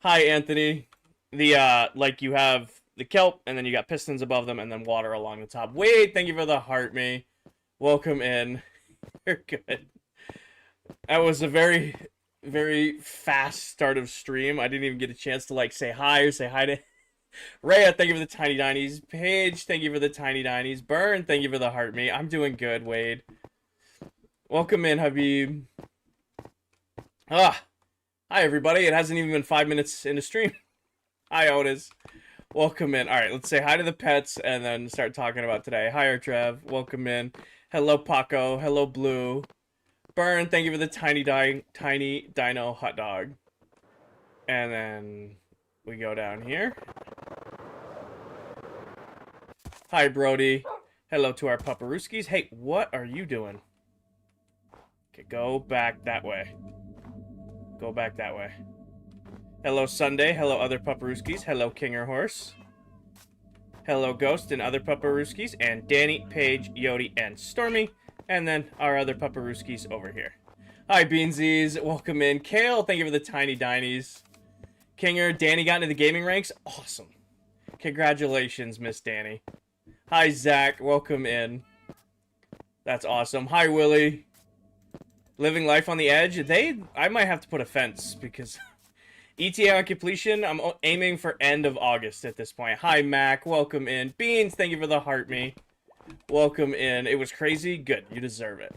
Hi, Anthony. Like you have the kelp, and then you got pistons above them, and then water along the top. Wait, thank you for the heart, me. Welcome in. You're good. That was a very, very fast start of stream. I didn't even get a chance to like say hi or say hi to Rhea. Thank you for the tiny dinies. Paige, thank you for the tiny dinies. Burn, thank you for the heart, me. I'm doing good, Wade. Welcome in, Habib. Ah, hi everybody. It hasn't even been 5 minutes into stream. Hi, Otis. Welcome in. All right, let's say hi to the pets and then start talking about today. Hi, Trev. Welcome in. Hello, Paco. Hello, Blue. Burn, thank you for the tiny dino hot dog. And then we go down here. Hi, Brody. Hello to our pupperooskies. Hey, what are you doing? Okay, go back that way. Go back that way. Hello, Sunday. Hello, other pupperooskies. Hello, Kinger Horse. Hello, Ghost and other pupperooskies. And Danny, Paige, Yodi, and Stormy. And then our other pupperooskies over here. Hi, Beansies. Welcome in. Kale, thank you for the tiny dinies. Kinger, Danny got into the gaming ranks. Awesome. Congratulations, Miss Danny. Hi, Zach. Welcome in. That's awesome. Hi, Willie. Living life on the edge. I might have to put a fence because ETA on completion, I'm aiming for end of August at this point. Hi, Mac. Welcome in. Beans, thank you for the heart, me. Welcome in. It was crazy. Good. You deserve it.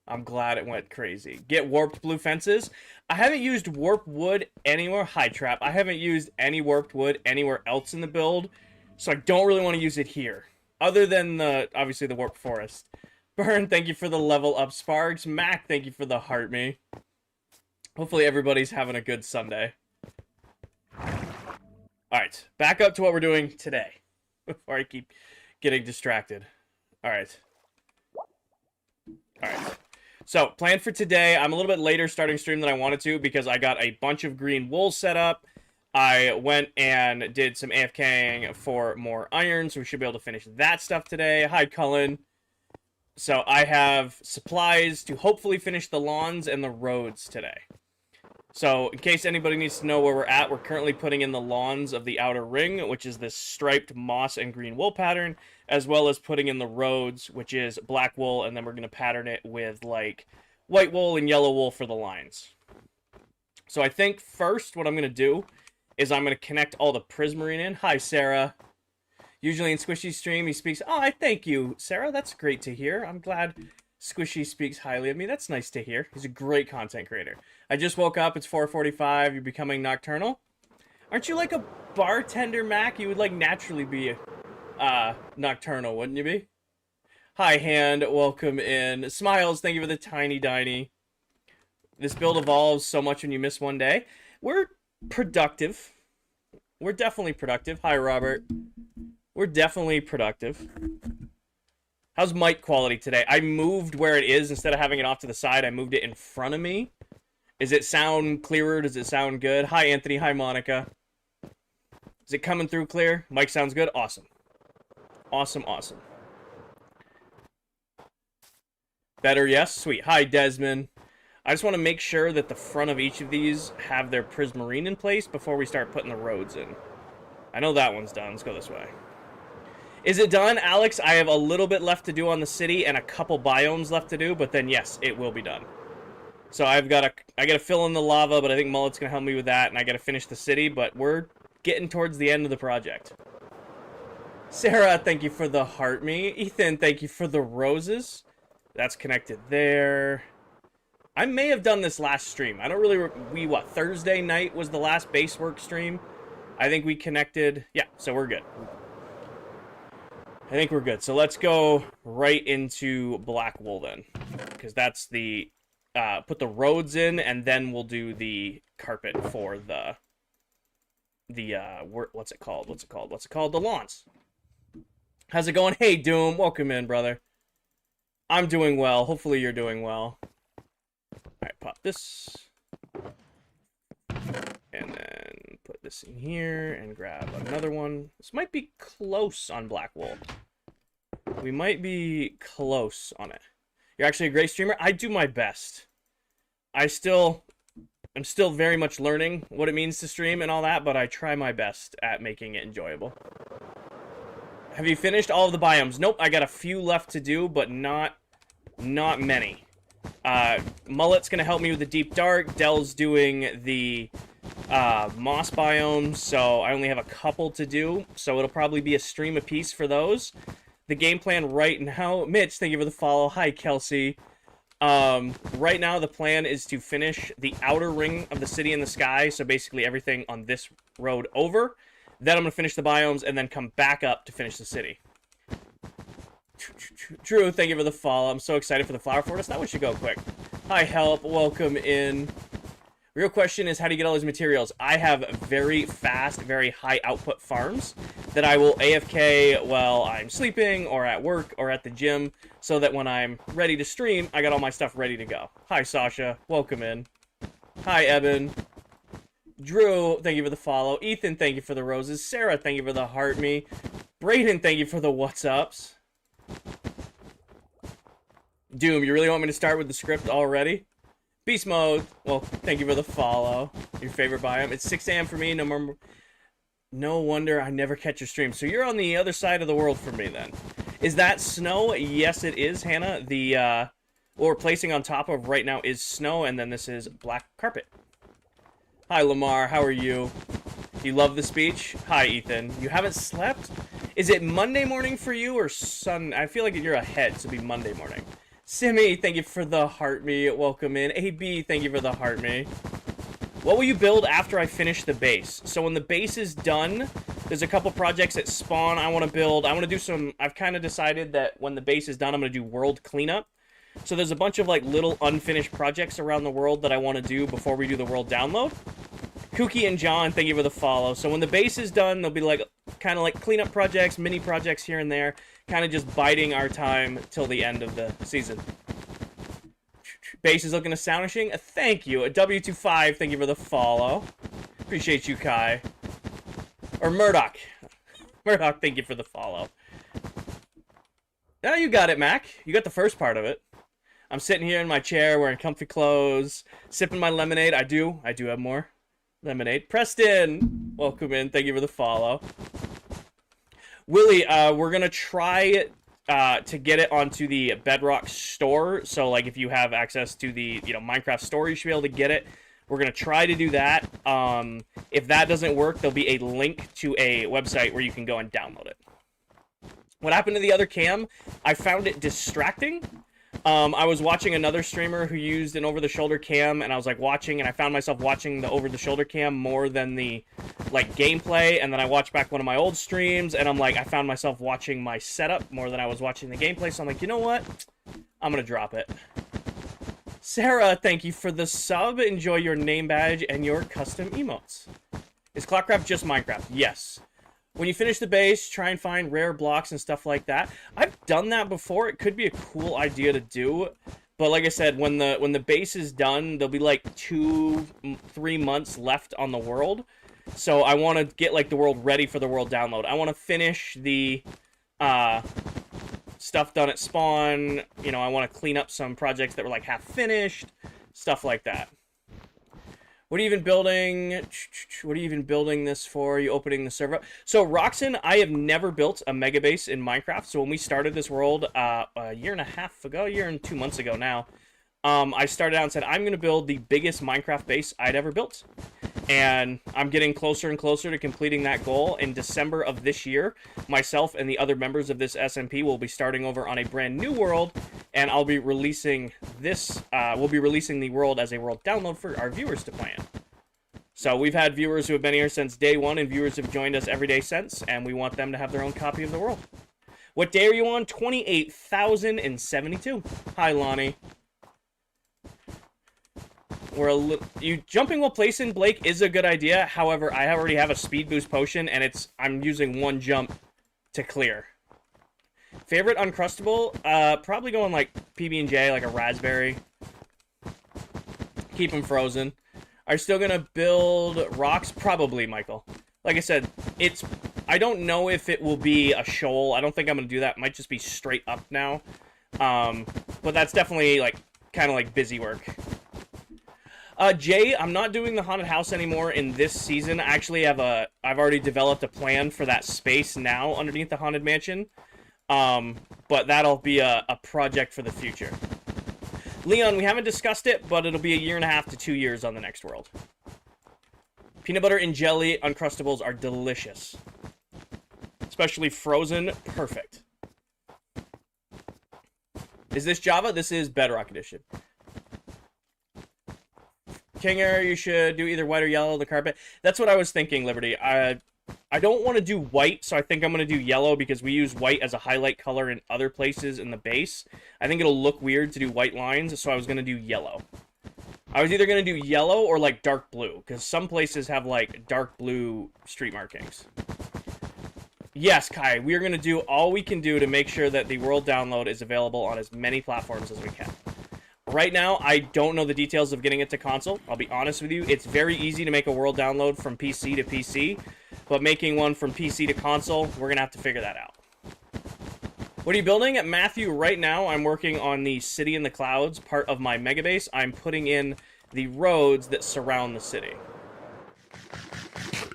I'm glad it went crazy. Get warped blue fences. I haven't used warp wood anywhere. Hi, Trap. I haven't used any warped wood anywhere else in the build, so I don't really want to use it here. Other than, obviously, the warp forest. Burn, thank you for the level up sparks. Mac, thank you for the heart, me. Hopefully everybody's having a good Sunday. Alright, back up to what we're doing today. Before I keep getting distracted. Alright. Alright. So, plan for today. I'm a little bit later starting stream than I wanted to because I got a bunch of green wool set up. I went and did some AFKing for more iron, so we should be able to finish that stuff today. Hi, Cullen. So, I have supplies to hopefully finish the lawns and the roads today. So, in case anybody needs to know where we're at, we're currently putting in the lawns of the outer ring, which is this striped moss and green wool pattern, as well as putting in the roads, which is black wool, and then we're going to pattern it with, like, white wool and yellow wool for the lines. So I think first what I'm going to do is I'm going to connect all the prismarine in. Hi, Sarah. Usually in Squishy's stream, he speaks... Oh, I thank you, Sarah. That's great to hear. I'm glad Squishy speaks highly of me. That's nice to hear. He's a great content creator. I just woke up. It's 4:45. You're becoming nocturnal. Aren't you like a bartender, Mac? You would like naturally be nocturnal, wouldn't you be? Hi, Hand. Welcome in. Smiles, thank you for the tiny diny. This build evolves so much when you miss one day. We're productive. We're definitely productive. Hi, Robert. We're definitely productive. How's mic quality today? I moved where it is. Instead of having it off to the side, I moved it in front of me. Does it sound clearer? Does it sound good? Hi, Anthony. Hi, Monica. Is it coming through clear? Mic sounds good? Awesome. Awesome, awesome. Better, yes? Sweet. Hi, Desmond. I just want to make sure that the front of each of these have their prismarine in place before we start putting the roads in. I know that one's done. Let's go this way. Is it done, Alex? I have a little bit left to do on the city and a couple biomes left to do, but then yes, it will be done. So I gotta fill in the lava, but I think Mullet's gonna help me with that, and I gotta finish the city, but we're getting towards the end of the project. Sarah, thank you for the heart me. Ethan, thank you for the roses. That's connected there. I may have done this last stream. I don't really... Thursday night was the last base work stream. I think we connected... Yeah, so we're good. I think we're good. So let's go right into black wool then. Because that's the... put the roads in, and then we'll do the carpet for the... what's it called? The lawns. How's it going? Hey, Doom. Welcome in, brother. I'm doing well. Hopefully you're doing well. Alright, pop this. And then put this in here and grab another one. This might be close on black wool. We might be close on it. You're actually a great streamer. I do my best. I still I'm still very much learning what it means to stream and all that, but I try my best at making it enjoyable. Have you finished all of the biomes? Nope, I got a few left to do, but not many. Mullet's gonna help me with the Deep Dark. Dell's doing the moss biomes, so I only have a couple to do, so it'll probably be a stream apiece for those. The game plan right now, Mitch, thank you for the follow. Hi, Kelsey. Right now the plan is to finish the outer ring of the city in the sky, so basically everything on this road over. Then I'm gonna finish the biomes and then come back up to finish the city. Drew, thank you for the follow. I'm so excited for the flower forest. That one should go quick. Hi, Help. Welcome in. Real question is, how do you get all these materials? I have very fast, very high output farms that I will AFK while I'm sleeping or at work or at the gym, so that when I'm ready to stream, I got all my stuff ready to go. Hi, Sasha. Welcome in. Hi, Evan. Drew, thank you for the follow. Ethan, thank you for the roses. Sarah, thank you for the heart me. Braden, thank you for the what's ups. Doom, you really want me to start with the script already? Beast mode. Well, thank you for the follow. Your favorite biome. It's 6 a.m. for me. No wonder I never catch your stream. So you're on the other side of the world from me then. Is that snow? Yes, it is, Hannah. What we're placing on top of right now is snow, and then this is black carpet. Hi, Lamar. How are you? You love the speech? Hi, Ethan. You haven't slept? Is it Monday morning for you or I feel like you're ahead, so it'll be Monday morning. Simi, thank you for the heart me. Welcome in. AB, thank you for the heart me. What will you build after I finish the base? So when the base is done, there's a couple projects that spawn I want to build. I want to do some... I've kind of decided that when the base is done, I'm going to do world cleanup. So there's a bunch of like little unfinished projects around the world that I want to do before we do the world download. Kookie and John, thank you for the follow. So when the base is done, there'll be like kind of like cleanup projects, mini projects here and there, kind of just biding our time till the end of the season. Base is looking astonishing. Thank you. A W25, thank you for the follow. Appreciate you, Kai. Or Murdoch. Murdoch, thank you for the follow. Now you got it, Mac. You got the first part of it. I'm sitting here in my chair wearing comfy clothes, sipping my lemonade. I do have more lemonade. Preston, welcome in. Thank you for the follow. Willie, we're gonna try to get it onto the Bedrock store. So, like, if you have access to the Minecraft store, you should be able to get it. We're gonna try to do that. If that doesn't work, there'll be a link to a website where you can go and download it. What happened to the other cam? I found it distracting. I was watching another streamer who used an over-the-shoulder cam, and I was like watching, and I found myself watching the over-the-shoulder cam more than the like gameplay. And then I watched back one of my old streams, and I'm like, I found myself watching my setup more than I was watching the gameplay. So I'm like, you know what? I'm gonna drop it. Sarah, thank you for the sub. Enjoy your name badge and your custom emotes. Is ClockCraft just Minecraft? Yes. When you finish the base, try and find rare blocks and stuff like that. I've done that before. It could be a cool idea to do. But like I said, when the base is done, there'll be like 2-3 months left on the world. So I want to get like the world ready for the world download. I want to finish the stuff done at spawn. I want to clean up some projects that were like half finished. Stuff like that. What are you even building? What are you even building this for? Are you opening the server up? So, Roxen, I have never built a mega base in Minecraft. So, when we started this world a year and a half ago, a year and 2 months ago now, I started out and said, I'm going to build the biggest Minecraft base I'd ever built. And I'm getting closer and closer to completing that goal. In December of this year, myself and the other members of this SMP will be starting over on a brand new world. And I'll be releasing this, we'll be releasing the world as a world download for our viewers to play in. So we've had viewers who have been here since day one, and viewers have joined us every day since, and we want them to have their own copy of the world. What day are you on? 28,072. Hi, Lonnie. You jumping while placing, Blake, is a good idea. However, I already have a speed boost potion, and I'm using one jump to clear. Favorite Uncrustable? Probably going like PB&J, like a raspberry. Keep them frozen. Are you still gonna build rocks? Probably, Michael. Like I said, I don't know if it will be a shoal. I don't think I'm gonna do that. It might just be straight up now. But that's definitely like kind of like busy work. Jay, I'm not doing the haunted house anymore in this season. I actually have I've already developed a plan for that space now underneath the haunted mansion. But that'll be a project for the future. Leon, we haven't discussed it, but it'll be 1.5 to 2 years on the next world. Peanut butter and jelly Uncrustables are delicious. Especially frozen, perfect. Is this Java? This is Bedrock Edition. Kinger, you should do either white or yellow, the carpet. That's what I was thinking, Liberty. I don't want to do white, so I think I'm going to do yellow because we use white as a highlight color in other places in the base. I think it'll look weird to do white lines, so I was going to do yellow. I was either going to do yellow or, like, dark blue, because some places have, like, dark blue street markings. Yes, Kai, we are going to do all we can do to make sure that the world download is available on as many platforms as we can. Right now, I don't know the details of getting it to console. I'll be honest with you. It's very easy to make a world download from PC to PC, but making one from PC to console, we're going to have to figure that out. What are you building? Matthew, right now, I'm working on the City in the Clouds, part of my mega base. I'm putting in the roads that surround the city.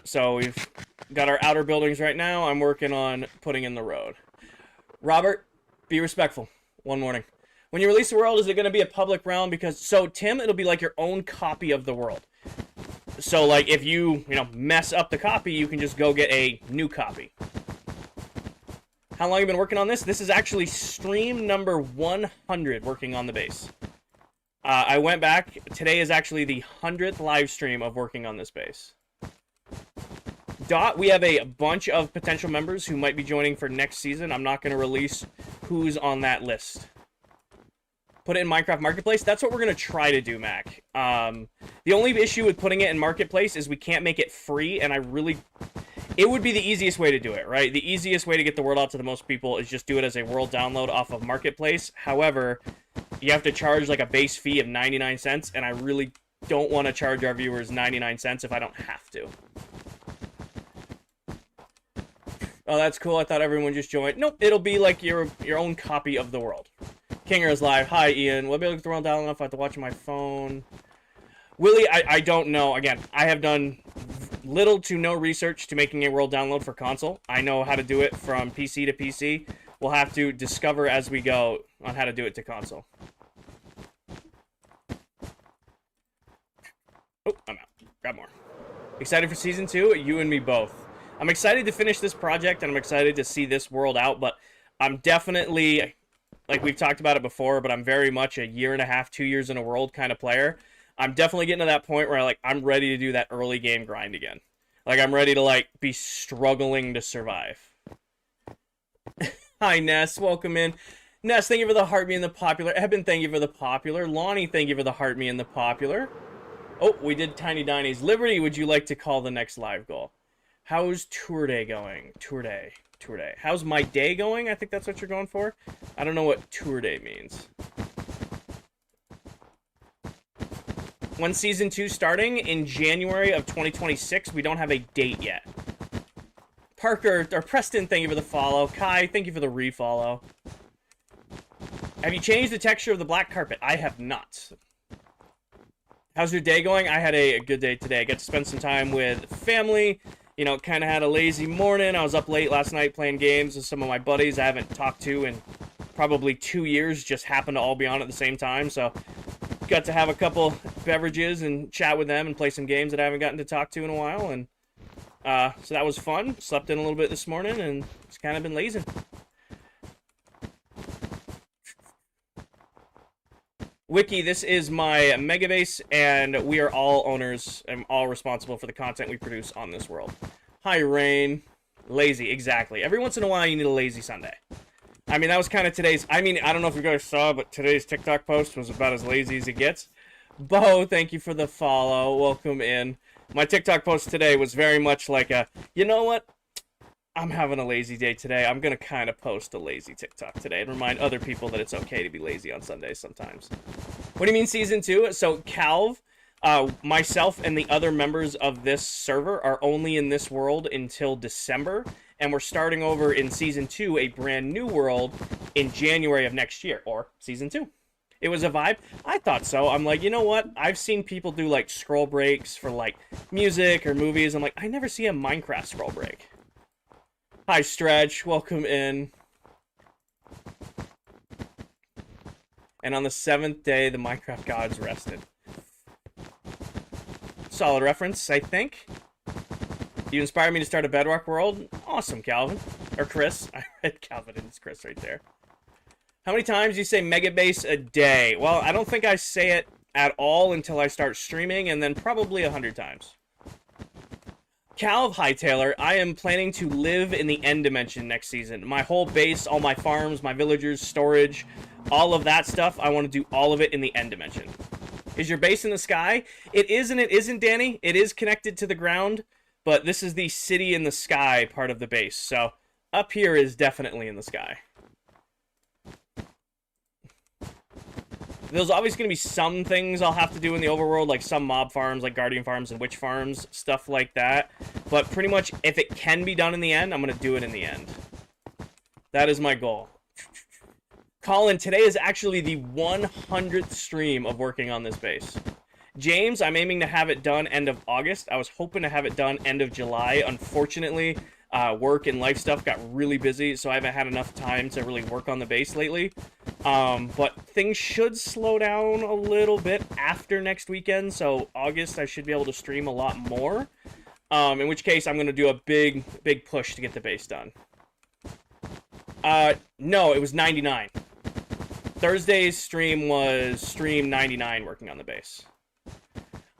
So we've got our outer buildings right now. I'm working on putting in the road. Robert, be respectful. One morning. When you release the world, is it going to be a public realm? Because, so, Tim, it'll be like your own copy of the world. So, like, if you mess up the copy, you can just go get a new copy. How long have you been working on this? This is actually stream number 100 working on the base. I went back. Today is actually the 100th live stream of working on this base. Dot, we have a bunch of potential members who might be joining for next season. I'm not going to release who's on that list. Put it in Minecraft Marketplace. That's what we're going to try to do, Mac. The only issue with putting it in Marketplace is we can't make it free, and it would be the easiest way to do it, right? The easiest way to get the word out to the most people is just do it as a world download off of Marketplace. However, you have to charge like a base fee of 99 cents, and I really don't want to charge our viewers 99 cents if I don't have to. Oh, that's cool. I thought everyone just joined. Nope, it'll be like your own copy of the world. Kinger is live. Hi, Ian. Will I be able to get the world download if I have to watch on my phone? Willie, I don't know. Again, I have done little to no research to making a world download for console. I know how to do it from PC to PC. We'll have to discover as we go on how to do it to console. Oh, I'm out. Grab more. Excited for Season 2? You and me both. I'm excited to finish this project, and I'm excited to see this world out, but I'm definitely, like we've talked about it before, but I'm very much a 1.5, 2 years in a world kind of player. I'm definitely getting to that point where I'm ready to do that early game grind again. Like, I'm ready to, be struggling to survive. Hi, Ness. Welcome in. Ness, thank you for the heart me and the popular. Eben, thank you for the popular. Lonnie, thank you for the heart me and the popular. Oh, we did Tiny Dinies. Liberty, would you like to call the next live goal? How's tour day going? Tour day. How's my day going? I think that's what you're going for. I don't know what tour day means. When Season 2 starting? In January of 2026. We don't have a date yet. Parker, or Preston, thank you for the follow. Kai, thank you for the refollow. Have you changed the texture of the black carpet? I have not. How's your day going? I had a good day today. I got to spend some time with family. Kind of had a lazy morning. I was up late last night playing games with some of my buddies I haven't talked to in probably 2 years. Just happened to all be on at the same time. So got to have a couple beverages and chat with them and play some games that I haven't gotten to talk to in a while. And so that was fun. Slept in a little bit this morning and just kind of been lazing. Wiki, this is my mega base, and we are all owners and all responsible for the content we produce on this world. Hi, Rain. Lazy, exactly. Every once in a while, you need a lazy Sunday. I mean, that was kind of today's... I don't know if you guys saw, but today's TikTok post was about as lazy as it gets. Bo, thank you for the follow. Welcome in. My TikTok post today was very much like a, you know what? I'm having a lazy day today. I'm going to kind of post a lazy TikTok today and remind other people that it's okay to be lazy on Sundays sometimes. What do you mean Season 2? So Calv, myself, and the other members of this server are only in this world until December, and we're starting over in Season 2, a brand new world, in January of next year, or Season 2. It was a vibe. I thought so. I'm like, you know what? I've seen people do like scroll breaks for like music or movies. I'm like, I never see a Minecraft scroll break. Hi, Stretch. Welcome in. And on the 7th day, the Minecraft gods rested. Solid reference, I think. You inspired me to start a Bedrock world. Awesome, Calvin. Or Chris. I read Calvin and it's Chris right there. How many times do you say Megabase a day? Well, I don't think I say it at all until I start streaming, and then probably 100 times. Calv Hightailer, I am planning to live in the end dimension next season. My whole base, all my farms, my villagers, storage, all of that stuff, I want to do all of it in the end dimension. Is your base in the sky? It is and it isn't, Danny. It is connected to the ground, but this is the city in the sky part of the base. So up here is definitely in the sky. There's always going to be some things I'll have to do in the overworld, like some mob farms, like guardian farms and witch farms, stuff like that. But pretty much, if it can be done in the end, I'm going to do it in the end. That is my goal. Colin, today is actually the 100th stream of working on this base. James, I'm aiming to have it done end of August. I was hoping to have it done end of July. Unfortunately, work and life stuff got really busy, so I haven't had enough time to really work on the base lately. But things should slow down a little bit after next weekend, so August I should be able to stream a lot more. In which case I'm going to do a big push to get the base done. No, it was 99. Thursday's stream was stream 99 working on the base.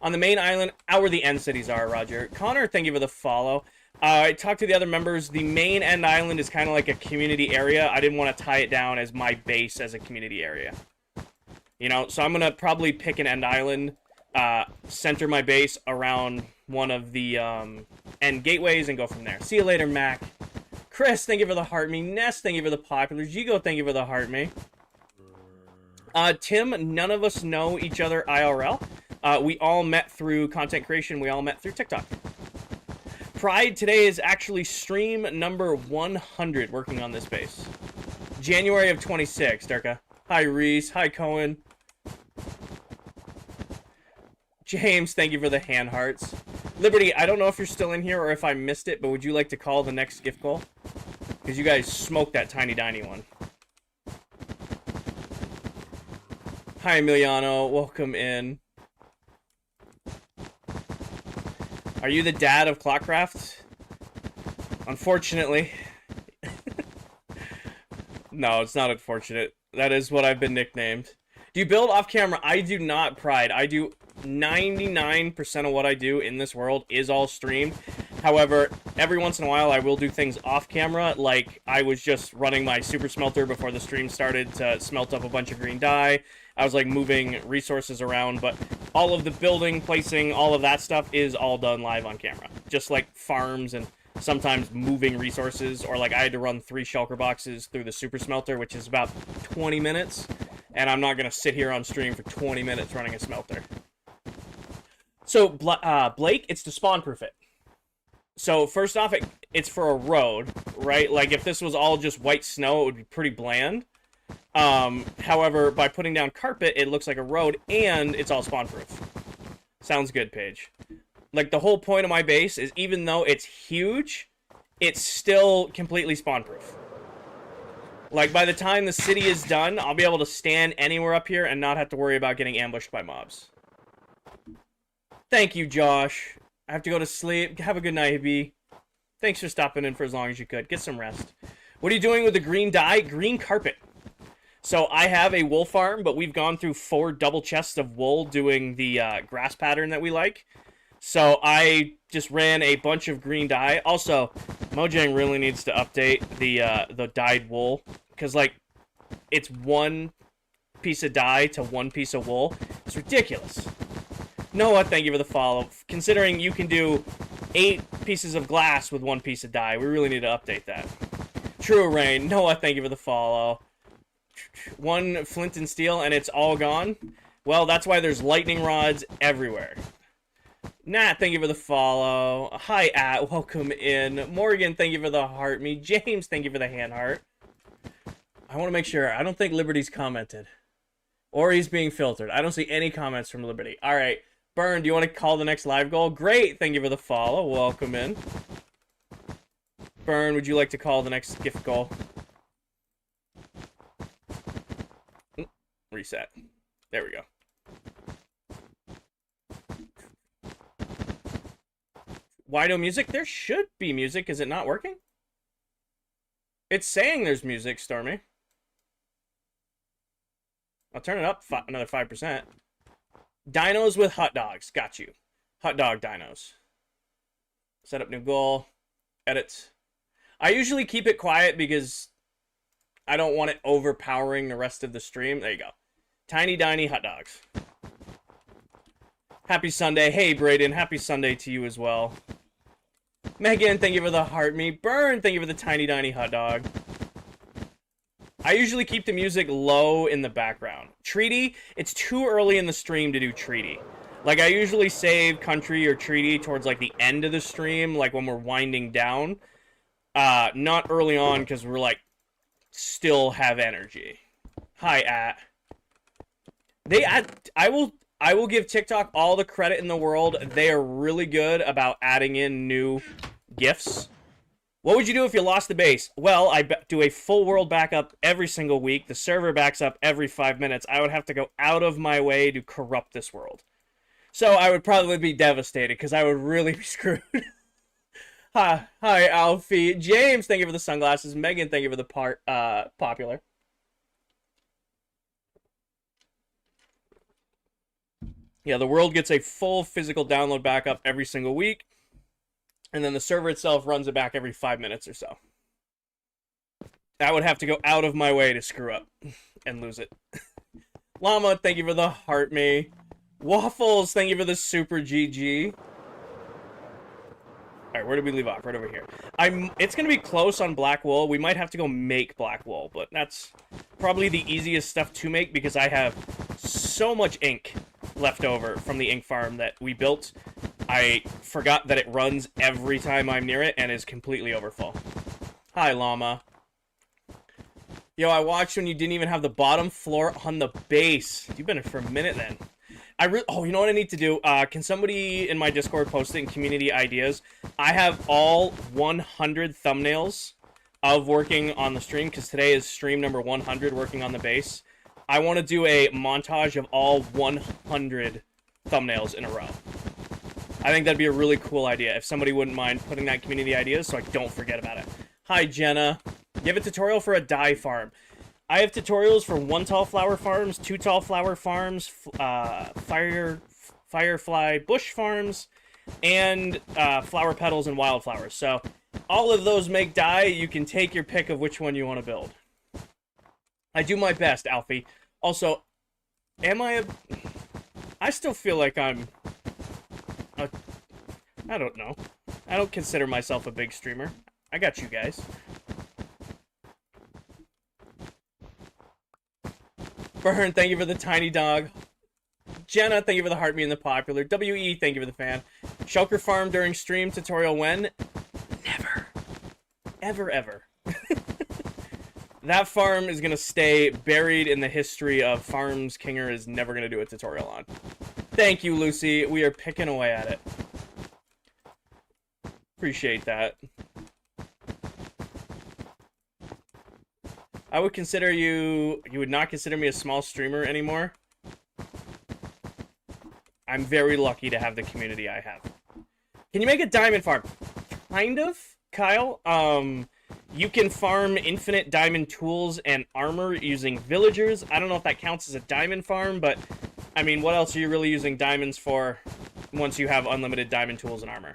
On the main island, how where the end cities are, Roger. Connor, thank you for the follow. I talked to the other members. The main end island is kind of like a community area. I didn't want to tie it down as my base as a community area. You know, so I'm going to probably pick an end island, center my base around one of the end gateways and go from there. See you later, Mac. Chris, thank you for the heart me. Ness, thank you for the popular. Jigo, thank you for the heart me. Tim, none of us know each other IRL. We all met through content creation. We all met through TikTok. Pride, today is actually stream number 100 working on this base. January of 26, Durka. Hi, Reese. Hi, Cohen. James, thank you for the hand hearts. Liberty, I don't know if you're still in here or if I missed it, but would you like to call the next gift goal? Because you guys smoked that tiny tiny one. Hi, Emiliano. Welcome in. Are you the dad of ClockCraft? Unfortunately. No, it's not unfortunate. That is what I've been nicknamed. Do you build off camera? I do not, Pride. I do 99% of what I do in this world is all streamed. However, every once in a while I will do things off camera, like I was just running my super smelter before the stream started to smelt up a bunch of green dye. I was like moving resources around, but all of the building, placing, all of that stuff is all done live on camera. Just like farms and sometimes moving resources, or like I had to run 3 shulker boxes through the super smelter, which is about 20 minutes, and I'm not going to sit here on stream for 20 minutes running a smelter. So, Blake, it's to spawn-proof it. So, first off, it's for a road, right? Like, if this was all just white snow, it would be pretty bland. However, by putting down carpet, it looks like a road, and it's all spawn-proof. Sounds good, Paige. Like, the whole point of my base is, even though it's huge, it's still completely spawn-proof. Like, by the time the city is done, I'll be able to stand anywhere up here and not have to worry about getting ambushed by mobs. Thank you, Josh. I have to go to sleep. Have a good night, B. Thanks for stopping in for as long as you could. Get some rest. What are you doing with the green dye? Green carpet. So I have a wool farm, but we've gone through 4 double chests of wool doing the grass pattern that we like. So I just ran a bunch of green dye. Also, Mojang really needs to update the dyed wool, because like it's 1 piece of dye to 1 piece of wool. It's ridiculous. Noah, thank you for the follow. Considering you can do 8 pieces of glass with 1 piece of dye, we really need to update that. True Rain, Noah, thank you for the follow. 1 flint and steel and it's all gone. Well, that's why there's lightning rods everywhere. Nat, thank you for the follow. Hi, At, welcome in. Morgan, thank you for the heart me. James, thank you for the hand heart. I want to make sure. I don't think Liberty's commented. Or he's being filtered. I don't see any comments from Liberty. All right. Burn, do you want to call the next live goal? Great. Thank you for the follow. Welcome in. Burn, would you like to call the next gift goal? Reset. There we go. Why no music? There should be music. Is it not working? It's saying there's music, Stormy. I'll turn it up another 5%. Dinos with hot dogs. Got you. Hot dog dinos. Set up new goal. Edit. I usually keep it quiet because I don't want it overpowering the rest of the stream. There you go. Tiny Diny hot dogs. Happy Sunday. Hey, Brayden. Happy Sunday to you as well. Megan, thank you for the heart me. Burn, thank you for the Tiny Diny hot dog. I usually keep the music low in the background. Treaty, it's too early in the stream to do Treaty. Like, I usually save Country or Treaty towards, like, the end of the stream, like, when we're winding down. Not early on, because we're, like, still have energy. Hi, I will give TikTok all the credit in the world. They are really good about adding in new GIFs. What would you do if you lost the base? Well, I do a full world backup every single week. The server backs up every 5 minutes. I would have to go out of my way to corrupt this world. So I would probably be devastated because I would really be screwed. Hi, Alfie. James, thank you for the sunglasses. Megan, thank you for the popular. Yeah, the world gets a full physical download backup every single week. And then the server itself runs it back every 5 minutes or so. I would have to go out of my way to screw up and lose it. Llama, thank you for the heart me. Waffles, thank you for the super GG. Alright, where did we leave off? Right over here. It's going to be close on black wool. We might have to go make black wool, but that's probably the easiest stuff to make because I have so much ink left over from the ink farm that we built. I forgot that it runs every time I'm near it and is completely overfull. Hi, Llama. Yo, I watched when you didn't even have the bottom floor on the base. You've been in for a minute then. Oh, you know what I need to do? Can somebody in my Discord post it in community ideas? I have all 100 thumbnails of working on the stream because today is stream number 100 working on the base. I want to do a montage of all 100 thumbnails in a row. I think that'd be a really cool idea if somebody wouldn't mind putting that in community ideas so I don't forget about it. Hi, Jenna. You have a tutorial for a dye farm. I have tutorials for 1 tall flower farms, 2 tall flower farms, firefly bush farms, and flower petals and wildflowers. So all of those make dye. You can take your pick of which one you want to build. I do my best, Alfie. Also, I still feel like I'm... I don't know. I don't consider myself a big streamer. I got you guys. Burn, thank you for the tiny dog. Jenna, thank you for the heart me and the popular. WE, thank you for the fan. Shulker farm during stream tutorial when? Never. Ever, ever. That farm is going to stay buried in the history of farms Kinger is never going to do a tutorial on. Thank you, Lucy. We are picking away at it. Appreciate that. I would consider you would not consider me a small streamer anymore. I'm very lucky to have the community I have. Can you make a diamond farm? Kind of, Kyle. You can farm infinite diamond tools and armor using villagers. I don't know if that counts as a diamond farm, but I mean, what else are you really using diamonds for once you have unlimited diamond tools and armor?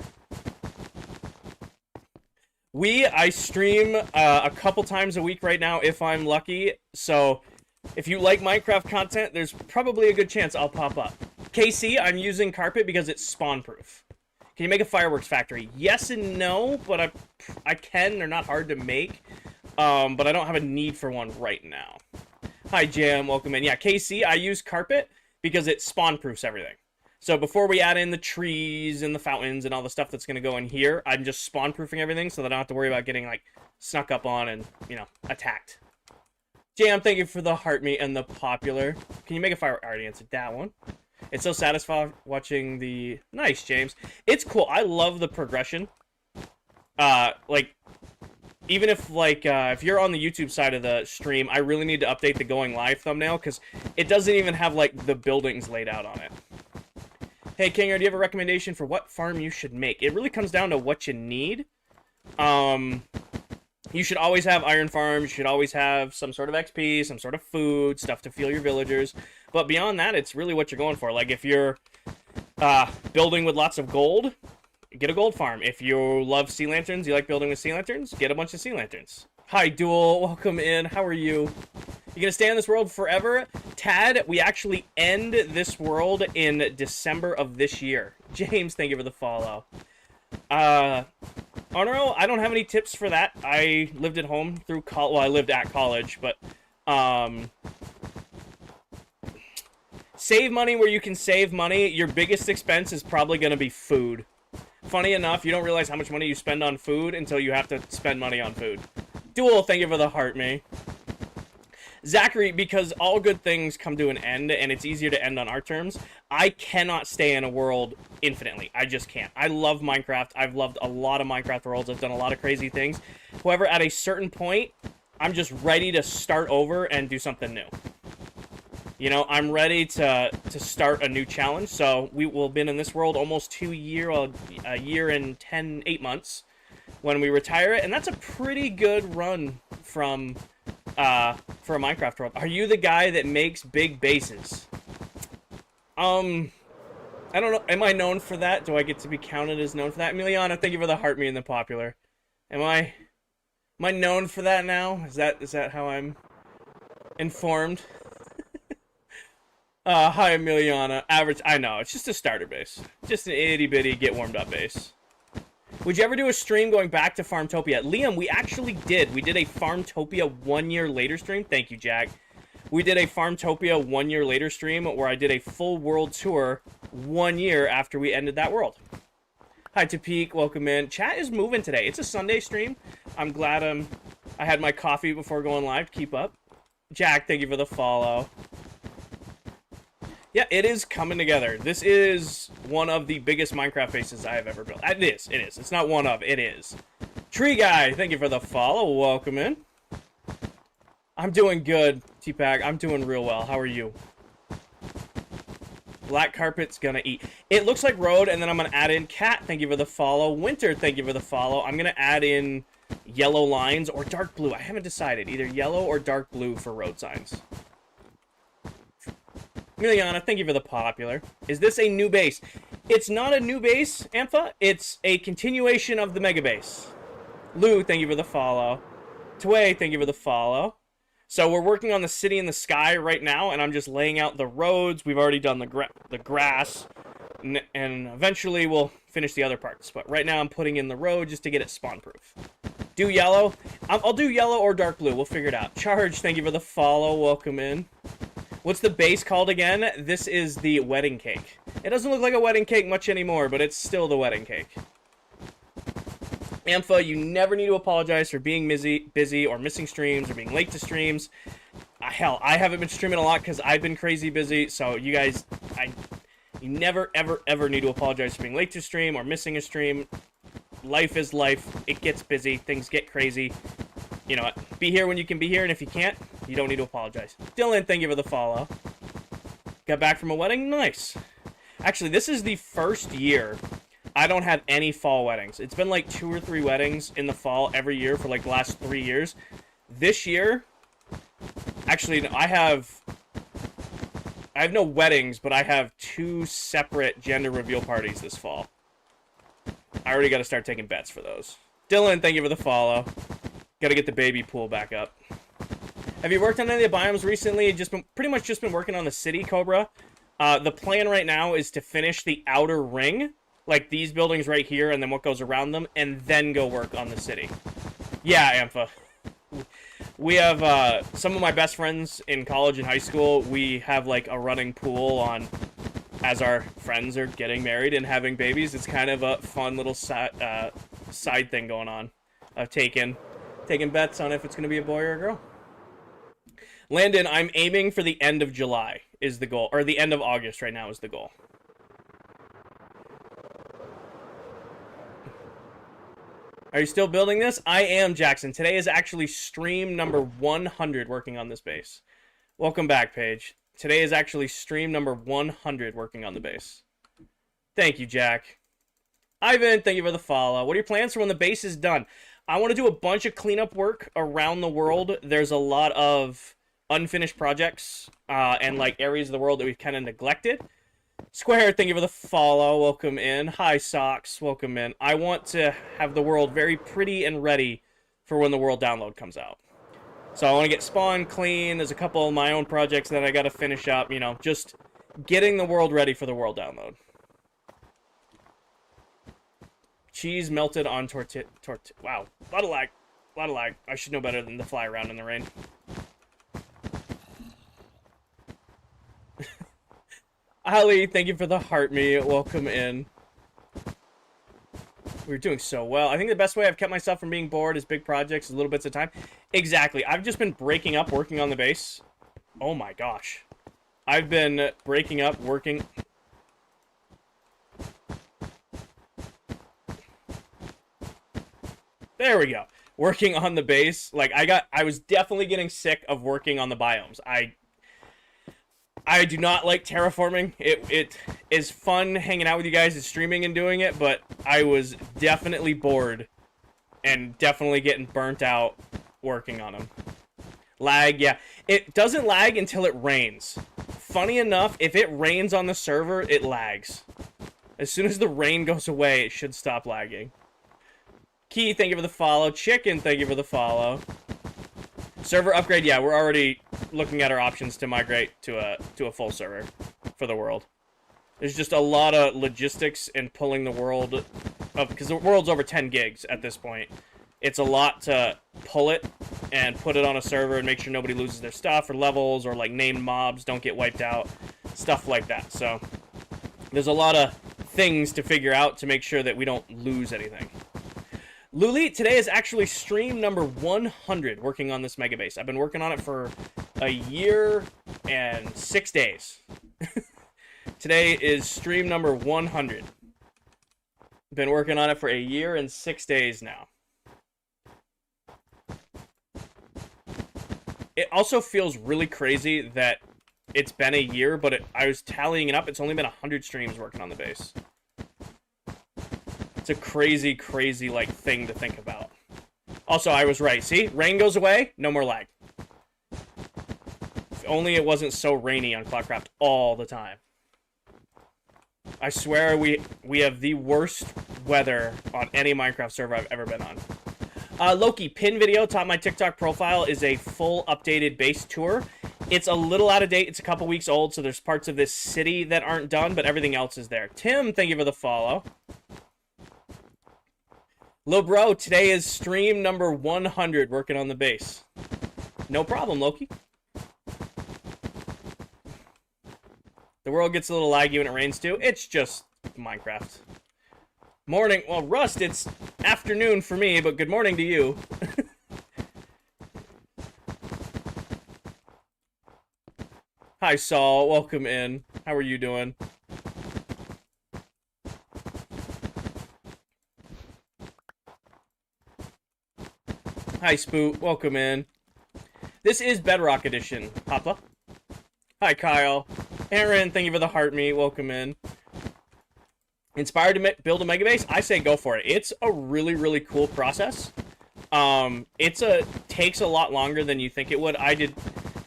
I stream a couple times a week right now if I'm lucky, so if you like Minecraft content, there's probably a good chance I'll pop up. KC, I'm using carpet because it's spawn-proof. Can you make a fireworks factory? Yes and no, but I can. They're not hard to make, but I don't have a need for one right now. Hi, Jam. Welcome in. Yeah, KC, I use carpet because it spawn-proofs everything. So before we add in the trees and the fountains and all the stuff that's going to go in here, I'm just spawn-proofing everything so that I don't have to worry about getting, like, snuck up on and, you know, attacked. Jam, thank you for the heart meat and the popular. Can you make a fire? I already answered that one. It's so satisfying watching the... Nice, James. It's cool. I love the progression. Like, even if, like, if you're on the YouTube side of the stream, I really need to update the going live thumbnail, because it doesn't even have, like, the buildings laid out on it. Hey, Kinger, do you have a recommendation for what farm you should make? It really comes down to what you need. You should always have iron farms. You should always have some sort of XP, some sort of food, stuff to fuel your villagers. But beyond that, it's really what you're going for. Like, if you're building with lots of gold, get a gold farm. If you love sea lanterns, you like building with sea lanterns, get a bunch of sea lanterns. Hi, Duel. Welcome in. How are you? You gonna stay in this world forever? Tad, we actually end this world in December of this year. James, thank you for the follow. Honoro, I don't have any tips for that. I lived at home through college. Well, I lived at college, but save money where you can save money. Your biggest expense is probably going to be food. Funny enough, you don't realize how much money you spend on food until you have to spend money on food. Duel, thank you for the heart, me. Zachary, because all good things come to an end, and it's easier to end on our terms, I cannot stay in a world infinitely. I just can't. I love Minecraft. I've loved a lot of Minecraft worlds. I've done a lot of crazy things. However, at a certain point, I'm just ready to start over and do something new. You know, I'm ready to start a new challenge. So we will have been in this world almost a year and 8 months when we retire it, and that's a pretty good run from... for a Minecraft world. Are you the guy that makes big bases? I don't know. Am I known for that? Do I get to be counted as known for that? Emiliana, thank you for the heart me and the popular. Am I known for that now? Is that how I'm informed? Hi, Emiliana. Average, I know. It's just a starter base. Just an itty-bitty get warmed up base. Would you ever do a stream going back to Farmtopia? Liam, we actually did. We did a Farmtopia 1 year later stream. Thank you, Jack. We did a Farmtopia 1 year later stream where I did a full world tour 1 year after we ended that world. Hi, Topek. Welcome in. Chat is moving today. It's a Sunday stream. I'm glad I had my coffee before going live. Keep up. Jack, thank you for the follow. Yeah, it is coming together. This is one of the biggest Minecraft bases I have ever built. It is. It's not one of. It is. Tree Guy, thank you for the follow. Welcome in. I'm doing good, T-Pag. I'm doing real well. How are you? Black carpet's gonna eat. It looks like road, and then I'm gonna add in cat. Thank you for the follow. Winter, thank you for the follow. I'm gonna add in yellow lines or dark blue. I haven't decided. Either yellow or dark blue for road signs. Miliana, thank you for the popular. Is this a new base? It's not a new base, Ampha. It's a continuation of the mega base. Lou, thank you for the follow. Tway, thank you for the follow. So we're working on the city in the sky right now, and I'm just laying out the roads. We've already done the grass, and eventually we'll finish the other parts. But right now I'm putting in the road just to get it spawn-proof. Do yellow? I'll do yellow or dark blue. We'll figure it out. Charge, thank you for the follow. Welcome in. What's the base called again? This is the wedding cake. It doesn't look like a wedding cake much anymore, but it's still the wedding cake. Ampha, you never need to apologize for being busy or missing streams or being late to streams. Hell, I haven't been streaming a lot because I've been crazy busy, so you guys, you never, ever, ever need to apologize for being late to stream or missing a stream. Life is life. It gets busy. Things get crazy. You know what? Be here when you can be here, and if you can't, you don't need to apologize. Dylan, thank you for the follow. Got back from a wedding? Nice. Actually, this is the first year I don't have any fall weddings. It's been like 2 or 3 weddings in the fall every year for like the last 3 years. This year, actually, no, I have no weddings, but I have 2 separate gender reveal parties this fall. I already got to start taking bets for those. Dylan, thank you for the follow. Got to get the baby pool back up. Have you worked on any of the biomes recently? Pretty much just been working on the city, Cobra. The plan right now is to finish the outer ring, like these buildings right here, and then what goes around them, and then go work on the city. Yeah, Ampha. We have some of my best friends in college and high school. We have like a running pool on as our friends are getting married and having babies. It's kind of a fun little side thing going on. I've taken bets on if it's going to be a boy or a girl. Landon, I'm aiming for the end of July is the goal, or the end of August right now is the goal. Are you still building this? I am, Jackson. Today is actually stream number 100 working on this base. Welcome back, Paige. Today is actually stream number 100 working on the base. Thank you, Jack. Ivan, thank you for the follow. What are your plans for when the base is done? I want to do a bunch of cleanup work around the world. There's a lot of unfinished projects and like areas of the world that we've kind of neglected. Square, thank you for the follow. Welcome in. Hi, Socks. Welcome in. I want to have the world very pretty and ready for when the world download comes out. So I want to get spawn clean. There's a couple of my own projects that I got to finish up. You know, just getting the world ready for the world download. Cheese melted on tortilla. Wow. A lot of lag. A lot of lag. I should know better than to fly around in the rain. Ali, thank you for the heart me. Welcome in. We're doing so well. I think the best way I've kept myself from being bored is big projects, little bits of time. Exactly. I've just been breaking up, working on the base. Oh my gosh. I've been breaking up, working... There we go. Working on the base. Like, I was definitely getting sick of working on the biomes. I do not like terraforming. It is fun hanging out with you guys and streaming and doing it, but I was definitely bored and definitely getting burnt out working on them. Lag, yeah. It doesn't lag until it rains. Funny enough, if it rains on the server, it lags. As soon as the rain goes away, it should stop lagging. Key, thank you for the follow. Chicken, thank you for the follow. Server upgrade, yeah, we're already looking at our options to migrate to a full server for the world. There's just a lot of logistics in pulling the world up, because the world's over 10 gigs at this point. It's a lot to pull it and put it on a server and make sure nobody loses their stuff or levels or like named mobs don't get wiped out, stuff like that. So there's a lot of things to figure out to make sure that we don't lose anything. Luli, today is actually stream number 100 working on this mega base. I've been working on it for a year and 6 days. Today is stream number 100. Been working on it for a year and 6 days now. It also feels really crazy that it's been a year, but I was tallying it up. It's only been 100 streams working on the base. It's a crazy, crazy, like, thing to think about. Also, I was right. See? Rain goes away, no more lag. If only it wasn't so rainy on ClockCraft all the time. I swear we have the worst weather on any Minecraft server I've ever been on. Loki, pin video, top of my TikTok profile, is a full updated base tour. It's a little out of date. It's a couple weeks old, so there's parts of this city that aren't done, but everything else is there. Tim, thank you for the follow. Lil bro, today is stream number 100 working on the base. No problem, Loki. The world gets a little laggy when it rains too. It's just Minecraft. Morning. Well, Rust, it's afternoon for me, but good morning to you. Hi, Saul. Welcome in. How are you doing? Hi, Spoot. Welcome in. This is Bedrock Edition, Papa. Hi, Kyle. Aaron, thank you for the heart me. Welcome in. Inspired to build a mega base? I say go for it. It's a really, really cool process. Takes a lot longer than you think it would. I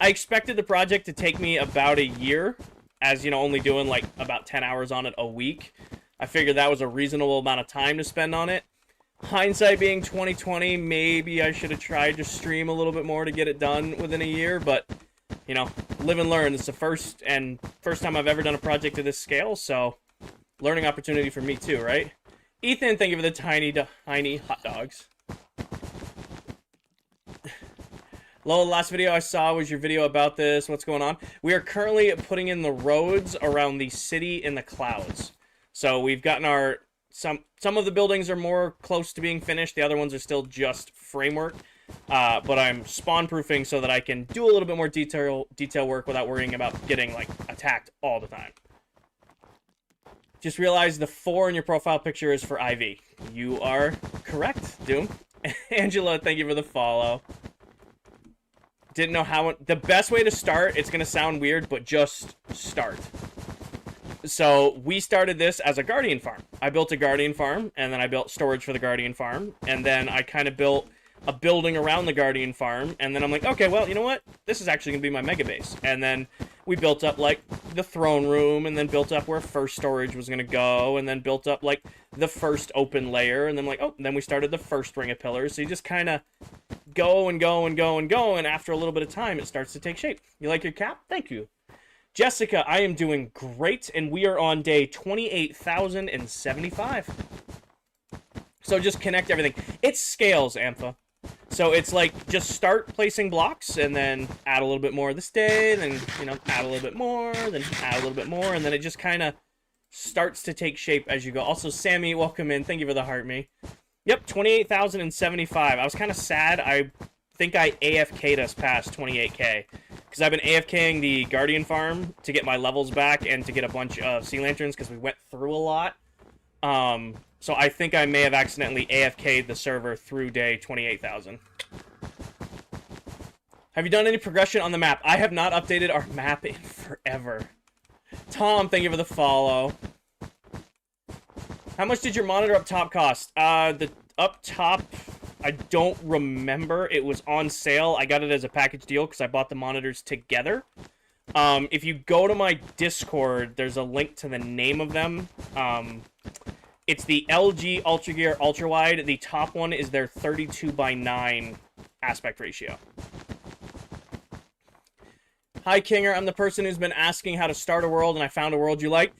expected the project to take me about a year, as, you know, only doing like about 10 hours on it a week. I figured that was a reasonable amount of time to spend on it. Hindsight being 2020, maybe I should have tried to stream a little bit more to get it done within a year, but, you know, live and learn. It's the first time I've ever done a project of this scale, so learning opportunity for me too, right? Ethan, thank you for the tiny hot dogs. Lol, the last video I saw was your video about this. What's going on? We are currently putting in the roads around the city in the clouds. So we've gotten our... Some of the buildings are more close to being finished. The other ones are still just framework. but I'm spawn-proofing so that I can do a little bit more detail work without worrying about getting, like, attacked all the time. Just realize the 4 in your profile picture is for IV. You are correct, Doom. Angela, thank you for the follow. Didn't know how... The best way to start, it's going to sound weird, but just start. So, we started this as a Guardian farm. I built a Guardian farm, and then I built storage for the Guardian farm, and then I kind of built a building around the Guardian farm, and then I'm like, okay, well, you know what? This is actually going to be my mega base. And then we built up, like, the throne room, and then built up where first storage was going to go, and then built up, like, the first open layer, and then, like, oh, then we started the first ring of pillars. So you just kind of go and go and go and go, and after a little bit of time, it starts to take shape. You like your cap? Thank you. Jessica, I am doing great, and we are on day 28,075. So just connect everything. It scales, Ampha. So it's like, just start placing blocks, and then add a little bit more this day, then, you know, add a little bit more, then add a little bit more, and then it just kind of starts to take shape as you go. Also, Sammy, welcome in. Thank you for the heart me. Yep, 28,075. I was kind of sad. I think I AFK'd us past 28k. Because I've been AFKing the Guardian farm to get my levels back and to get a bunch of Sea Lanterns because we went through a lot. So I think I may have accidentally AFK'd the server through day 28,000. Have you done any progression on the map? I have not updated our map in forever. Tom, thank you for the follow. How much did your monitor up top cost? The up top, I don't remember. It was on sale. I got it as a package deal because I bought the monitors together. If you go to my Discord, there's a link to the name of them. It's the LG Ultra Gear Ultra Wide. The top one is their 32:9 aspect ratio. Hi, Kinger. I'm the person who's been asking how to start a world, and I found a world you like.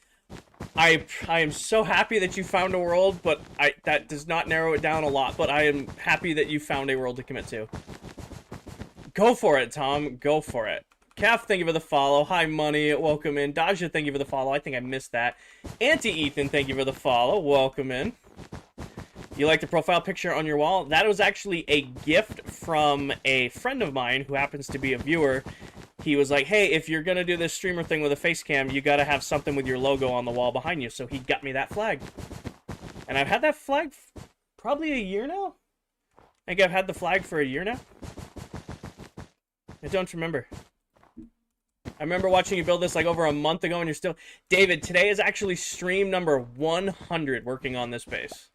I am so happy that you found a world, but that does not narrow it down a lot. But I am happy that you found a world to commit to. Go for it, Tom. Go for it. Calf, thank you for the follow. Hi, Money. Welcome in. Daja, thank you for the follow. I think I missed that. Anti-Ethan, thank you for the follow. Welcome in. You like the profile picture on your wall? That was actually a gift from a friend of mine who happens to be a viewer. He was like, hey, if you're going to do this streamer thing with a face cam, you got to have something with your logo on the wall behind you. So he got me that flag. And I've had that flag probably a year now. I think I've had the flag for a year now. I don't remember. I remember watching you build this like over a month ago, and you're still... David, today is actually stream number 100 working on this base.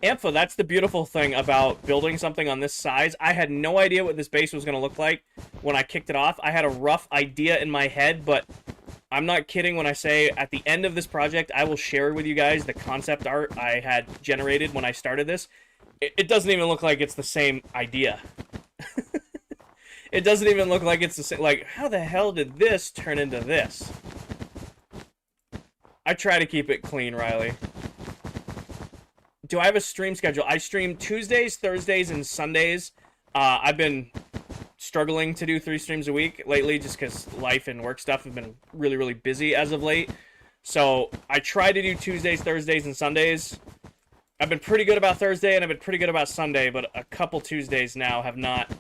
Ampha, that's the beautiful thing about building something on this size. I had no idea what this base was going to look like when I kicked it off. I had a rough idea in my head, but I'm not kidding when I say at the end of this project, I will share with you guys the concept art I had generated when I started this. It doesn't even look like it's the same idea. It doesn't even look like it's the same. Like, how the hell did this turn into this? I try to keep it clean, Riley. Do I have a stream schedule? I stream Tuesdays, Thursdays, and Sundays. I've been struggling to do 3 streams a week lately just because life and work stuff have been really, really busy as of late. So I try to do Tuesdays, Thursdays, and Sundays. I've been pretty good about Thursday, and I've been pretty good about Sunday, but a couple Tuesdays now have not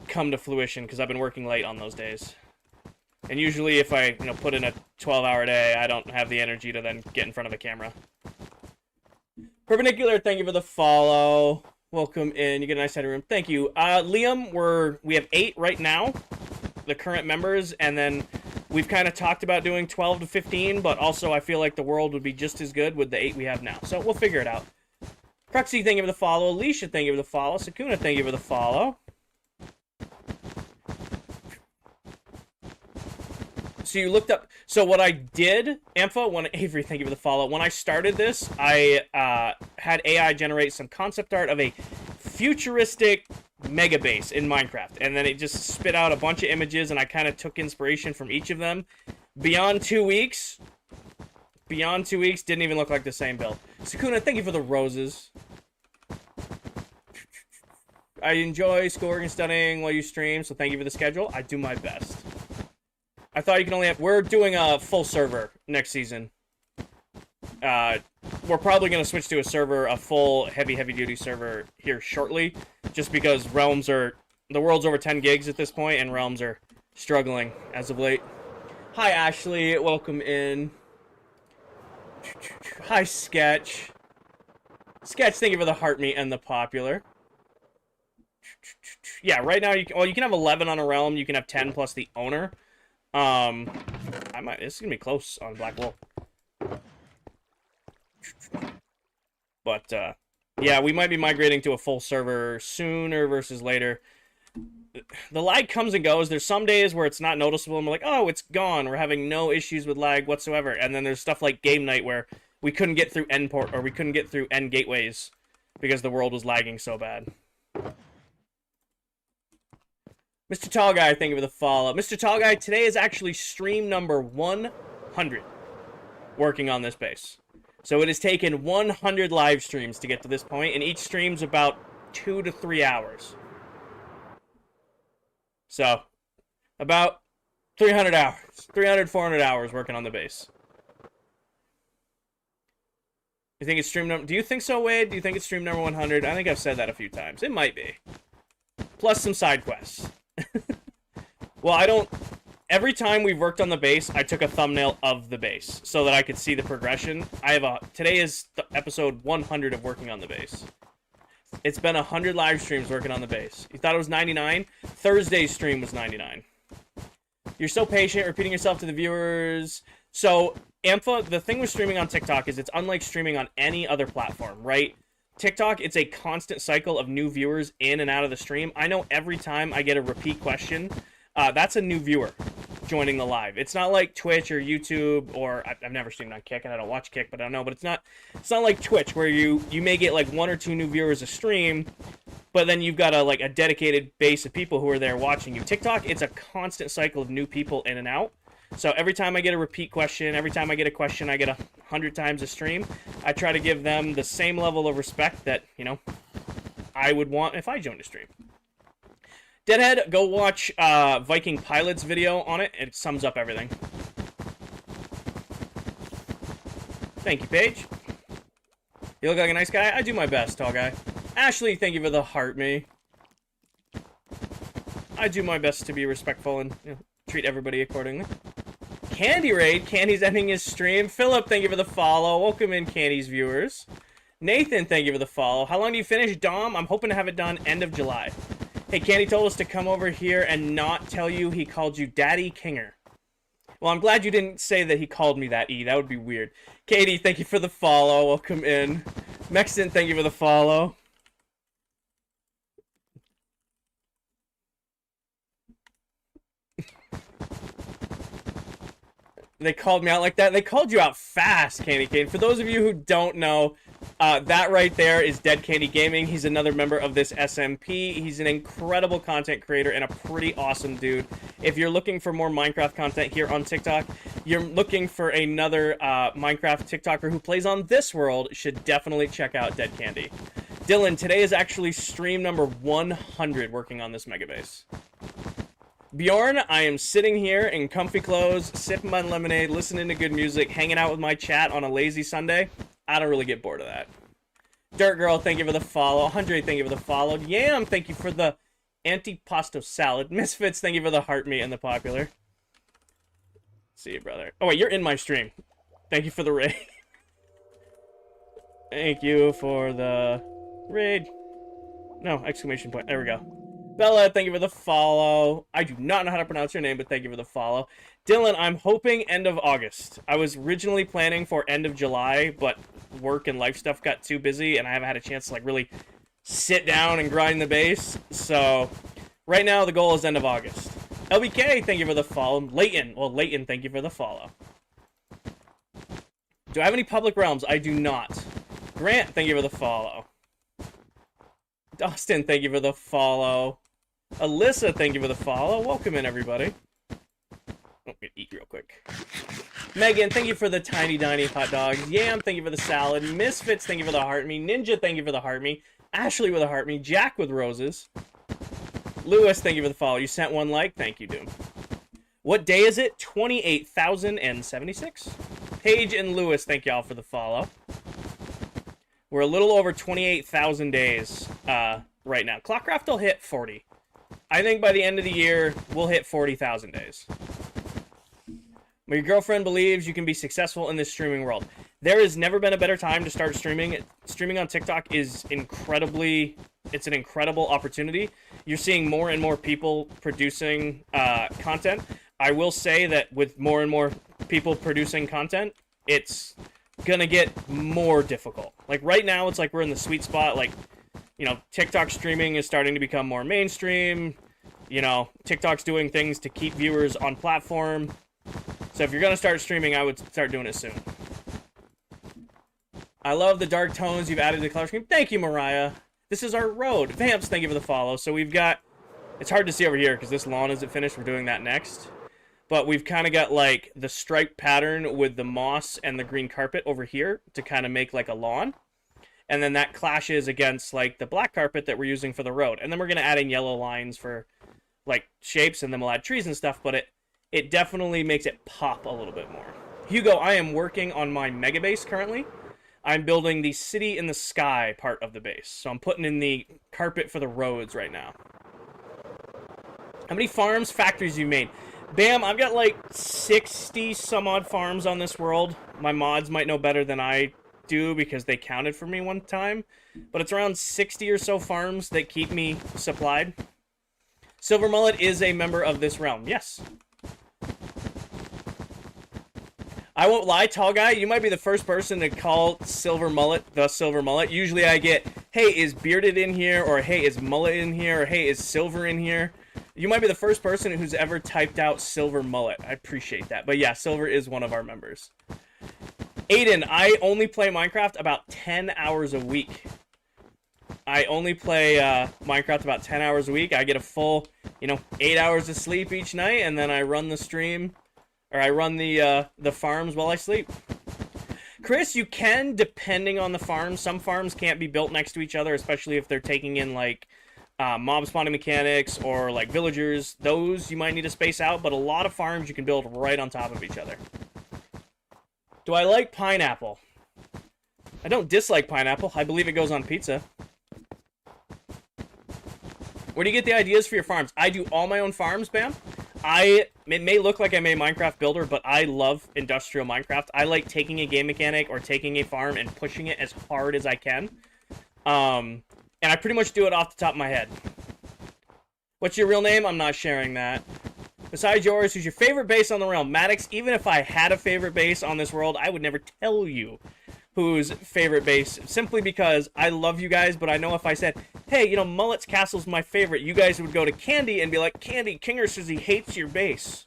come to fruition because I've been working late on those days. And usually if I, put in a 12-hour day, I don't have the energy to then get in front of a camera. Perpendicular, thank you for the follow. Welcome in. You get a nice headroom. Thank you. Liam, we have 8 right now, the current members, and then we've kind of talked about doing 12 to 15, but also I feel like the world would be just as good with the 8 we have now. So we'll figure it out. Cruxy, thank you for the follow. Alicia, thank you for the follow. Sakuna, thank you for the follow. So you looked up... So what I did, Ampha, Avery, thank you for the follow. When I started this, I had AI generate some concept art of a futuristic mega base in Minecraft. And then it just spit out a bunch of images, and I kind of took inspiration from each of them. Beyond 2 weeks, didn't even look like the same build. Sakuna, thank you for the roses. I enjoy scoring and studying while you stream, so thank you for the schedule. I do my best. I thought you can only have... We're doing a full server next season. we're probably going to switch to a server, a full heavy duty server here shortly, just because realms are, the world's over 10 gigs at this point, and realms are struggling as of late. Hi, Ashley. Welcome in. Hi, Sketch. Sketch, thank you for the heart meat and the popular. Yeah, right now, you can have 11 on a realm. You can have 10 plus the owner. This is going to be close on Black Wool. But, yeah, we might be migrating to a full server sooner versus later. The lag comes and goes. There's some days where it's not noticeable, and we're like, oh, it's gone. We're having no issues with lag whatsoever. And then there's stuff like game night where we couldn't get through end port, or we couldn't get through end gateways because the world was lagging so bad. Mr. Tall Guy, thank you for the follow. Mr. Tall Guy, today is actually stream number 100 working on this base. So it has taken 100 live streams to get to this point, and each stream's about 2 to 3 hours. So, about 300 hours. 300, 400 hours working on the base. You think it's stream number... Do you think so, Wade? Do you think it's stream number 100? I think I've said that a few times. It might be. Plus some side quests. Well, I don't... Every time we've worked on the base, I took a thumbnail of the base so that I could see the progression. Today is episode 100 of working on the base. It's been 100 live streams working on the base. You thought it was 99? Thursday's stream was 99. You're so patient, repeating yourself to the viewers. So, Ampha, the thing with streaming on TikTok is it's unlike streaming on any other platform, right? TikTok, it's a constant cycle of new viewers in and out of the stream. I know every time I get a repeat question, that's a new viewer joining the live. It's not like Twitch or YouTube, or I've never streamed on Kick, and I don't watch Kick, but I don't know. But it's not like Twitch, where you may get like 1 or 2 new viewers a stream, but then you've got a dedicated base of people who are there watching you. TikTok, it's a constant cycle of new people in and out. So every time I get a repeat question, every time I get a question I get 100 times a stream, I try to give them the same level of respect that, you know, I would want if I joined a stream. Deadhead, go watch Viking Pilot's video on it. It sums up everything. Thank you, Paige. You look like a nice guy. I do my best, tall guy. Ashley, thank you for the heart me. I do my best to be respectful and, you know, treat everybody accordingly. Candy Raid, Candy's ending his stream. Philip, thank you for the follow. Welcome in, Candy's viewers. Nathan, thank you for the follow. How long do you finish, Dom? I'm hoping to have it done end of July. Hey, Candy told us to come over here and not tell you he called you Daddy Kinger. Well, I'm glad you didn't say that he called me that, E. That would be weird. Katie, thank you for the follow. Welcome in. Mexton, thank you for the follow. They called me out like that. They called you out fast, Candy Cane. For those of you who don't know, that right there is Dead Candy Gaming. He's another member of this SMP. He's an incredible content creator and a pretty awesome dude. If you're looking for more Minecraft content here on TikTok, you're looking for another Minecraft TikToker who plays on this world, should definitely check out Dead Candy. Dylan, today is actually stream number 100 working on this mega base. Bjorn, I am sitting here in comfy clothes, sipping my lemonade, listening to good music, hanging out with my chat on a lazy Sunday. I don't really get bored of that. Dirt Girl, thank you for the follow. 100, thank you for the follow. Yam, thank you for the antipasto salad. Misfits, thank you for the heart meat and the popular. See you, brother. Oh, wait, you're in my stream. Thank you for the raid. Thank you for the raid. No, exclamation point. There we go. Bella, thank you for the follow. I do not know how to pronounce your name, but thank you for the follow. Dylan, I'm hoping end of August. I was originally planning for end of July, but work and life stuff got too busy, and I haven't had a chance to, like, really sit down and grind the base. So, right now, the goal is end of August. LBK, thank you for the follow. Leighton, thank you for the follow. Do I have any public realms? I do not. Grant, thank you for the follow. Dustin, thank you for the follow. Alyssa, thank you for the follow. Welcome in, everybody. Oh, I'm gonna eat real quick. Megan, thank you for the tiny hot dogs. Yam, thank you for the salad. Misfits, thank you for the heart me. Ninja, thank you for the heart me. Ashley with a heart me. Jack with roses. Lewis, thank you for the follow. You sent one like. Thank you, Doom. What day is it? 28,076. Paige and Lewis, thank y'all for the follow. We're a little over 28,000 days right now. ClockCraft will hit 40. I think by the end of the year, we'll hit 40,000 days. My girlfriend believes you can be successful in this streaming world. There has never been a better time to start streaming. Streaming on TikTok is it's an incredible opportunity. You're seeing more and more people producing content. I will say that with more and more people producing content, it's gonna get more difficult. Like right now, it's like we're in the sweet spot. Like, you know, TikTok streaming is starting to become more mainstream. You know, TikTok's doing things to keep viewers on platform. So if you're gonna start streaming, I would start doing it soon. I love the dark tones you've added to the color scheme. Thank you, Mariah. This is our road. Vamps, thank you for the follow. So we've got, it's hard to see over here because this lawn isn't finished. We're doing that next. But we've kind of got like the striped pattern with the moss and the green carpet over here to kind of make like a lawn. And then that clashes against like the black carpet that we're using for the road. And then we're going to add in yellow lines for like shapes, and then we'll add trees and stuff. But it definitely makes it pop a little bit more. Hugo, I am working on my mega base currently. I'm building the city in the sky part of the base. So I'm putting in the carpet for the roads right now. How many farms, factories you made? Bam, I've got like 60 some odd farms on this world. My mods might know better than I do because they counted for me one time. But it's around 60 or so farms that keep me supplied. Silver Mullet is a member of this realm. Yes. I won't lie, Tall Guy, you might be the first person to call Silver Mullet the Silver Mullet. Usually I get, hey, is Bearded in here? Or hey, is Mullet in here? Or hey, is Silver in here? You might be the first person who's ever typed out Silver Mullet. I appreciate that. But yeah, Silver is one of our members. Aiden, I only play Minecraft about 10 hours a week. I only play Minecraft about 10 hours a week. I get a full, 8 hours of sleep each night, and then I run the stream. Or I run the farms while I sleep. Chris, you can, depending on the farm. Some farms can't be built next to each other, especially if they're taking in, like, mob spawning mechanics or, like, villagers. Those you might need to space out, but a lot of farms you can build right on top of each other. Do I like pineapple? I don't dislike pineapple. I believe it goes on pizza. Where do you get the ideas for your farms? I do all my own farms, Bam. It may look like I'm a Minecraft builder, but I love industrial Minecraft. I like taking a game mechanic or taking a farm and pushing it as hard as I can. And I pretty much do it off the top of my head. What's your real name? I'm not sharing that. Besides yours, who's your favorite base on the realm? Maddox, even if I had a favorite base on this world, I would never tell you whose favorite base, simply because I love you guys, but I know if I said, hey, Mullet's Castle's my favorite, you guys would go to Candy and be like, Candy, Kinger says he hates your base.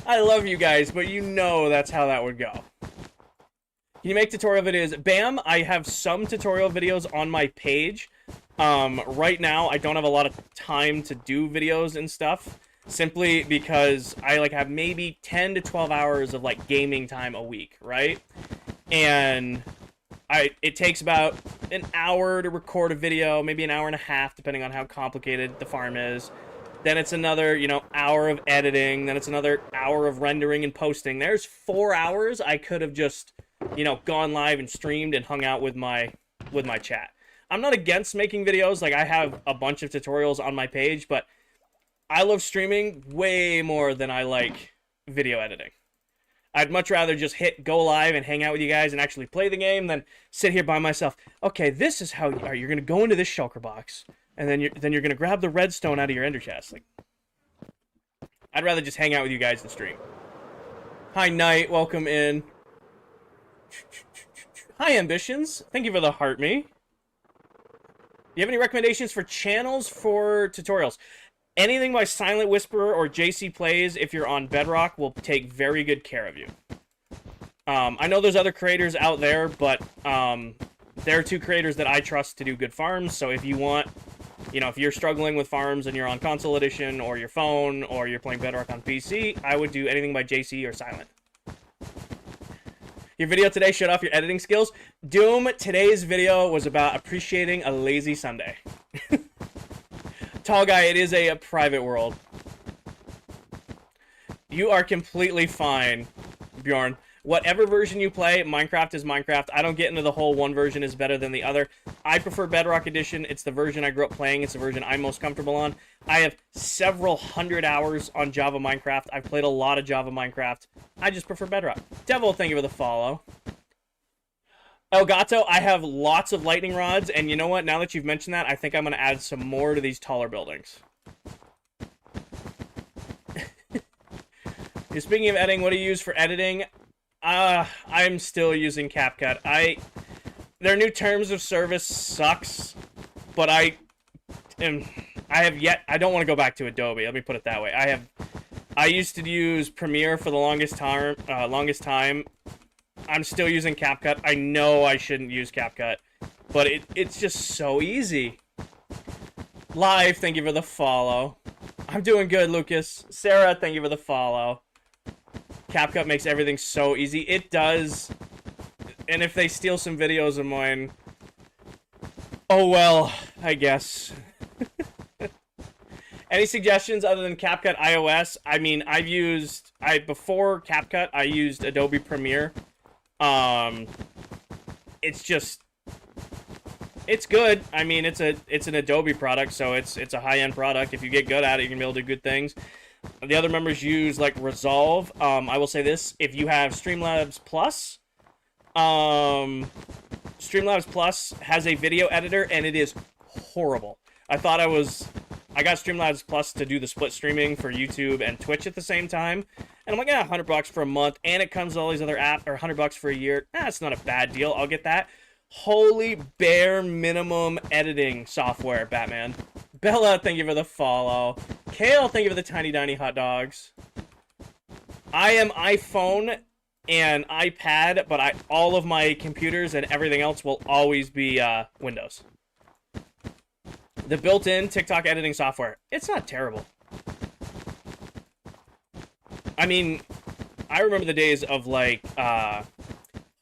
I love you guys, but that's how that would go. Can you make tutorial videos? Bam, I have some tutorial videos on my page. Right now, I don't have a lot of time to do videos and stuff, simply because I have maybe 10 to 12 hours of gaming time a week, right? And it takes about an hour to record a video, maybe an hour and a half, depending on how complicated the farm is. Then it's another, hour of editing. Then it's another hour of rendering and posting. There's 4 hours I could have just, gone live and streamed and hung out with my chat. I'm not against making videos. I have a bunch of tutorials on my page, but I love streaming way more than I like video editing. I'd much rather just hit go live and hang out with you guys and actually play the game than sit here by myself. Okay, this is how you're going to go into this shulker box, and then you're going to grab the redstone out of your ender chest. I'd rather just hang out with you guys than stream. Hi, Knight. Welcome in. Hi, Ambitions. Thank you for the heart me. Do you have any recommendations for channels for tutorials? Anything by Silent Whisperer or JC Plays, if you're on Bedrock, will take very good care of you. I know there's other creators out there, but there are 2 creators that I trust to do good farms. So if you want, if you're struggling with farms and you're on console edition or your phone or you're playing Bedrock on PC, I would do anything by JC or Silent. Your video today showed off your editing skills. Doom, today's video was about appreciating a lazy Sunday. Tall Guy, it is a private world. You are completely fine, Bjorn. Whatever version you play, Minecraft is Minecraft. I don't get into the whole one version is better than the other. I prefer Bedrock Edition. It's the version I grew up playing. It's the version I'm most comfortable on. I have several hundred hours on Java Minecraft. I've played a lot of Java Minecraft. I just prefer Bedrock. Devil, thank you for the follow. Elgato, I have lots of lightning rods, and you know what? Now that you've mentioned that, I think I'm going to add some more to these taller buildings. Speaking of editing, what do you use for editing? I'm still using CapCut. Their new terms of service sucks, but I don't want to go back to Adobe. Let me put it that way. I used to use Premiere for the longest time. I'm still using CapCut. I know I shouldn't use CapCut, but it's just so easy. Live, thank you for the follow. I'm doing good, Lucas. Sarah, thank you for the follow. CapCut makes everything so easy. It does. And if they steal some videos of mine, oh well, I guess. Any suggestions other than CapCut iOS? I mean, before CapCut, I used Adobe Premiere. It's good. I mean, it's an Adobe product, so it's a high-end product. If you get good at it, you can be able to do good things. The other members use, like, Resolve. I will say this. If you have Streamlabs Plus, Streamlabs Plus has a video editor, and it is horrible. I got Streamlabs Plus to do the split streaming for YouTube and Twitch at the same time. And I'm like, yeah, $100 for a month, and it comes with all these other apps, or $100 for a year. It's not a bad deal. I'll get that. Holy bare minimum editing software, Batman. Bella, thank you for the follow. Kale, thank you for the tiny hot dogs. I am iPhone and iPad, but all of my computers and everything else will always be Windows. The built-in TikTok editing software, it's not terrible. I mean, I remember the days of, like,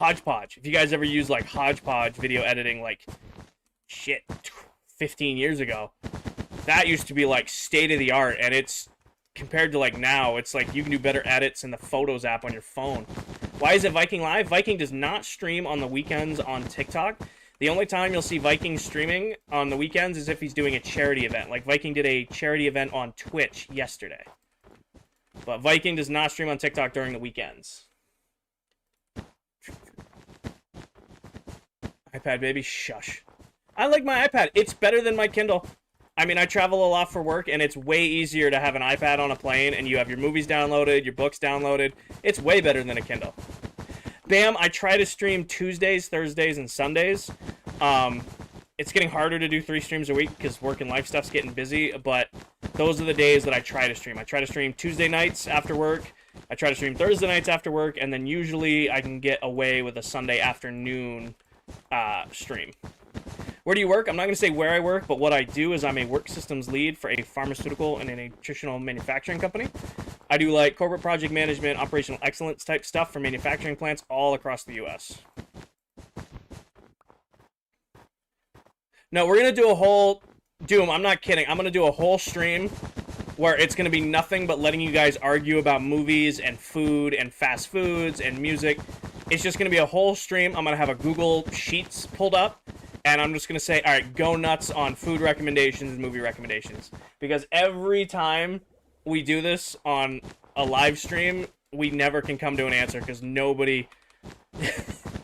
Hodgepodge. If you guys ever use, like, Hodgepodge video editing, like, shit, 15 years ago, that used to be, like, state-of-the-art, and it's, compared to, like, now, it's like you can do better edits in the Photos app on your phone. Why is it Viking Live? Viking does not stream on the weekends on TikTok. The only time you'll see Viking streaming on the weekends is if he's doing a charity event. Like, Viking did a charity event on Twitch yesterday. But Viking does not stream on TikTok during the weekends. iPad, baby, shush. I like my iPad. It's better than my Kindle. I mean, I travel a lot for work, and it's way easier to have an iPad on a plane, and you have your movies downloaded, your books downloaded. It's way better than a Kindle. Bam, I try to stream Tuesdays, Thursdays, and Sundays. It's getting harder to do 3 streams a week because work and life stuff's getting busy, but those are the days that I try to stream. I try to stream Tuesday nights after work. I try to stream Thursday nights after work, and then usually I can get away with a Sunday afternoon stream. Where do you work? I'm not going to say where I work, but what I do is I'm a work systems lead for a pharmaceutical and a nutritional manufacturing company. I do, like, corporate project management, operational excellence type stuff for manufacturing plants all across the U.S. No, we're going to do a whole... Doom, I'm not kidding. I'm going to do a whole stream where it's going to be nothing but letting you guys argue about movies and food and fast foods and music. It's just going to be a whole stream. I'm going to have a Google Sheets pulled up, and I'm just going to say, all right, go nuts on food recommendations and movie recommendations. Because every time we do this on a live stream, we never can come to an answer because nobody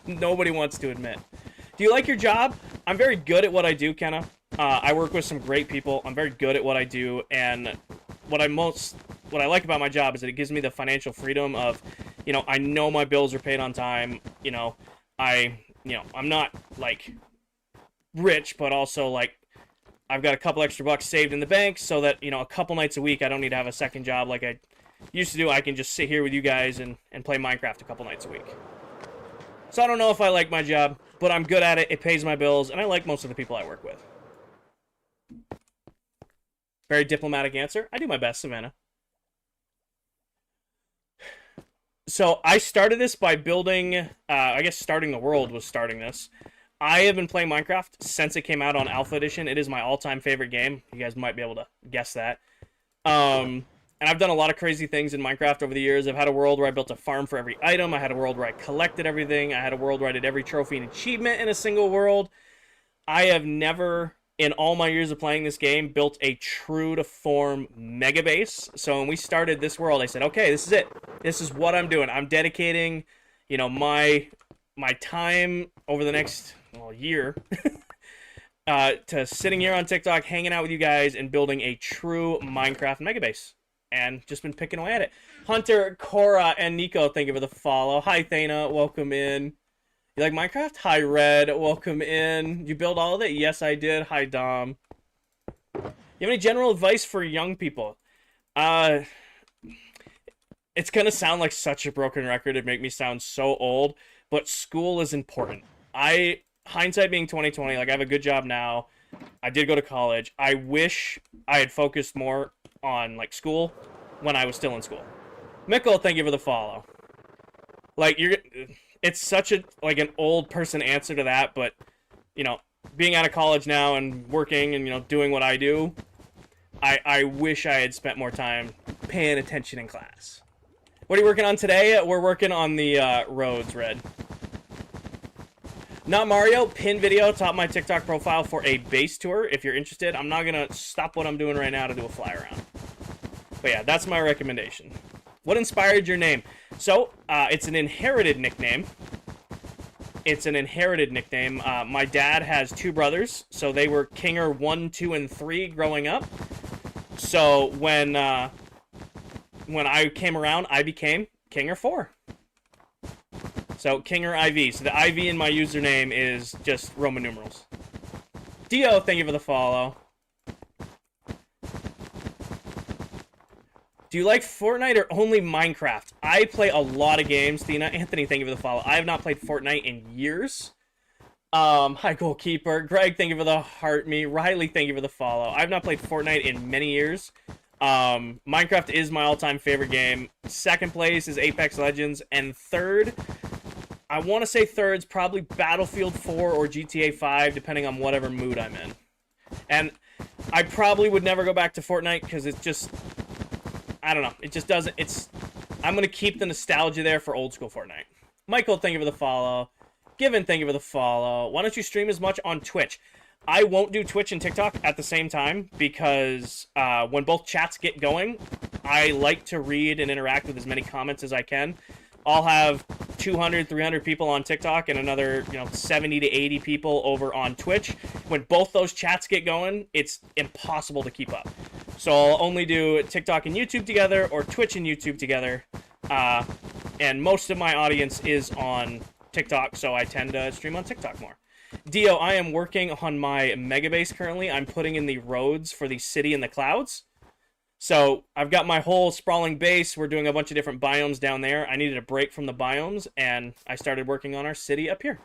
wants to admit. Do you like your job? I'm very good at what I do, Kenna. I work with some great people. I'm very good at what I do, and what I like about my job is that it gives me the financial freedom of, I know my bills are paid on time. I'm not, like, rich, but also, like, I've got a couple extra bucks saved in the bank so that, a couple nights a week I don't need to have a second job like I used to do. I can just sit here with you guys and play Minecraft a couple nights a week. So I don't know if I like my job, but I'm good at it. It pays my bills, and I like most of the people I work with. Very diplomatic answer. I do my best, Savannah. So I started this by building, I guess Starting the World was starting this. I have been playing Minecraft since it came out on Alpha Edition. It is my all-time favorite game. You guys might be able to guess that. And And I've done a lot of crazy things in Minecraft over the years. I've had a world where I built a farm for every item. I had a world where I collected everything. I had a world where I did every trophy and achievement in a single world. I have never, in all my years of playing this game, built a true-to-form mega base. So when we started this world, I said, okay, this is it. This is what I'm doing. I'm dedicating, you know, my time over the next year to sitting here on TikTok, hanging out with you guys, and building a true Minecraft mega base. And just been picking away at it. Hunter, Cora, and Nico, thank you for the follow. Hi, Thana. Welcome in. You like Minecraft? Hi, Red. Welcome in. You build all of it? Yes, I did. Hi, Dom. You have any general advice for young people? It's going to sound like such a broken record. It'd make me sound so old. But school is important. Hindsight being 2020, like I have a good job now. I did go to college. I wish I had focused more on like school when I was still in school. Mikkel, thank you for the follow. Like it's such a like an old person answer to that, but you know, being out of college now and working and you know doing what I do, I wish I had spent more time paying attention in class. What are you working on today? We're working on the roads, Red. Not Mario, pin video top of my TikTok profile for a base tour if you're interested. I'm not gonna stop what I'm doing right now to do a fly around. But yeah, that's my recommendation. What inspired your name? So, it's an inherited nickname. It's an inherited nickname. My dad has two brothers, so they were Kinger 1, 2, and 3 growing up. So when I came around, I became Kinger 4. So Kinger IV. So the IV in my username is just Roman numerals. Dio, thank you for the follow. Do you like Fortnite or only Minecraft? I play a lot of games. Thina, Anthony, thank you for the follow. I have not played Fortnite in years. Hi, Goalkeeper. Greg, thank you for the heart me. Riley, thank you for the follow. I have not played Fortnite in many years. Minecraft is my all-time favorite game. Second place is Apex Legends. And third, I want to say third's probably Battlefield 4 or GTA 5, depending on whatever mood I'm in. And I probably would never go back to Fortnite because it's just... I don't know. It just doesn't... I'm going to keep the nostalgia there for old school Fortnite. Michael, thank you for the follow. Given, thank you for the follow. Why don't you stream as much on Twitch? I won't do Twitch and TikTok at the same time because when both chats get going, I like to read and interact with as many comments as I can. I'll have 200, 300 people on TikTok and another, 70 to 80 people over on Twitch. When both those chats get going, it's impossible to keep up. So I'll only do TikTok and YouTube together or Twitch and YouTube together. And most of my audience is on TikTok, so I tend to stream on TikTok more. Dio, I am working on my mega base currently. I'm putting in the roads for the city in the clouds. So I've got my whole sprawling base. We're doing a bunch of different biomes down there. I needed a break from the biomes, and I started working on our city up here.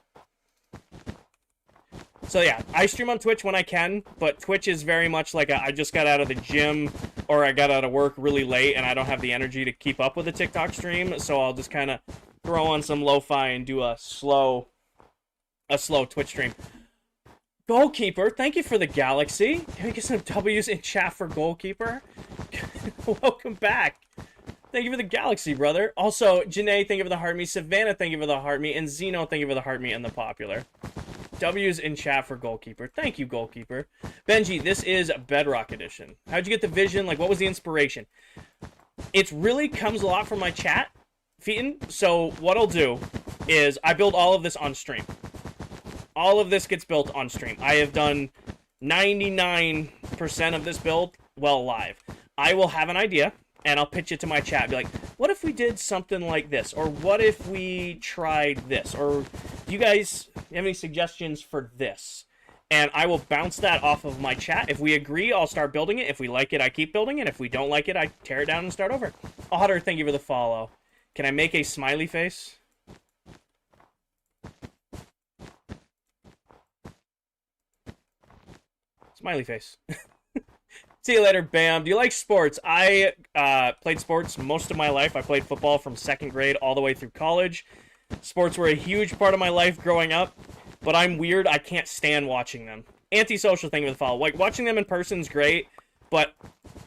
So yeah, I stream on Twitch when I can, but Twitch is very much like I just got out of the gym or I got out of work really late and I don't have the energy to keep up with a TikTok stream, so I'll just kind of throw on some lo-fi and do a slow Twitch stream. Goalkeeper, thank you for the galaxy. Can we get some W's in chat for Goalkeeper? Welcome back. Thank you for the galaxy, brother. Also, Janae, thank you for the heart me. Savannah, thank you for the heart me. And Zeno, thank you for the heart me and the popular. W's in chat for Goalkeeper. Thank you, Goalkeeper. Benji, this is Bedrock Edition. How'd you get the vision? Like, what was the inspiration? It really comes a lot from my chat, Featon. So what I'll do is I build all of this on stream. All of this gets built on stream. I have done 99% of this build live. I will have an idea, and I'll pitch it to my chat. Be like, what if we did something like this? Or what if we tried this? Or do you guys have any suggestions for this? And I will bounce that off of my chat. If we agree, I'll start building it. If we like it, I keep building it. If we don't like it, I tear it down and start over. Otter, thank you for the follow. Can I make a smiley face? Smiley face. See you later, Bam. Do you like sports? I played sports most of my life. I played football from 2nd grade all the way through college. Sports were a huge part of my life growing up, but I'm weird. I can't stand watching them. Antisocial thing with the follow. Like, watching them in person is great, but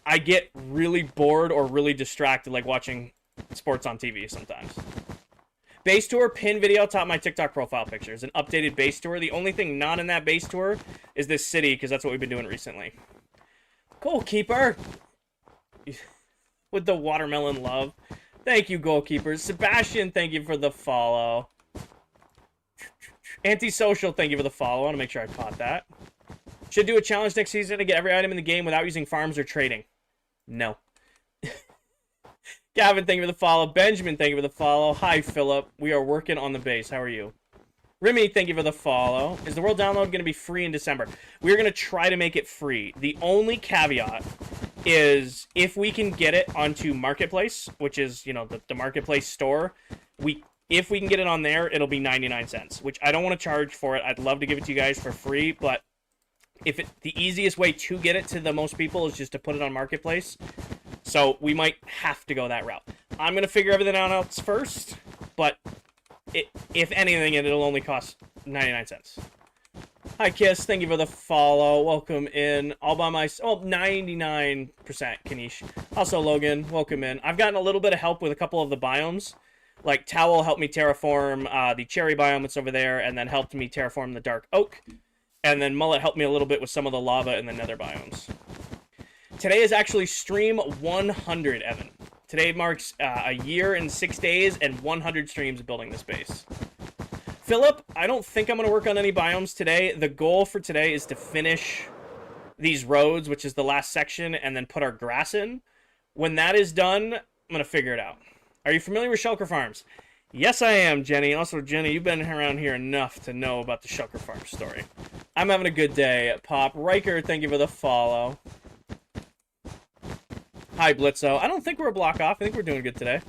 I get really bored or really distracted, like watching sports on TV sometimes. Base tour pin video top of my TikTok profile pictures. An updated base tour. The only thing not in that base tour is this city, because that's what we've been doing recently. Goalkeeper! With the watermelon love. Thank you, goalkeeper. Sebastian, thank you for the follow. Antisocial, thank you for the follow. I want to make sure I caught that. Should do a challenge next season to get every item in the game without using farms or trading. No. Gavin, thank you for the follow. Benjamin, thank you for the follow. Hi, Philip. We are working on the base. How are you? Remy, thank you for the follow. Is the world download going to be free in December? We're going to try to make it free. The only caveat is if we can get it onto Marketplace, which is, you know, the Marketplace store, if we can get it on there, it'll be 99 cents, which I don't want to charge for it. I'd love to give it to you guys for free, but the easiest way to get it to the most people is just to put it on Marketplace. So we might have to go that route. I'm going to figure everything out else first, but if anything, it'll only cost 99 cents. Hi, Kiss. Thank you for the follow. Welcome in. All by myself. Oh, 99% Kanish. Also, Logan, welcome in. I've gotten a little bit of help with a couple of the biomes. Like, Towel helped me terraform the cherry biome that's over there, and then helped me terraform the dark oak. And then Mullet helped me a little bit with some of the lava and the nether biomes. Today is actually stream 100, Evan. Today marks a year and 6 days and 100 streams building this base. Philip, I don't think I'm going to work on any biomes today. The goal for today is to finish these roads, which is the last section, and then put our grass in. When that is done, I'm going to figure it out. Are you familiar with Shulker Farms? Yes, I am, Jenny. Also, Jenny, you've been around here enough to know about the Shulker Farms story. I'm having a good day. Pop Riker, thank you for the follow. Hi, Blitzo. I don't think we're a block off. I think we're doing good today.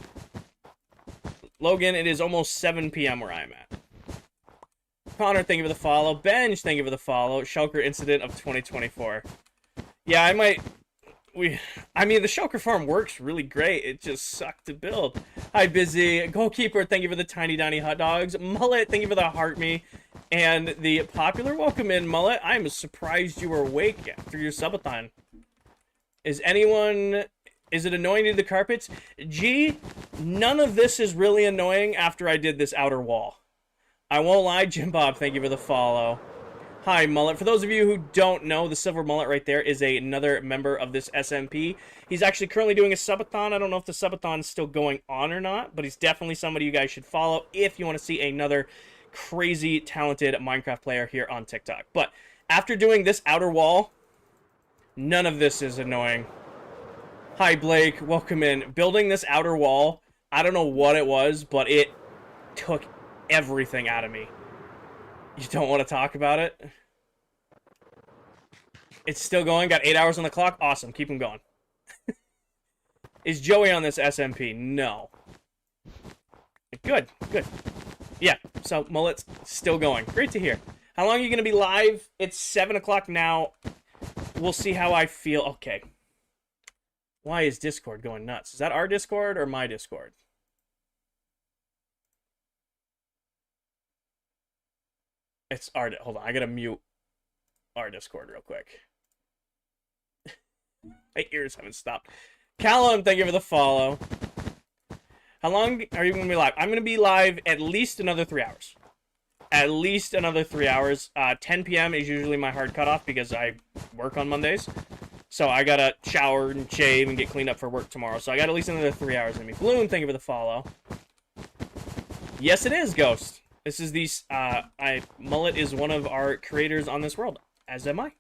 Logan, it is almost 7 p.m. where I'm at. Connor, thank you for the follow. Benj, thank you for the follow. Shulker Incident of 2024. Yeah, I mean, the Shulker Farm works really great. It just sucked to build. Hi, Busy. Goalkeeper, thank you for the tiny hot dogs. Mullet, thank you for the heart me. And the popular welcome in, Mullet. I'm surprised you were awake after your subathon. Is it annoying to do the carpets? Gee, none of this is really annoying after I did this outer wall. I won't lie, Jim Bob, thank you for the follow. Hi, Mullet. For those of you who don't know, the silver mullet right there is another member of this SMP. He's actually currently doing a subathon. I don't know if the subathon is still going on or not, but he's definitely somebody you guys should follow if you want to see another crazy talented Minecraft player here on TikTok. But after doing this outer wall, none of this is annoying. Hi, Blake. Welcome in. Building this outer wall, I don't know what it was, but it took everything out of me. You don't want to talk about it? It's still going. Got 8 hours on the clock. Awesome. Keep them going. Is Joey on this SMP? No. Good. Good. Yeah. So, Mullet's still going. Great to hear. How long are you going to be live? It's 7 o'clock now. We'll see how I feel. Okay. Why is Discord going nuts? Is that our Discord or my Discord? It's our... Hold on. I got to mute our Discord real quick. My ears haven't stopped. Callum, thank you for the follow. How long are you going to be live? I'm going to be live at least another 3 hours. At least another 3 hours. 10 p.m. is usually my hard cutoff because I work on Mondays. So I got to shower and shave and get cleaned up for work tomorrow. So I got at least another 3 hours in me. Bloom, thank you for the follow. Yes, it is, Ghost. This is the... Mullet is one of our creators on this world. As am I.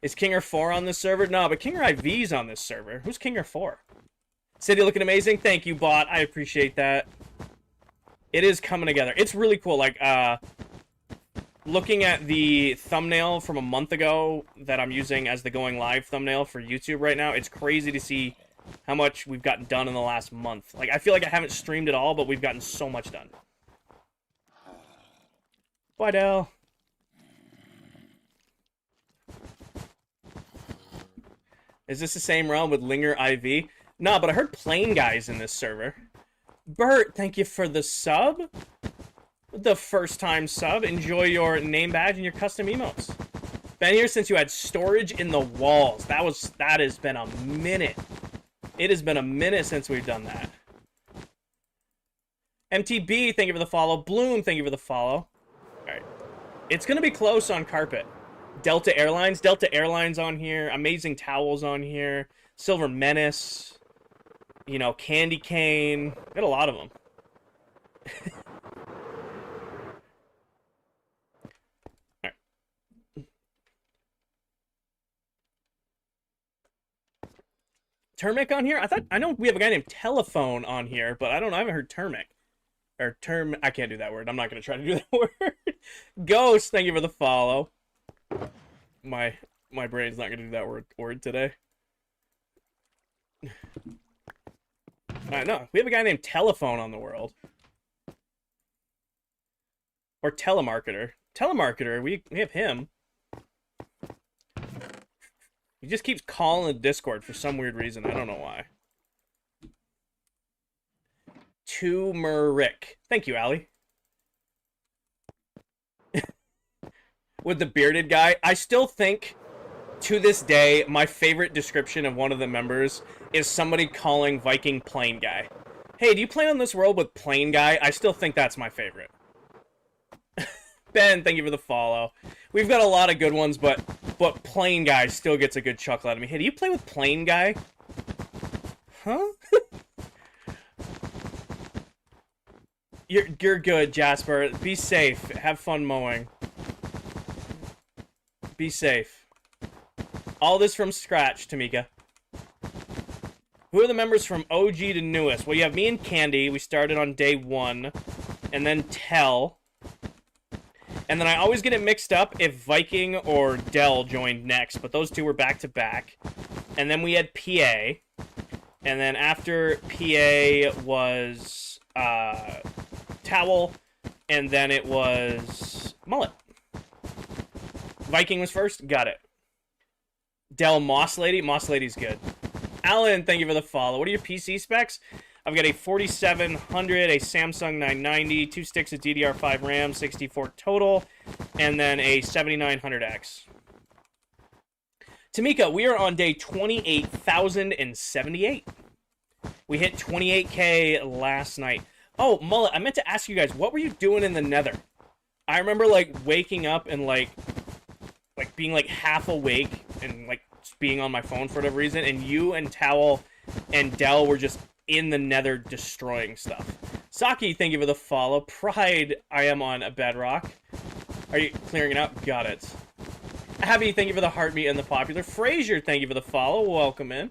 Is Kinger 4 on this server? No, but Kinger IV's on this server. Who's Kinger 4? City looking amazing. Thank you, bot. I appreciate that. It is coming together. It's really cool. Like, looking at the thumbnail from a month ago that I'm using as the going live thumbnail for YouTube right now, it's crazy to see how much we've gotten done in the last month. Like, I feel like I haven't streamed at all, but we've gotten so much done. Bye, Dell. Is this the same realm with Linger IV? No, but I heard Plane Guy's in this server. Bert, thank you for the sub. The first time sub. Enjoy your name badge and your custom emotes. Been here since you had storage in the walls. That has been a minute. It has been a minute since we've done that. MTB, thank you for the follow. Bloom, thank you for the follow. Alright. It's gonna be close on carpet. Delta Airlines on here. Amazing Towels on here. Silver Menace. You know, Candy Cane. Got a lot of them. Alright. Termic on here? I know we have a guy named Telephone on here, but I haven't heard Termic. Or I can't do that word. I'm not going to try to do that word. Ghost, thank you for the follow. My brain's not going to do that word today. No, we have a guy named Telephone on the world. Or Telemarketer. Telemarketer, we have him. He just keeps calling the Discord for some weird reason. I don't know why. Turmeric. Thank you, Allie. With the bearded guy, I still think, to this day, my favorite description of one of the members is somebody calling Viking Plane Guy. Hey, do you play on this world with Plane Guy? I still think that's my favorite. Ben, thank you for the follow. We've got a lot of good ones, but Plane Guy still gets a good chuckle out of me. Hey, do you play with Plane Guy? Huh? You're good, Jasper. Be safe. Have fun mowing. Be safe. All this from scratch, Tamika. Who are the members from OG to newest? Well, you have me and Candy. We started on day 1. And then Tell. And then I always get it mixed up if Viking or Dell joined next. But those two were back-to-back. And then we had PA. And then after PA was Towel. And then it was Mullet. Viking was first. Got it. Dell Moss Lady. Moss Lady's good. Alan, thank you for the follow. What are your PC specs? I've got a 4700, a Samsung 990, 2 sticks of DDR5 RAM, 64 total, and then a 7900X. Tamika, we are on day 28,078. We hit 28K last night. Oh, Mullet, I meant to ask you guys, what were you doing in the nether? I remember, like, waking up and, like being, like, half awake and, like, just being on my phone for whatever reason, and you and Towel and Dell were just in the nether destroying stuff. Saki, thank you for the follow. Pride, I am on a bedrock. Are you clearing it out? Got it. Abby, thank you for the heartbeat and the popular. Frazier, thank you for the follow. Welcome in.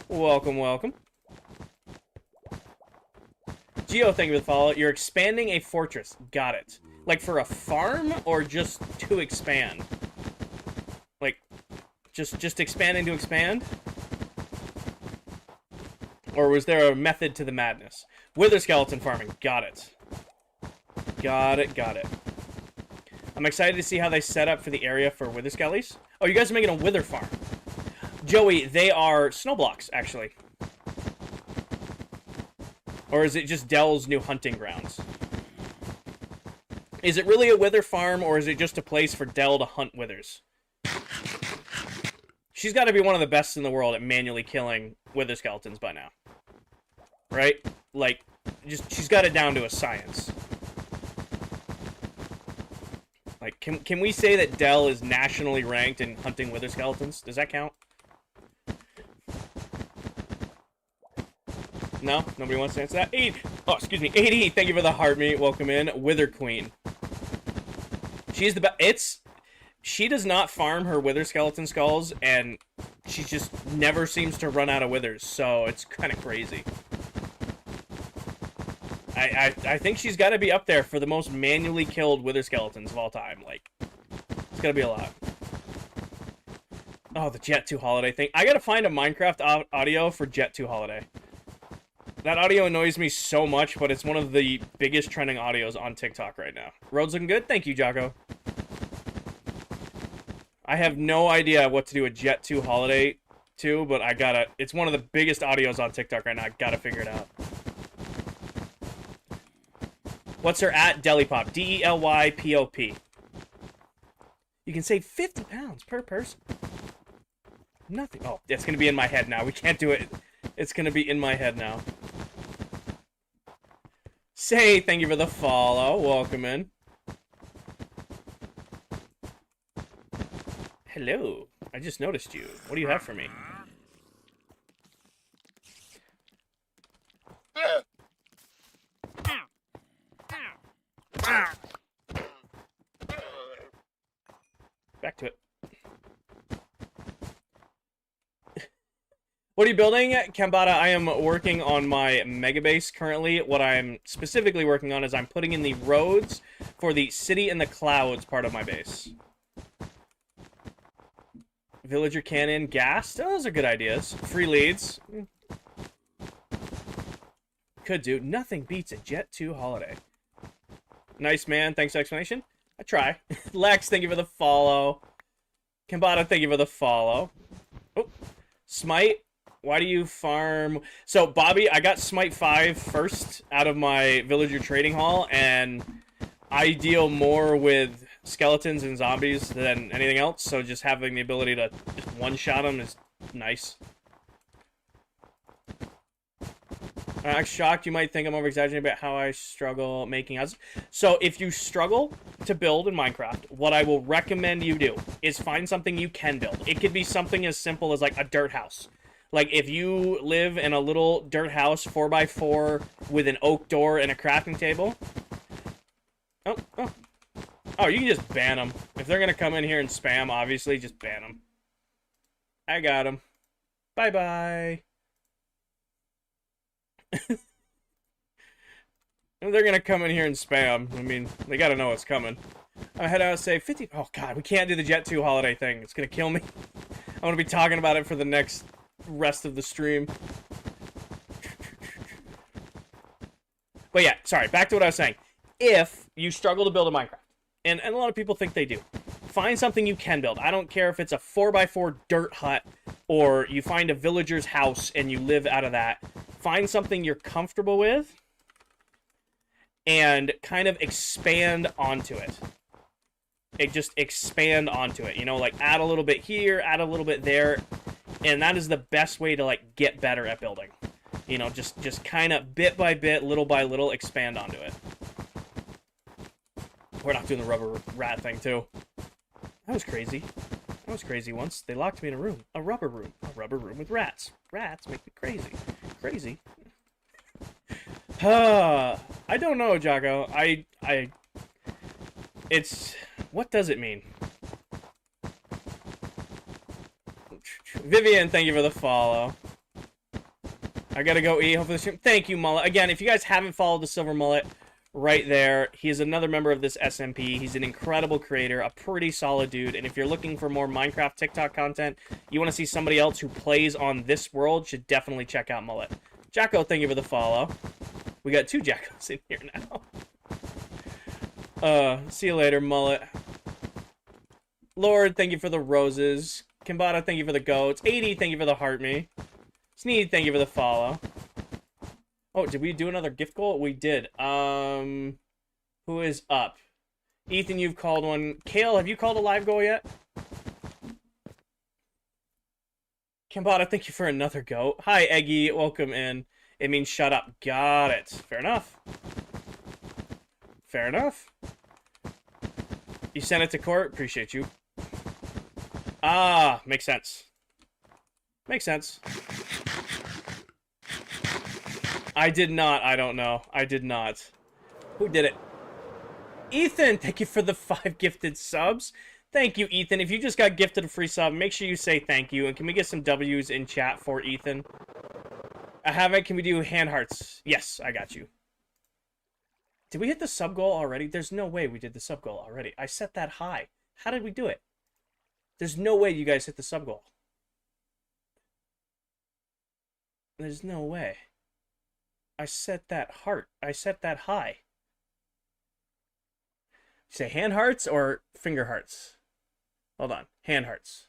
Welcome, welcome. Geo, thank you for the follow. You're expanding a fortress. Got it. Like for a farm or just to expand? Like, just expanding to expand? Or was there a method to the madness? Wither skeleton farming. Got it. Got it, got it. I'm excited to see how they set up for the area for wither skellies. Oh, you guys are making a wither farm. Joey, they are snow blocks, actually. Or is it just Dell's new hunting grounds? Is it really a wither farm, or is it just a place for Dell to hunt withers? She's got to be one of the best in the world at manually killing wither skeletons by now. Right? Like, she's got it down to a science. Like, can we say that Dell is nationally ranked in hunting wither skeletons? Does that count? No? Nobody wants to answer that? Excuse me. 80, thank you for the heart meat. Welcome in. Wither Queen. She's the best. She does not farm her wither skeleton skulls, and she just never seems to run out of withers, so it's kind of crazy. I think she's got to be up there for the most manually killed wither skeletons of all time. Like, it's got to be a lot. Oh, the Jet 2 Holiday thing. I got to find a Minecraft audio for Jet 2 Holiday. That audio annoys me so much, but it's one of the biggest trending audios on TikTok right now. Road's looking good? Thank you, Jocko. I have no idea what to do with Jet 2 Holiday 2, but I gotta... It's one of the biggest audios on TikTok right now. I gotta figure it out. What's her at? Delypop. Delypop. You can save 50 pounds per person. Nothing. Oh, it's going to be in my head now. We can't do it. It's going to be in my head now. Say, thank you for the follow. Welcome in. Hello. I just noticed you. What do you have for me? Back to it. What are you building, Kambata? I am working on my mega base currently. What I'm specifically working on is I'm putting in the roads for the city in the clouds part of my base. Villager cannon, gas. Those are good ideas. Free leads. Could do. Nothing beats a Jet 2 holiday. Nice, man. Thanks for the explanation. I try. Lex, thank you for the follow. Kambata, thank you for the follow. Oh, Smite. Why do you farm? So, Bobby, I got Smite 5 first out of my villager trading hall, and I deal more with skeletons and zombies than anything else, so just having the ability to just one-shot them is nice. I'm shocked you might think I'm over-exaggerating about how I struggle making houses. So if you struggle to build in Minecraft, what I will recommend you do is find something you can build. It could be something as simple as like a dirt house. Like if you live in a little dirt house 4x4 with an oak door and a crafting table. Oh, you can just ban them. If they're going to come in here and spam, obviously, just ban them. I got them. Bye-bye. If they're going to come in here and spam, I mean, they got to know what's coming. I head out and say 50... Oh, God, we can't do the Jet 2 holiday thing. It's going to kill me. I'm going to be talking about it for the next rest of the stream. But yeah, sorry, back to what I was saying. If you struggle to build a Minecraft, and a lot of people think they do, find something you can build. I don't care if it's a 4x4 dirt hut or you find a villager's house and you live out of that. Find something you're comfortable with and kind of expand onto it. Just expand onto it. You know, like add a little bit here, add a little bit there. And that is the best way to, like, get better at building. You know, just kind of bit by bit, little by little, expand onto it. We're not doing the rubber rat thing, too. That was crazy. That was crazy once. They locked me in a room. A rubber room. A rubber room with rats. Rats make me crazy. Crazy. I don't know, Jocko. It's... What does it mean? Vivian, thank you for the follow. I gotta go eat. Hopefully, stream. Thank you, Mullet. Again, if you guys haven't followed the Silver Mullet, right there, he is another member of this SMP. He's an incredible creator, a pretty solid dude. And if you're looking for more Minecraft TikTok content, you want to see somebody else who plays on this world, should definitely check out Mullet. Jacko, thank you for the follow. We got 2 Jackos in here now. See you later, Mullet. Lord, thank you for the roses. Kimbata, thank you for the goats. 80, thank you for the heart me. Sneed, thank you for the follow. Oh, did we do another gift goal? We did. Who is up? Ethan, you've called one. Kale, have you called a live goal yet? Kimbata, thank you for another goat. Hi, Eggy, welcome in. It means shut up. Got it. Fair enough. Fair enough. You sent it to court? Appreciate you. Ah, makes sense. Makes sense. I did not. I don't know. I did not. Who did it? Ethan, thank you for the 5 gifted subs. Thank you, Ethan. If you just got gifted a free sub, make sure you say thank you. And can we get some W's in chat for Ethan? I haven't. Can we do hand hearts? Yes, I got you. Did we hit the sub goal already? There's no way we did the sub goal already. I set that high. How did we do it? There's no way you guys hit the sub goal. There's no way. I set that heart. I set that high. Say hand hearts or finger hearts? Hold on. Hand hearts.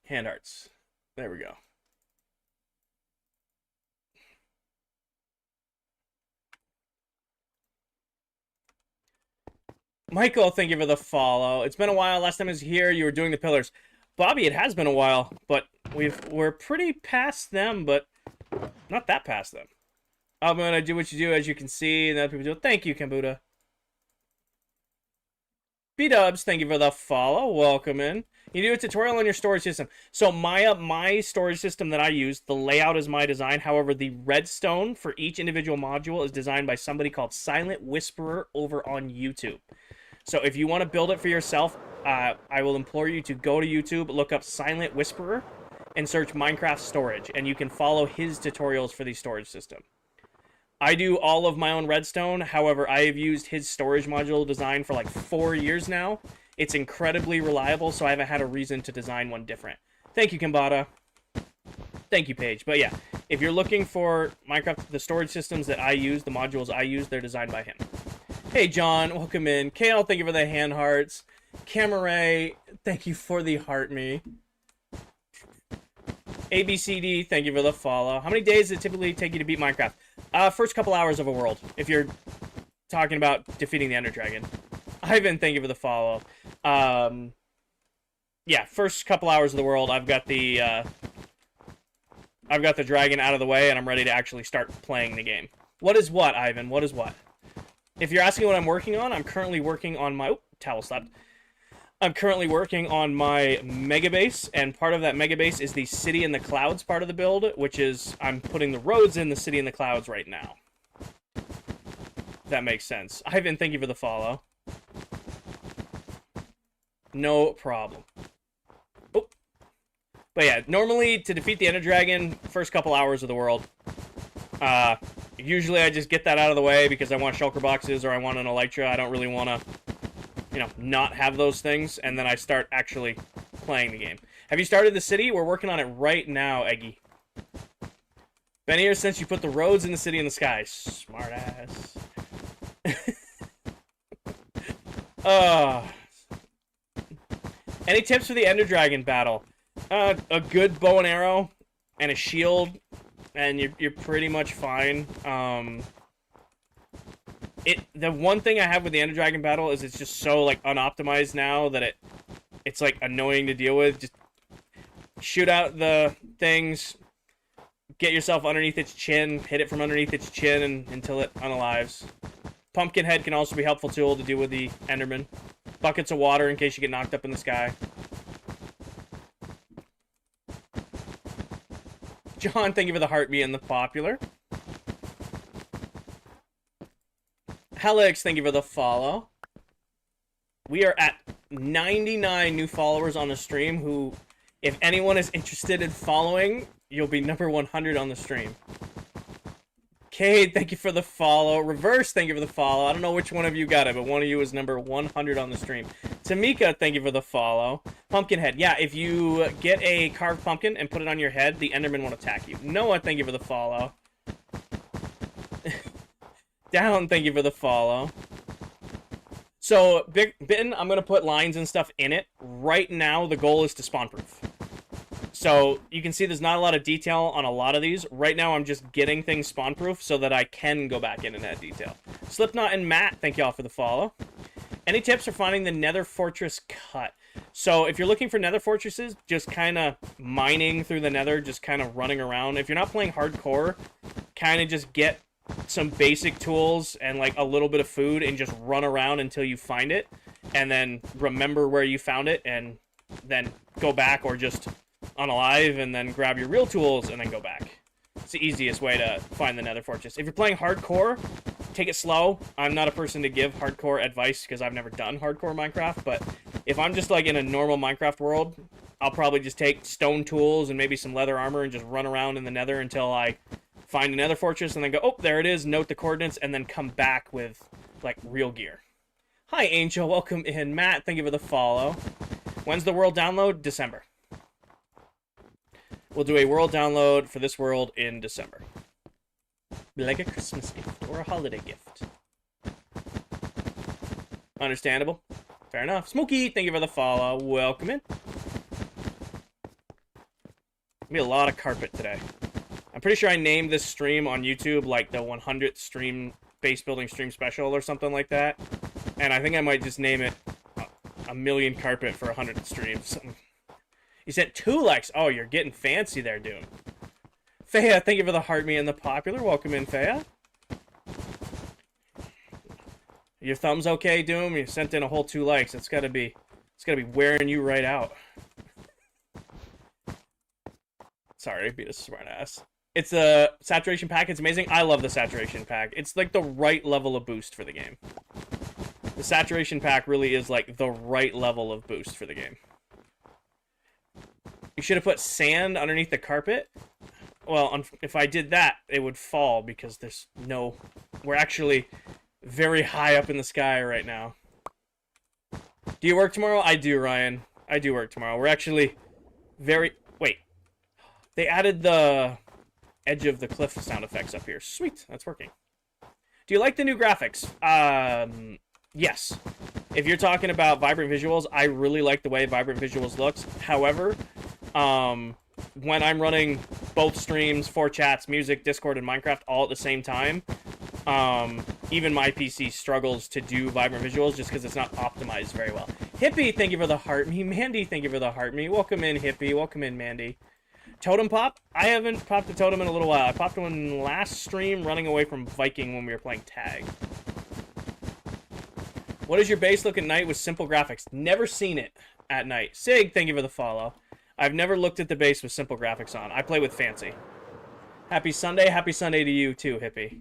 Hand hearts. There we go. Michael, thank you for the follow. It's been a while. Last time I was here, you were doing the pillars. Bobby, it has been a while, but we're pretty past them, but not that past them. I'm gonna do what you do, as you can see, and other people do. Thank you, Kambuda. B-dubs, thank you for the follow. Welcome in. You do a tutorial on your storage system. So my storage system that I use, the layout is my design. However, the redstone for each individual module is designed by somebody called Silent Whisperer over on YouTube. So if you want to build it for yourself, I will implore you to go to YouTube, look up Silent Whisperer, and search Minecraft storage, and you can follow his tutorials for the storage system. I do all of my own redstone. However, I have used his storage module design for like 4 years now. It's incredibly reliable, so I haven't had a reason to design one different. Thank you, Kimbata. Thank you, Paige. But yeah, if you're looking for Minecraft, the storage systems that I use, the modules I use, they're designed by him. Hey, John, welcome in. KL, thank you for the hand hearts. Camaray, thank you for the heart me. ABCD, thank you for the follow. How many days does it typically take you to beat Minecraft? First couple hours of a world, if you're talking about defeating the Ender Dragon. Ivan, thank you for the follow. Yeah, first couple hours of the world, I've got the dragon out of the way, and I'm ready to actually start playing the game. What is what, Ivan? What is what? If you're asking what I'm working on, I'm currently working on my... Oh, towel slapped. I'm currently working on my mega base, and part of that mega base is the City in the Clouds part of the build, which is I'm putting the roads in the City in the Clouds right now. If that makes sense. Ivan, thank you for the follow. No problem. Oh. But yeah, normally to defeat the Ender Dragon, first couple hours of the world. Usually I just get that out of the way because I want shulker boxes or I want an elytra. I don't really want to, you know, not have those things, and then I start actually playing the game. Have you started the city? We're working on it right now, Eggy. Been here since you put the roads in the city in the sky. Smart ass. Any tips for the Ender Dragon battle? A good bow and arrow and a shield, and you're pretty much fine. The one thing I have with the Ender Dragon battle is it's just so like unoptimized now that it's like annoying to deal with. Just shoot out the things, get yourself underneath its chin, hit it from underneath its chin until it unalives. Pumpkinhead can also be a helpful tool to deal with the Enderman. Buckets of water in case you get knocked up in the sky. John, thank you for the heartbeat and the popular. Helix, thank you for the follow. We are at 99 new followers on the stream who, if anyone is interested in following, you'll be number 100 on the stream. Cade, thank you for the follow. Reverse, thank you for the follow. I don't know which one of you got it, but one of you is number 100 on the stream. Tamika, thank you for the follow. Pumpkinhead, yeah, if you get a carved pumpkin and put it on your head, the Enderman won't attack you. Noah, thank you for the follow. Down, thank you for the follow. So, Bitten, I'm going to put lines and stuff in it. Right now, the goal is to spawn-proof. So, you can see there's not a lot of detail on a lot of these. Right now, I'm just getting things spawn-proof so that I can go back in and add detail. Slipknot and Matt, thank y'all for the follow. Any tips for finding the Nether Fortress cut? So, if you're looking for Nether Fortresses, just kind of mining through the Nether, just kind of running around. If you're not playing hardcore, kind of just get some basic tools and like a little bit of food and just run around until you find it. And then remember where you found it and then go back, or just unalive and then grab your real tools and then go back. It's the easiest way to find the Nether Fortress. If you're playing hardcore, take it slow. I'm not a person to give hardcore advice because I've never done hardcore Minecraft, but if I'm just like in a normal Minecraft world, I'll probably just take stone tools and maybe some leather armor and just run around in the Nether until I find a Nether Fortress and then go, oh, there it is, note the coordinates, and then come back with like real gear. Hi, Angel, welcome in. Matt, thank you for the follow. When's the world download? December. We'll do a world download for this world in December. Be like a Christmas gift or a holiday gift. Understandable. Fair enough. Smokey, thank you for the follow. Welcome in. Be a lot of carpet today. I'm pretty sure I named this stream on YouTube like the 100th stream base building stream special or something like that. And I think I might just name it a million carpet for 100 streams. You sent 2 likes. Oh, you're getting fancy there, Doom. Faya, thank you for the heart me and the popular. Welcome in, Faya. Your thumb's okay, Doom? You sent in a whole 2 likes. It's gotta be wearing you right out. Sorry, be a smart ass. It's a saturation pack. It's amazing. I love the saturation pack. It's like the right level of boost for the game. The saturation pack really is like the right level of boost for the game. You should have put sand underneath the carpet. Well, if I did that, it would fall because there's no... We're actually very high up in the sky right now. Do you work tomorrow? I do, Ryan. I do work tomorrow. We're actually very... Wait. They added the edge of the cliff sound effects up here. Sweet. That's working. Do you like the new graphics? Yes. If you're talking about Vibrant Visuals, I really like the way Vibrant Visuals looks. However, when I'm running both streams, 4 chats, music, Discord, and Minecraft all at the same time, even my PC struggles to do Vibrant Visuals just because it's not optimized very well. Hippie, thank you for the heart me. Mandy, thank you for the heart me. Welcome in, Hippie. Welcome in, Mandy. Totem pop? I haven't popped a totem in a little while. I popped one last stream running away from Viking when we were playing tag. What does your base look at night with simple graphics? Never seen it at night. Sig, thank you for the follow. I've never looked at the base with simple graphics on. I play with fancy. Happy Sunday. Happy Sunday to you too, Hippie.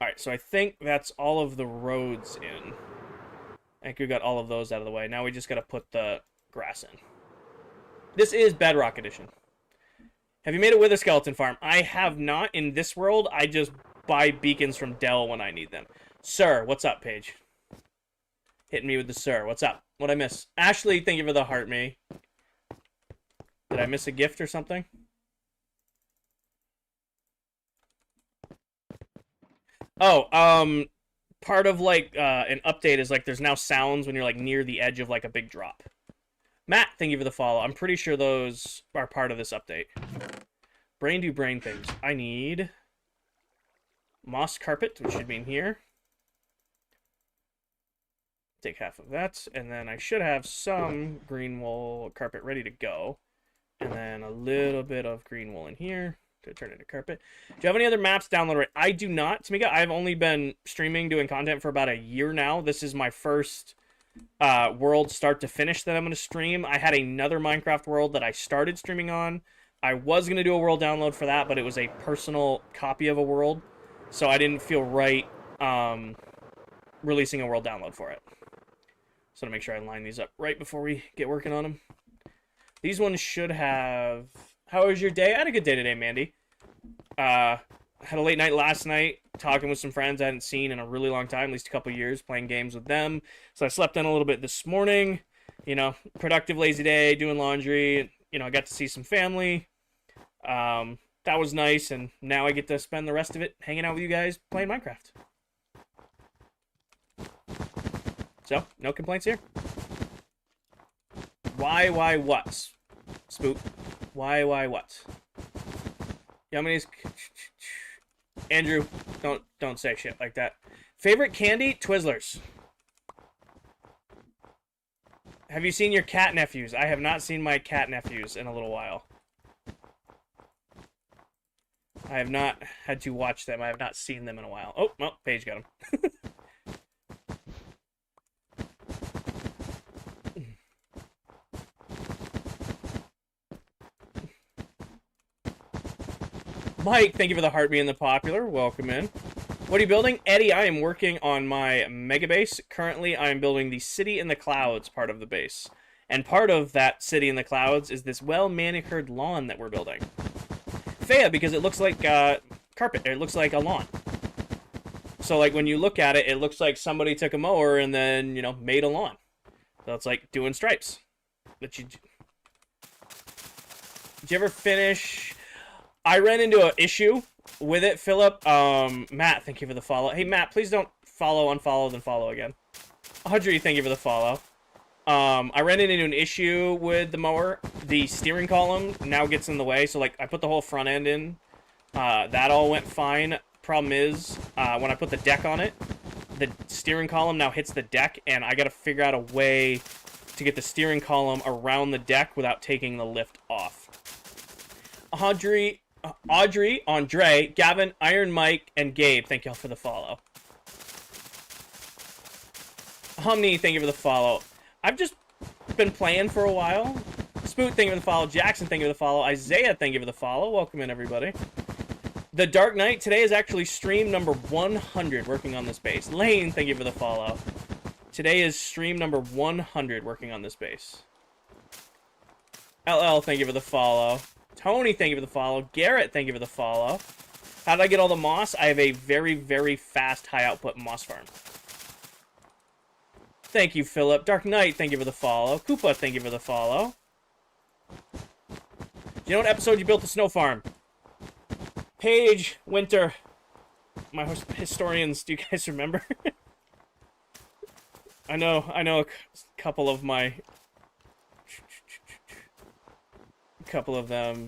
Alright, so I think that's all of the roads in. I think we got all of those out of the way. Now we just gotta put the grass in. This is Bedrock Edition. Have you made a Wither Skeleton farm? I have not in this world. I just buy beacons from Dell when I need them. Sir, what's up, Paige? Hitting me with the sir. What's up? What'd I miss? Ashley, thank you for the heart me. Did I miss a gift or something? Oh, part of, like, an update is, like, there's now sounds when you're, like, near the edge of, like, a big drop. Matt, thank you for the follow. I'm pretty sure those are part of this update. Brain do brain things. I need moss carpet, which should be in here. Take half of that, and then I should have some green wool carpet ready to go. And then a little bit of green wool in here to turn into carpet. Do you have any other maps downloaded? Right? I do not. Tamika, I've only been streaming, doing content for about a year now. This is my first world start to finish that I'm going to stream. I had another Minecraft world that I started streaming on. I was going to do a world download for that, but it was a personal copy of a world. So I didn't feel right releasing a world download for it. So to make sure I line these up right before we get working on them. These ones should have... How was your day? I had a good day today, Mandy. Had a late night last night, talking with some friends I hadn't seen in a really long time, at least a couple years, playing games with them. So I slept in a little bit this morning. You know, productive, lazy day, doing laundry. You know, I got to see some family. That was nice, and now I get to spend the rest of it hanging out with you guys playing Minecraft. So, no complaints here. Why, what? Spook. Why, what? Yummies. Andrew, don't say shit like that. Favorite candy? Twizzlers. Have you seen your cat nephews? I have not seen my cat nephews in a little while. I have not had to watch them. I have not seen them in a while. Oh, well, Paige got them. Mike, thank you for the heart being the popular. Welcome in. What are you building? Eddie, I am working on my mega base. Currently, I am building the City in the Clouds part of the base. And part of that City in the Clouds is this well-manicured lawn that we're building. Faya, because it looks like carpet. It looks like a lawn. So, like, when you look at it, it looks like somebody took a mower and then, you know, made a lawn. So it's like doing stripes. Did you ever finish... I ran into an issue with it, Philip. Matt, thank you for the follow. Hey, Matt, please don't follow, unfollow, then follow again. Audrey, thank you for the follow. I ran into an issue with the mower. The steering column now gets in the way, so, like, I put the whole front end in. That all went fine. Problem is, when I put the deck on it, the steering column now hits the deck, and I gotta figure out a way to get the steering column around the deck without taking the lift off. Audrey, Andre, Gavin, Iron Mike, and Gabe, thank y'all for the follow. Humney, thank you for the follow. I've just been playing for a while. Spoot, thank you for the follow. Jackson, thank you for the follow. Isaiah, thank you for the follow. Welcome in, everybody. The Dark Knight, today is actually stream number 100 working on this base. Lane, thank you for the follow. Today is stream number 100 working on this base. LL, thank you for the follow. Tony, thank you for the follow. Garrett, thank you for the follow. How did I get all the moss? I have a very, very fast, high-output moss farm. Thank you, Philip. Dark Knight, thank you for the follow. Koopa, thank you for the follow. You know what episode you built the snow farm? Paige, Winter, my historians, do you guys remember? I know a couple of them.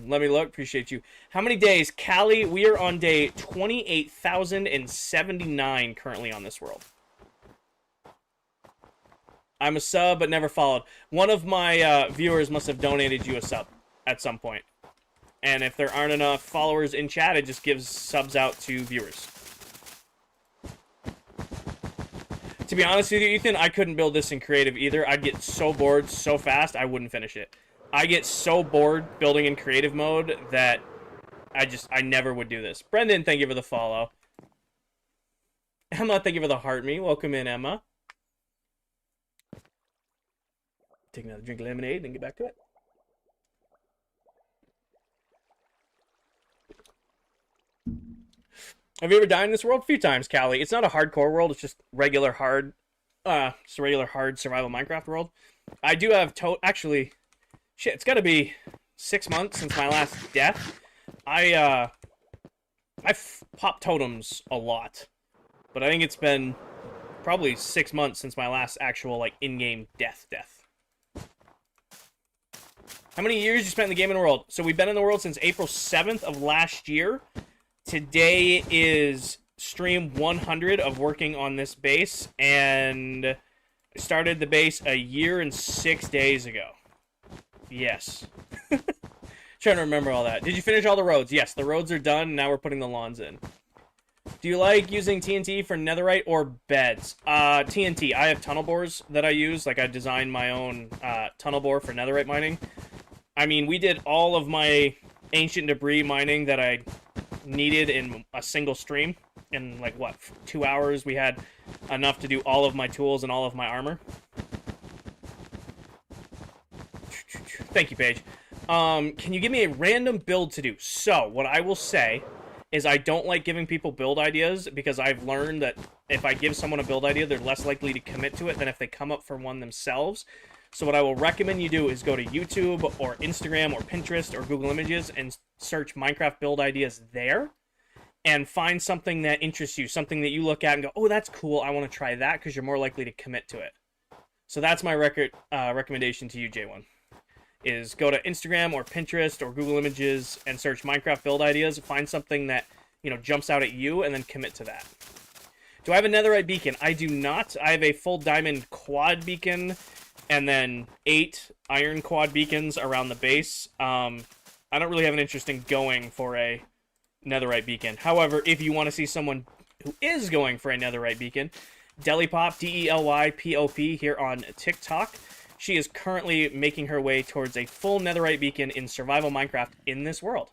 Let me look. Appreciate you. How many days? Callie, we are on day 28,079 currently on this world. I'm a sub, but never followed. One of my viewers must have donated you a sub at some point. And if there aren't enough followers in chat, it just gives subs out to viewers. To be honest with you, Ethan, I couldn't build this in creative either. I'd get so bored so fast, I wouldn't finish it. I get so bored building in creative mode that I never would do this. Brendan, thank you for the follow. Emma, thank you for the heart me. Welcome in, Emma. Take another drink of lemonade, then get back to it. Have you ever died in this world? A few times, Callie. It's not a hardcore world. It's just regular hard, survival Minecraft world. I do have actually, shit. It's got to be 6 months since my last death. I've popped totems a lot, but I think it's been probably 6 months since my last actual like in-game death. How many years you spent in the gaming world? So we've been in the world since April 7th of last year. Today is stream 100 of working on this base, and I started the base a year and 6 days ago. Yes. Trying to remember all that. Did you finish all the roads? Yes, the roads are done. Now we're putting the lawns in. Do you like using TNT for netherite or beds? TNT. I have tunnel bores that I use. Like, I designed my own tunnel bore for netherite mining. I mean, we did all of my ancient debris mining that I needed in a single stream. In, like, what, 2 hours? We had enough to do all of my tools and all of my armor. Thank you, Paige. Can you give me a random build to do? So, what I will say is I don't like giving people build ideas because I've learned that if I give someone a build idea, they're less likely to commit to it than if they come up for one themselves. So what I will recommend you do is go to YouTube or Instagram or Pinterest or Google Images and search Minecraft build ideas there and find something that interests you, something that you look at and go, oh, that's cool, I want to try that, because you're more likely to commit to it. So that's my recommendation to you, J1, is go to Instagram or Pinterest or Google Images and search Minecraft build ideas, find something that, you know, jumps out at you, and then commit to that. Do I have a netherite beacon? I do not. I have a full diamond quad beacon and then 8 iron quad beacons around the base. I don't really have an interest in going for a netherite beacon. However, if you want to see someone who is going for a netherite beacon, Delypop, D-E-L-Y-P-O-P, here on TikTok. She is currently making her way towards a full netherite beacon in survival Minecraft in this world.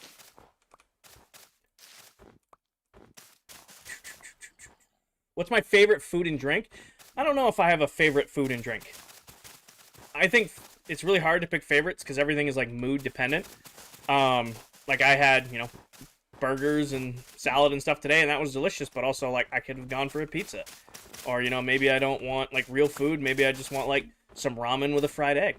What's my favorite food and drink? I don't know if I have a favorite food and drink. I think it's really hard to pick favorites because everything is like mood dependent. Like I had, you know, burgers and salad and stuff today, and that was delicious, but also like I could have gone for a pizza. Or, you know, maybe I don't want like real food, maybe I just want like some ramen with a fried egg.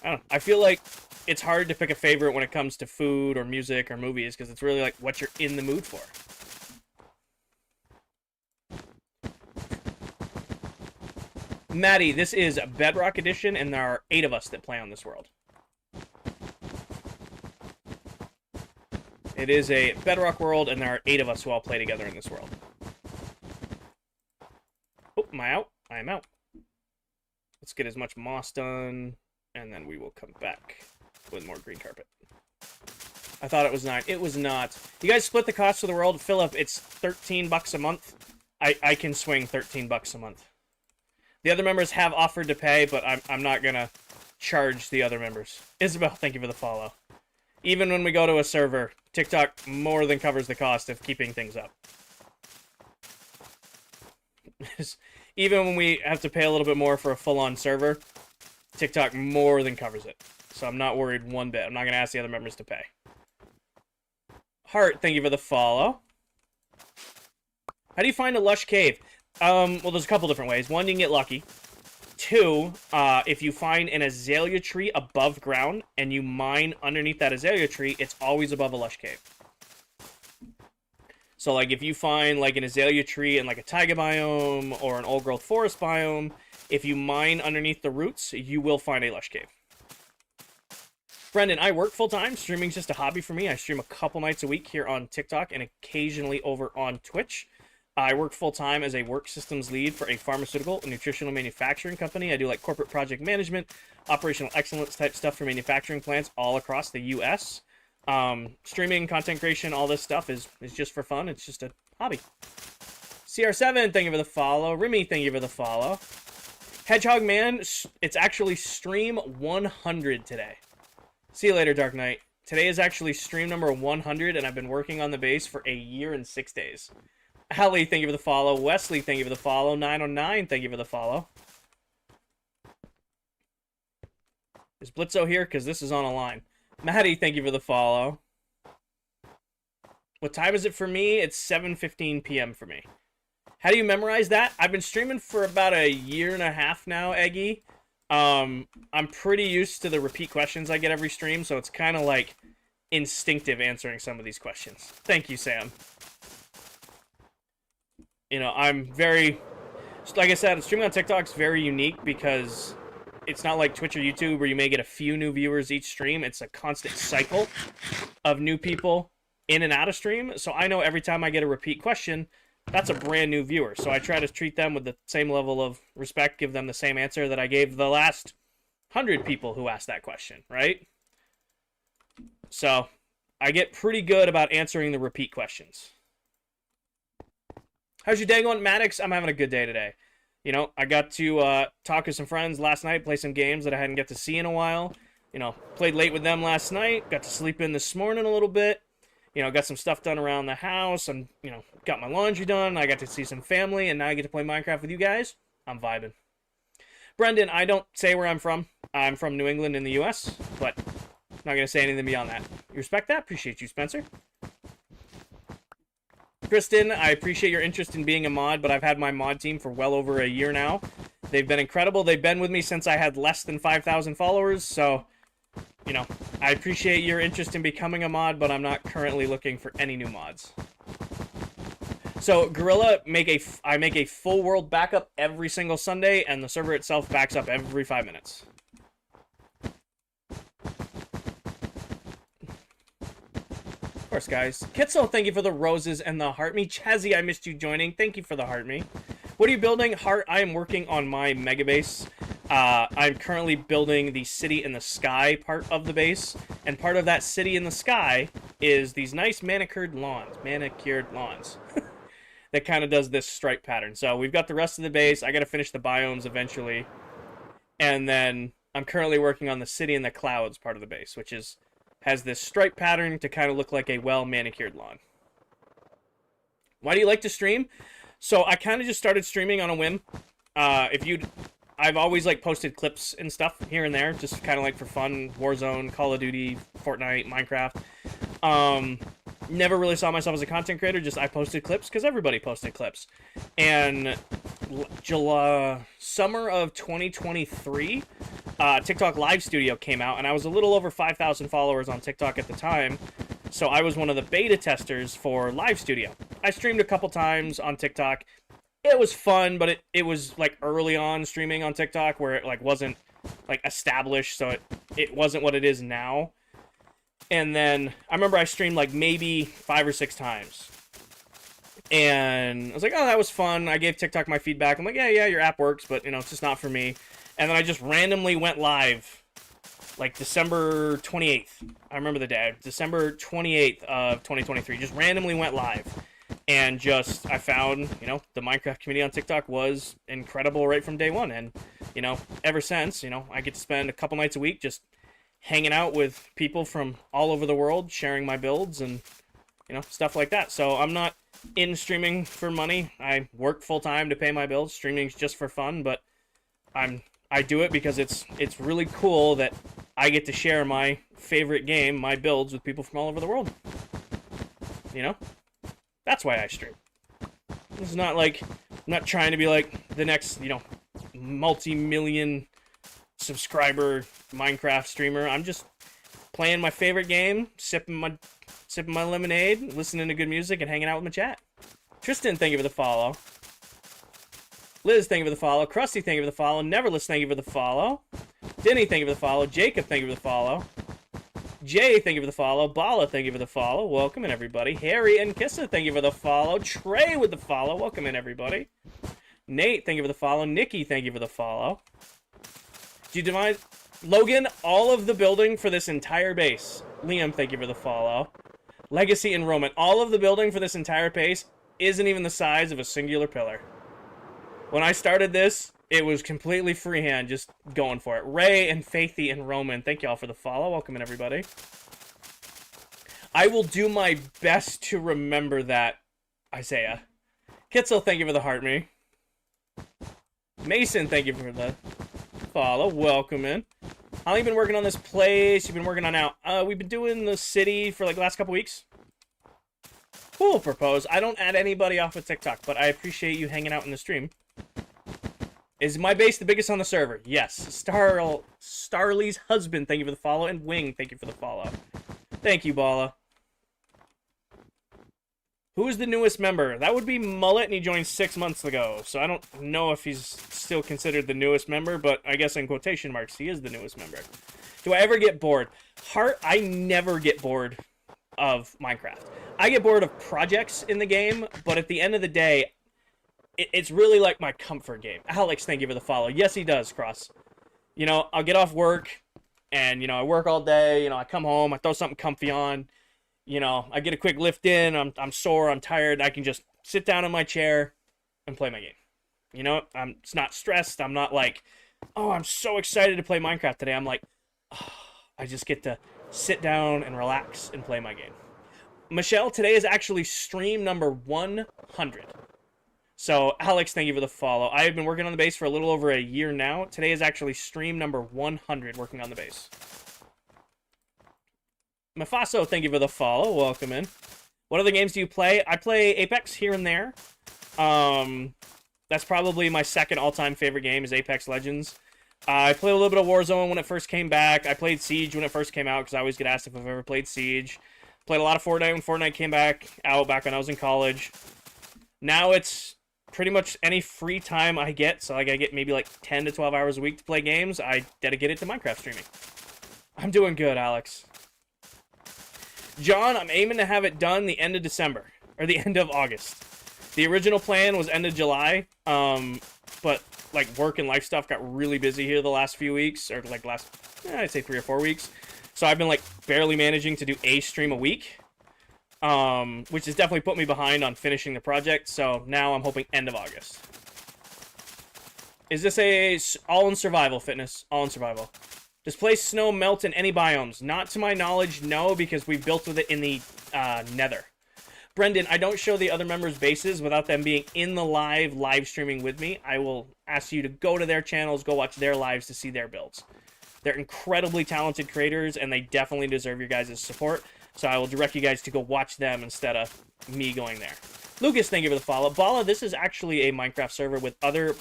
I don't know. I feel like it's hard to pick a favorite when it comes to food or music or movies because it's really like what you're in the mood for. Maddie, this is Bedrock Edition, and there are 8 of us that play on this world. It is a Bedrock world, and there are 8 of us who all play together in this world. Am I out? I am out. Let's get as much moss done, and then we will come back with more green carpet. I thought it was 9. It was not. You guys split the cost of the world. Philip, it's 13 bucks a month. I can swing 13 bucks a month. The other members have offered to pay, but I'm not going to charge the other members. Isabel, thank you for the follow. Even when we go to a server, TikTok more than covers the cost of keeping things up. Even when we have to pay a little bit more for a full-on server, TikTok more than covers it. So I'm not worried one bit. I'm not going to ask the other members to pay. Heart, thank you for the follow. How do you find a lush cave? Well, there's a couple different ways. One, you can get lucky. Two, if you find an azalea tree above ground and you mine underneath that azalea tree, it's always above a lush cave. So, like, if you find, like, an azalea tree in, like, a taiga biome or an old-growth forest biome, if you mine underneath the roots, you will find a lush cave. Brendan, I work full-time. Streaming's just a hobby for me. I stream a couple nights a week here on TikTok and occasionally over on Twitch. I work full-time as a work systems lead for a pharmaceutical and nutritional manufacturing company. I do, like, corporate project management, operational excellence type stuff for manufacturing plants all across the U.S., streaming, content creation, all this stuff is just for fun. It's just a hobby. CR7, thank you for the follow. Remy, thank you for the follow. Hedgehog Man, it's actually stream 100 today. See you later, Dark Knight. Today is actually stream number 100, and I've been working on the base for a year and 6 days. Hallie, thank you for the follow. Wesley, thank you for the follow. 909, thank you for the follow. Is Blitzo here? Because this is on a line. Maddie, thank you for the follow. What time is it for me? It's 7:15 p.m. for me. How do you memorize that? I've been streaming for about a year and a half now, Eggy. I'm pretty used to the repeat questions I get every stream, so it's kind of like instinctive answering some of these questions. Thank you, Sam. You know, I'm very... Like I said, streaming on TikTok is very unique because... It's not like Twitch or YouTube where you may get a few new viewers each stream. It's a constant cycle of new people in and out of stream. So I know every time I get a repeat question, that's a brand new viewer. So I try to treat them with the same level of respect, give them the same answer that I gave the last 100 people who asked that question, right? So I get pretty good about answering the repeat questions. How's your day going, Maddox? I'm having a good day today. You know, I got to talk to some friends last night, play some games that I hadn't get to see in a while. You know, played late with them last night, got to sleep in this morning a little bit. You know, got some stuff done around the house. And, you know, got my laundry done. I got to see some family, and now I get to play Minecraft with you guys. I'm vibing. Brendan, I don't say where I'm from. I'm from New England in the U.S., but I'm not going to say anything beyond that. You respect that? Appreciate you, Spencer. Kristen, I appreciate your interest in being a mod, but I've had my mod team for well over a year now. They've been incredible. They've been with me since I had less than 5,000 followers, so, you know, I appreciate your interest in becoming a mod, but I'm not currently looking for any new mods. So, Gorilla, I make a full world backup every single Sunday, and the server itself backs up every 5 minutes. Of course, guys. Kitzel, thank you for the roses and the heart me. Chazzy, I missed you joining. Thank you for the heart me. What are you building? Heart, I am working on my mega base. I'm currently building the city in the sky part of the base. And part of that city in the sky is these nice manicured lawns. That kind of does this stripe pattern. So we've got the rest of the base. I got to finish the biomes eventually. And then I'm currently working on the city in the clouds part of the base, which has this stripe pattern to kind of look like a well-manicured lawn. Why do you like to stream? So I kind of just started streaming on a whim. I've always like posted clips and stuff here and there, just kind of like for fun. Warzone, Call of Duty, Fortnite, Minecraft. Never really saw myself as a content creator. Just I posted clips because everybody posted clips. And summer of 2023, TikTok Live Studio came out, and I was a little over 5,000 followers on TikTok at the time. So I was one of the beta testers for Live Studio. I streamed a couple times on TikTok. It was fun, but it was like early on streaming on TikTok where it like wasn't like established, so it wasn't what it is now. And then I remember I streamed like maybe 5 or 6 times. And I was like, oh, that was fun. I gave TikTok my feedback. I'm like, yeah, your app works, but, it's just not for me. And then I just randomly went live, like, December 28th. I remember the day. December 28th of 2023. Just randomly went live. And I found, the Minecraft community on TikTok was incredible right from day one. And, ever since, I get to spend a couple nights a week just hanging out with people from all over the world, sharing my builds and, stuff like that. So I'm not in streaming for money. I work full time to pay my bills. Streaming's just for fun, but I do it because it's really cool that I get to share my favorite game, my builds, with people from all over the world. That's why I stream. It's not like I'm not trying to be like the next, multi-million subscriber Minecraft streamer. I'm just playing my favorite game, sipping my lemonade, listening to good music, and hanging out with my chat. Tristan, thank you for the follow. Liz, thank you for the follow. Krusty, thank you for the follow. Neverless, thank you for the follow. Denny, thank you for the follow. Jacob, thank you for the follow. Jay, thank you for the follow. Bala, thank you for the follow. Welcome in, everybody. Harry and Kissa, thank you for the follow. Trey with the follow. Welcome in, everybody. Nate, thank you for the follow. Nikki, thank you for the follow. Do you divide Logan, all of the building for this entire base? Liam, thank you for the follow. Legacy and Roman, all of the building for this entire base isn't even the size of a singular pillar. When I started this, it was completely freehand, just going for it. Ray and Faithy and Roman, thank y'all for the follow. Welcome in, everybody. I will do my best to remember that, Isaiah. Kitzel, thank you for the heart me. Mason, thank you for the follow. Welcome in. How long you been working on this place? You've been working on out. We've been doing the city for like the last couple weeks. Cool propose. I don't add anybody off of TikTok, but I appreciate you hanging out in the stream. Is my base the biggest on the server? Yes. Starly's husband, thank you for the follow. And Wing, thank you for the follow. Thank you, Bala. Who is the newest member? That would be Mullet, and he joined 6 months ago. So I don't know if he's still considered the newest member, but I guess in quotation marks, he is the newest member. Do I ever get bored? I never get bored of Minecraft. I get bored of projects in the game, but at the end of the day, it's really like my comfort game. Alex, thank you for the follow. Yes, he does, Cross. I'll get off work, and, I work all day. I come home, I throw something comfy on. I get a quick lift in, I'm sore, I'm tired. I can just sit down in my chair and play my game. It's not stressed. I'm not like, oh, I'm so excited to play Minecraft today. I'm like, oh, I just get to sit down and relax and play my game. Michelle, today is actually stream number 100. So, Alex, thank you for the follow. I have been working on the base for a little over a year now. Today is actually stream number 100 working on the base. Mafaso, thank you for the follow. Welcome in. What other games do you play? I play Apex here and there. That's probably my second all-time favorite game is Apex Legends. I played a little bit of Warzone when it first came back. I played Siege when it first came out because I always get asked if I've ever played Siege. Played a lot of Fortnite when Fortnite came back when I was in college. Now it's pretty much any free time I get, so like I get maybe like 10 to 12 hours a week to play games, I dedicate it to Minecraft streaming. I'm doing good, Alex. John, I'm aiming to have it done the end of December, or the end of August. The original plan was end of July, but like work and life stuff got really busy here the last few weeks, or like I'd say 3 or 4 weeks. So I've been like barely managing to do a stream a week. Which has definitely put me behind on finishing the project, so now I'm hoping end of August. Is this all in survival, Fitness? All in survival. Does play snow melt in any biomes? Not to my knowledge, no, because we built with it in the nether. Brendan, I don't show the other members' bases without them being in the live streaming with me. I will ask you to go to their channels, go watch their lives to see their builds. They're incredibly talented creators, and they definitely deserve your guys' support. So I will direct you guys to go watch them instead of me going there. Lucas, thank you for the follow. Bala, this is actually a Minecraft server with other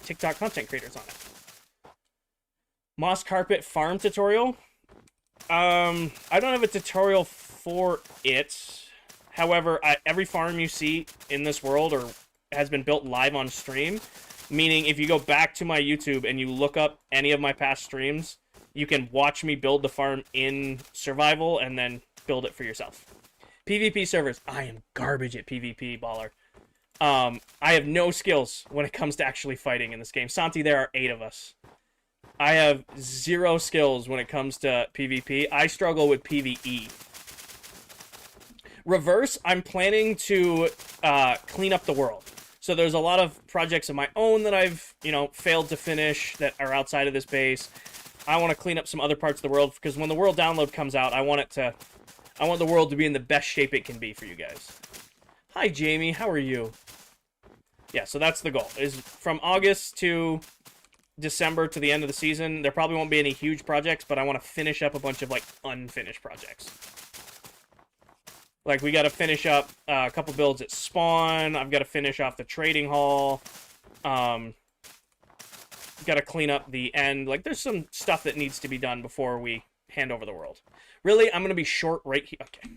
TikTok content creators on it. Moss Carpet farm tutorial. I don't have a tutorial for it. However, every farm you see in this world or has been built live on stream. Meaning, if you go back to my YouTube and you look up any of my past streams, you can watch me build the farm in survival and then build it for yourself. PvP servers. I am garbage at PvP, baller. I have no skills when it comes to actually fighting in this game. Santi, there are 8 of us. I have 0 skills when it comes to PvP. I struggle with PvE. Reverse, I'm planning to clean up the world. So there's a lot of projects of my own that I've, failed to finish that are outside of this base. I want to clean up some other parts of the world because when the world download comes out, I want the world to be in the best shape it can be for you guys. Hi, Jamie. How are you? Yeah, so that's the goal. Is from August to December to the end of the season, there probably won't be any huge projects, but I want to finish up a bunch of, unfinished projects. We got to finish up a couple builds at Spawn. I've got to finish off the trading hall. Got to clean up the end. There's some stuff that needs to be done before we hand over the world. Really? I'm going to be short right here. Okay.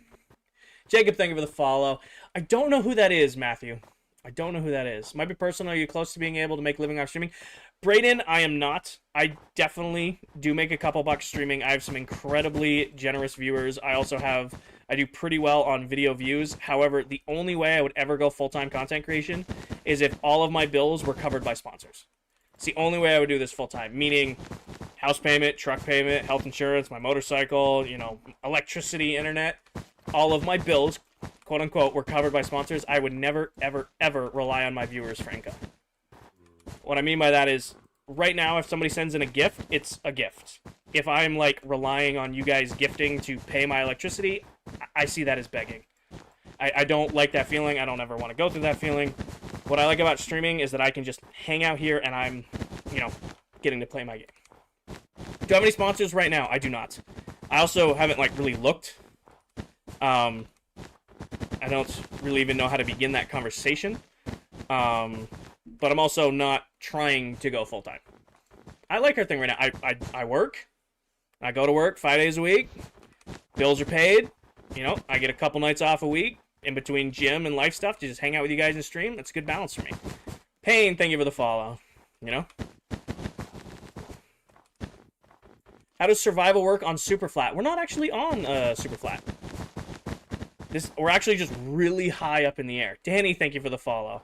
Jacob, thank you for the follow. I don't know who that is, Matthew. I don't know who that is. Might be personal. Are you close to being able to make living off streaming? Brayden, I am not. I definitely do make a couple bucks streaming. I have some incredibly generous viewers. I do pretty well on video views. However, the only way I would ever go full-time content creation is if all of my bills were covered by sponsors. It's the only way I would do this full-time, meaning house payment, truck payment, health insurance, my motorcycle, electricity, internet. All of my bills, quote-unquote, were covered by sponsors. I would never, ever, ever rely on my viewers for income. What I mean by that is, right now, if somebody sends in a gift, it's a gift. If I'm, relying on you guys gifting to pay my electricity, I see that as begging. I don't like that feeling. I don't ever want to go through that feeling. What I like about streaming is that I can just hang out here and I'm, getting to play my game. Do I have any sponsors right now? I do not. I also haven't, really looked. I don't really even know how to begin that conversation. But I'm also not trying to go full-time. I like our thing right now. I work. I go to work 5 days a week. Bills are paid. I get a couple nights off a week in between gym and life stuff to just hang out with you guys and stream. That's a good balance for me. Payne, thank you for the follow. How does survival work on Super Flat? We're not actually on Super Flat. We're actually just really high up in the air. Danny, thank you for the follow.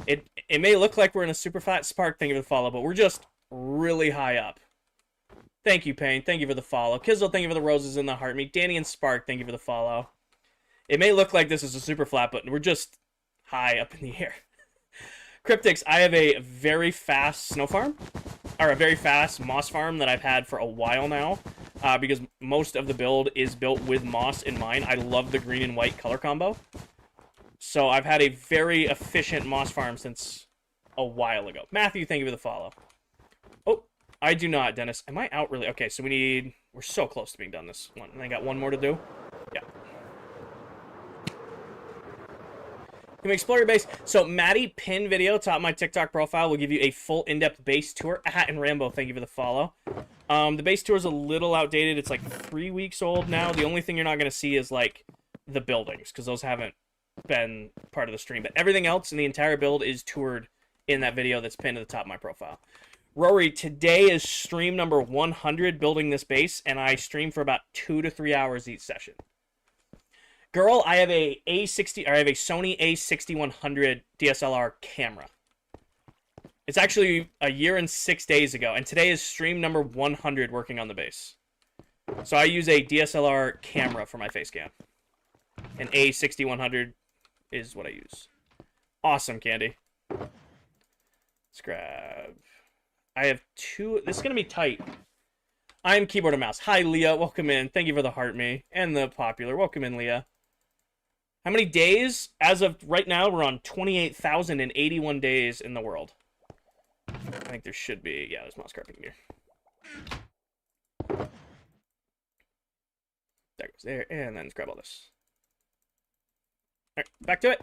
It may look like we're in a super flat Spark, thank you for the follow, but we're just really high up. Thank you, Payne. Thank you for the follow. Kizzle, thank you for the roses and the heart meat. Danny and Spark, thank you for the follow. It may look like this is a super flat, but we're just high up in the air. Cryptics, I have a very fast snow farm, or a very fast moss farm that I've had for a while now, because most of the build is built with moss in mind. I love the green and white color combo. So I've had a very efficient moss farm since a while ago. Matthew, thank you for the follow. Oh, I do not, Dennis. Am I out really? Okay, so we're so close to being done this one. And I got one more to do. Yeah. Can we explore your base? So Maddie, pin video, top of my TikTok profile, will give you a full in-depth base tour. And Rambo, thank you for the follow. The base tour is a little outdated. It's 3 weeks old now. The only thing you're not going to see is the buildings, because those haven't been part of the stream. But everything else in the entire build is toured in that video that's pinned to the top of my profile. Rory, today is stream number 100 building this base, and I stream for about 2 to 3 hours each session. Girl, I have a Sony A6100 DSLR camera. It's actually a year and 6 days ago, and today is stream number 100 working on the base. So I use a DSLR camera for my face cam. An A6100 is what I use. Awesome, Candy. Let's grab... I have 2... This is going to be tight. I'm Keyboard and Mouse. Hi, Leah. Welcome in. Thank you for the heart me. And the popular. Welcome in, Leah. How many days? As of right now, we're on 28,081 days in the world. I think there should be... Yeah, there's mouse carpet here. That goes there. And then let's grab all this. Alright, back to it.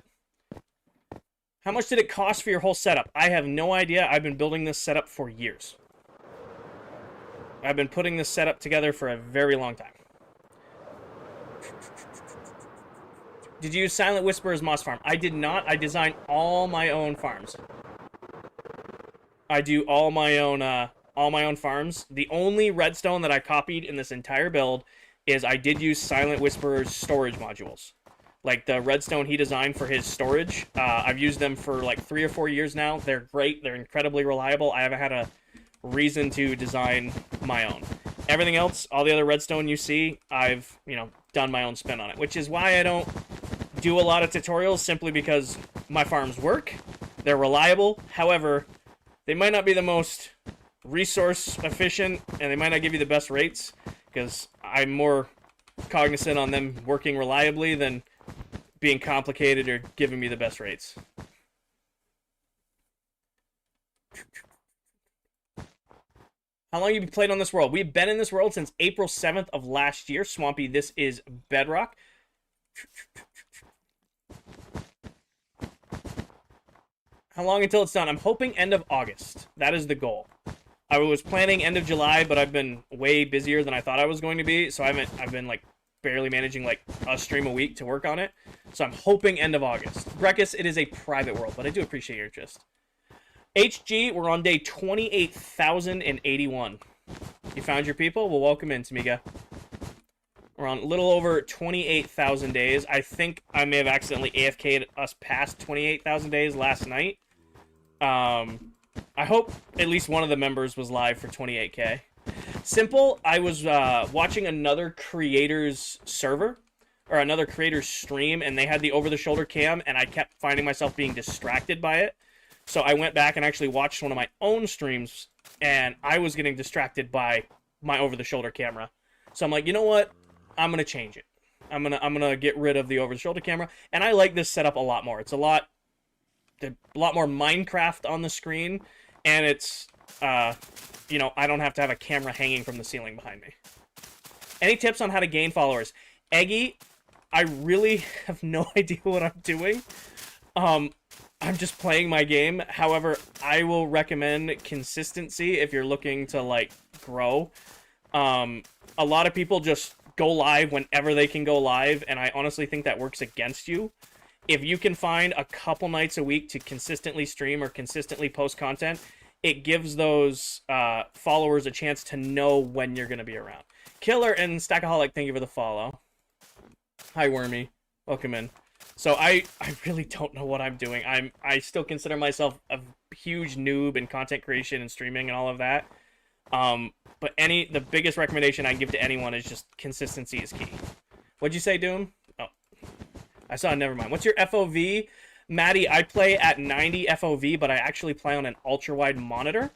How much did it cost for your whole setup? I have no idea. I've been building this setup for years. I've been putting this setup together for a very long time. Did you use Silent Whisper as Moss Farm? I did not. I design all my own farms. I do all my own farms. The only redstone that I copied in this entire build is I did use Silent Whisper's storage modules. Like the redstone he designed for his storage. I've used them for like 3 or 4 years now. They're great. They're incredibly reliable. I haven't had a reason to design my own. Everything else, all the other redstone you see, I've, done my own spin on it, which is why I don't do a lot of tutorials, simply because my farms work. They're reliable. However, they might not be the most resource efficient, and they might not give you the best rates, because I'm more cognizant on them working reliably than being complicated or giving me the best rates. How long have you played on this world? We've been in this world since April 7th of last year. Swampy, this is Bedrock. How long until it's done? I'm hoping end of August. That is the goal. I was planning end of July, but I've been way busier than I thought I was going to be, so I've been like barely managing like a stream a week to work on it. So I'm hoping end of August. Breckus, it is a private world, but I do appreciate your interest. HG, we're on day 28,081. You found your people? Well, welcome in, Tamiga. We're on a little over 28,000 days. I think I may have accidentally AFK'd us past 28,000 days last night. I hope at least one of the members was live for 28K. Simple, I was watching another creator's server, or another creator's stream, and they had the over-the-shoulder cam, and I kept finding myself being distracted by it. So I went back and actually watched one of my own streams, and I was getting distracted by my over-the-shoulder camera. So I'm like, you know what? I'm gonna change it. I'm gonna get rid of the over-the-shoulder camera, and I like this setup a lot more. It's a lot more Minecraft on the screen, and it's I don't have to have a camera hanging from the ceiling behind me. Any tips on how to gain followers? Eggy, I really have no idea what I'm doing. I'm just playing my game. However, I will recommend consistency if you're looking to, like, grow. A lot of people just go live whenever they can go live, and I honestly think that works against you. If you can find a couple nights a week to consistently stream or consistently post content, it gives those followers a chance to know when you're going to be around. Killer and Stackaholic, thank you for the follow. Hi, Wormy. Welcome in. So I really don't know what I'm doing. I still consider myself a huge noob in content creation and streaming and all of that. But the biggest recommendation I give to anyone is just consistency is key. What'd you say, Doom? Oh, I saw. Never mind. What's your FOV? Maddie, I play at 90 FOV, but I actually play on an ultra-wide monitor,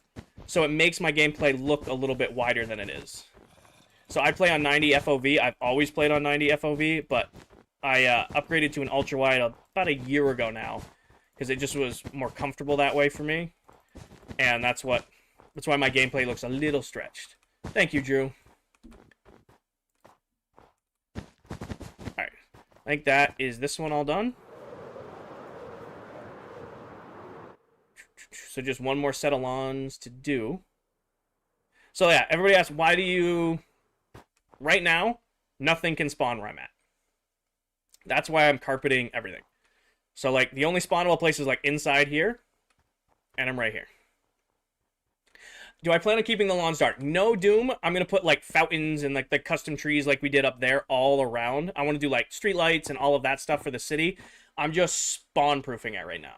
so it makes my gameplay look a little bit wider than it is. So I play on 90 FOV. I've always played on 90 FOV, but I upgraded to an ultra-wide about a year ago now, because it just was more comfortable that way for me, and that's why my gameplay looks a little stretched. Thank you, Drew. Alright, I think that is this one all done. So just one more set of lawns to do. So yeah, everybody asks, why do you... Right now, nothing can spawn where I'm at. That's why I'm carpeting everything. So, like, the only spawnable place is, like, inside here. And I'm right here. Do I plan on keeping the lawns dark? No, Doom. I'm going to put, like, fountains and, like, the custom trees like we did up there all around. I want to do, like, street lights and all of that stuff for the city. I'm just spawn-proofing it right now.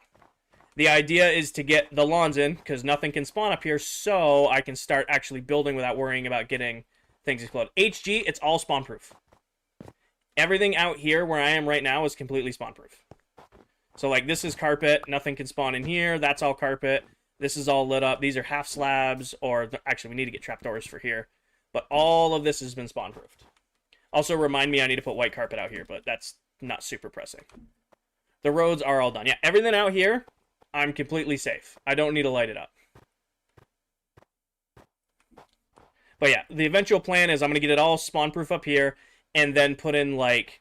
The idea is to get the lawns in, because nothing can spawn up here, so I can start actually building without worrying about getting things exploded. HG, it's all spawn-proof. Everything out here where I am right now is completely spawn-proof. So, like, this is carpet. Nothing can spawn in here. That's all carpet. This is all lit up. These are half slabs, or... Actually, we need to get trapdoors for here. But all of this has been spawn-proofed. Also, remind me I need to put white carpet out here, but that's not super pressing. The roads are all done. Yeah, everything out here, I'm completely safe. I don't need to light it up. But yeah, the eventual plan is I'm going to get it all spawn-proof up here, and then put in, like,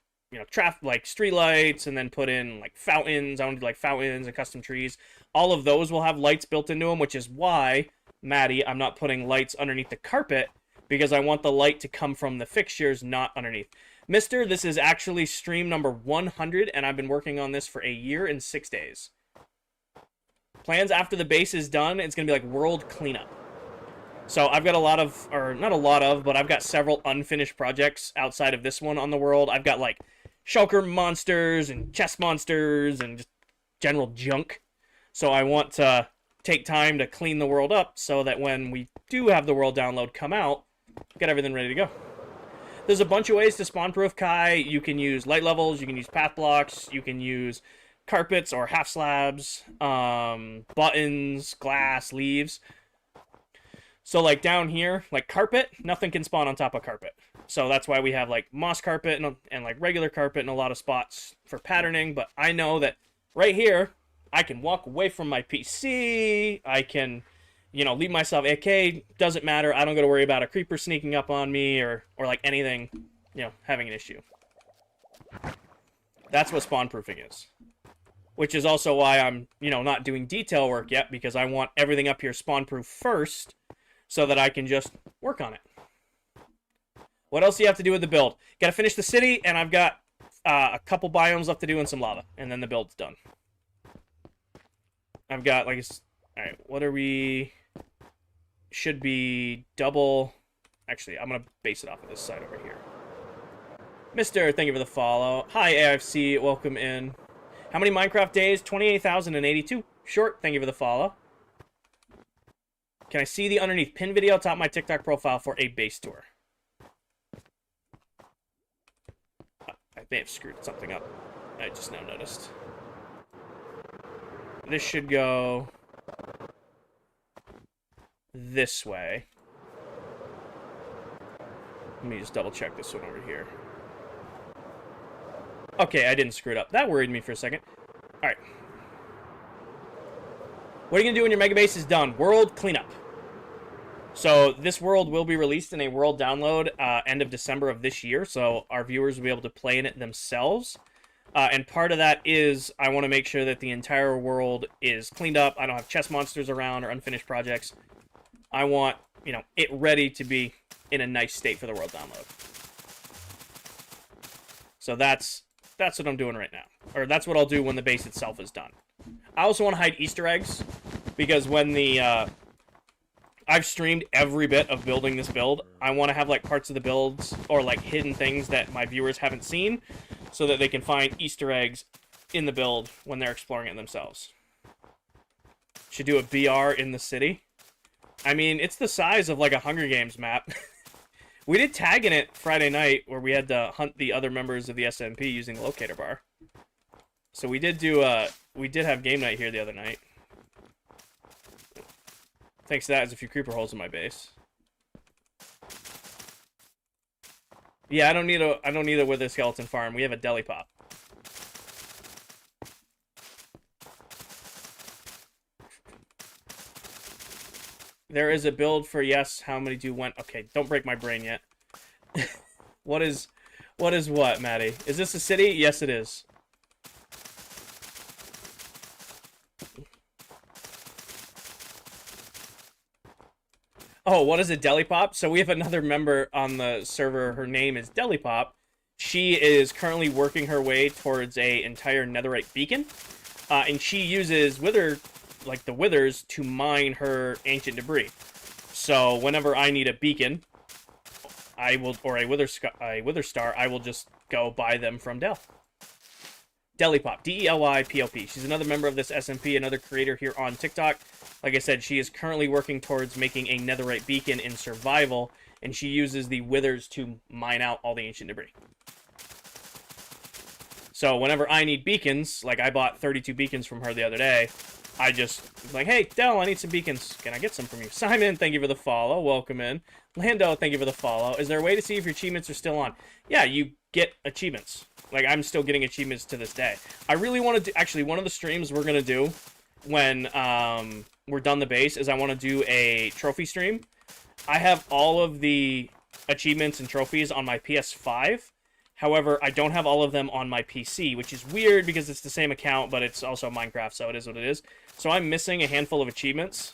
like street lights, and then put in, like, fountains. I want to do, like, fountains and custom trees. All of those will have lights built into them, which is why, Maddie, I'm not putting lights underneath the carpet, because I want the light to come from the fixtures, not underneath. Mister, this is actually stream number 100, and I've been working on this for a year and 6 days. Plans after the base is done, it's going to be like world cleanup. So I've got a lot of, or not a lot of, but I've got several unfinished projects outside of this one on the world. I've got, like, shulker monsters and chest monsters and just general junk. So I want to take time to clean the world up so that when we do have the world download come out, get everything ready to go. There's a bunch of ways to spawn-proof Kai. You can use light levels, you can use path blocks, you can use carpets or half slabs, buttons, glass, leaves. So like down here, like carpet, nothing can spawn on top of carpet. So that's why we have like moss carpet and like regular carpet in a lot of spots for patterning. But I know that right here, I can walk away from my PC. I can, you know, leave myself AK. Doesn't matter. I don't got to worry about a creeper sneaking up on me or like anything, you know, having an issue. That's what spawn proofing is. Which is also why I'm, you know, not doing detail work yet, because I want everything up here spawn proof first so that I can just work on it. What else do you have to do with the build? Got to finish the city, and I've got a couple biomes left to do and some lava, and then the build's done. I've got, like, alright, what are we... Should be double... Actually, I'm going to base it off of this side over here. Mister, thank you for the follow. Hi, AFC, welcome in. How many Minecraft days? 28,082. Short, thank you for the follow. Can I see the underneath pin video top my TikTok profile for a base tour? I may have screwed something up. I just now noticed. This should go this way. Let me just double check this one over here. Okay, I didn't screw it up. That worried me for a second. Alright. What are you going to do when your mega base is done? World cleanup. So this world will be released in a world download end of December of this year, so our viewers will be able to play in it themselves. And part of that is I want to make sure that the entire world is cleaned up. I don't have chest monsters around or unfinished projects. I want, you know, it ready to be in a nice state for the world download. So that's what I'm doing right now. Or that's what I'll do when the base itself is done. I also want to hide Easter eggs, because when the... I've streamed every bit of building this build. I want to have, like, parts of the builds or, like, hidden things that my viewers haven't seen so that they can find Easter eggs in the build when they're exploring it themselves. Should do a BR in the city. I mean, it's the size of, like, a Hunger Games map. We did tag in it Friday night where we had to hunt the other members of the SMP using the locator bar. So we did do, we did have game night here the other night. Thanks to that, there's a few creeper holes in my base. Yeah, I don't need a wither skeleton farm. We have a deli pop. There is a build for yes. How many do went? Okay, don't break my brain yet. What is what, Maddie? Is this a city? Yes, it is. Oh, what is a deli pop? So we have another member on the server. Her name is Deli Pop. She is currently working her way towards a entire netherite beacon, and she uses the withers to mine her ancient debris. So whenever I need a beacon, or a wither star, I will just go buy them from Del. Deli Pop, D-E-L-Y-P-O-P. She's another member of this SMP, another creator here on TikTok. Like I said, she is currently working towards making a netherite beacon in survival, and she uses the withers to mine out all the ancient debris. So whenever I need beacons, like I bought 32 beacons from her the other day, I just, like, hey, Del, I need some beacons. Can I get some from you? Simon, thank you for the follow. Welcome in. Lando, thank you for the follow. Is there a way to see if your achievements are still on? Yeah, you get achievements. Like, I'm still getting achievements to this day. I really want to do, actually, one of the streams we're going to do when we're done the base is I want to do a trophy stream. I have all of the achievements and trophies on my PS5. However, I don't have all of them on my PC, which is weird because it's the same account, but it's also Minecraft, so it is what it is. So I'm missing a handful of achievements,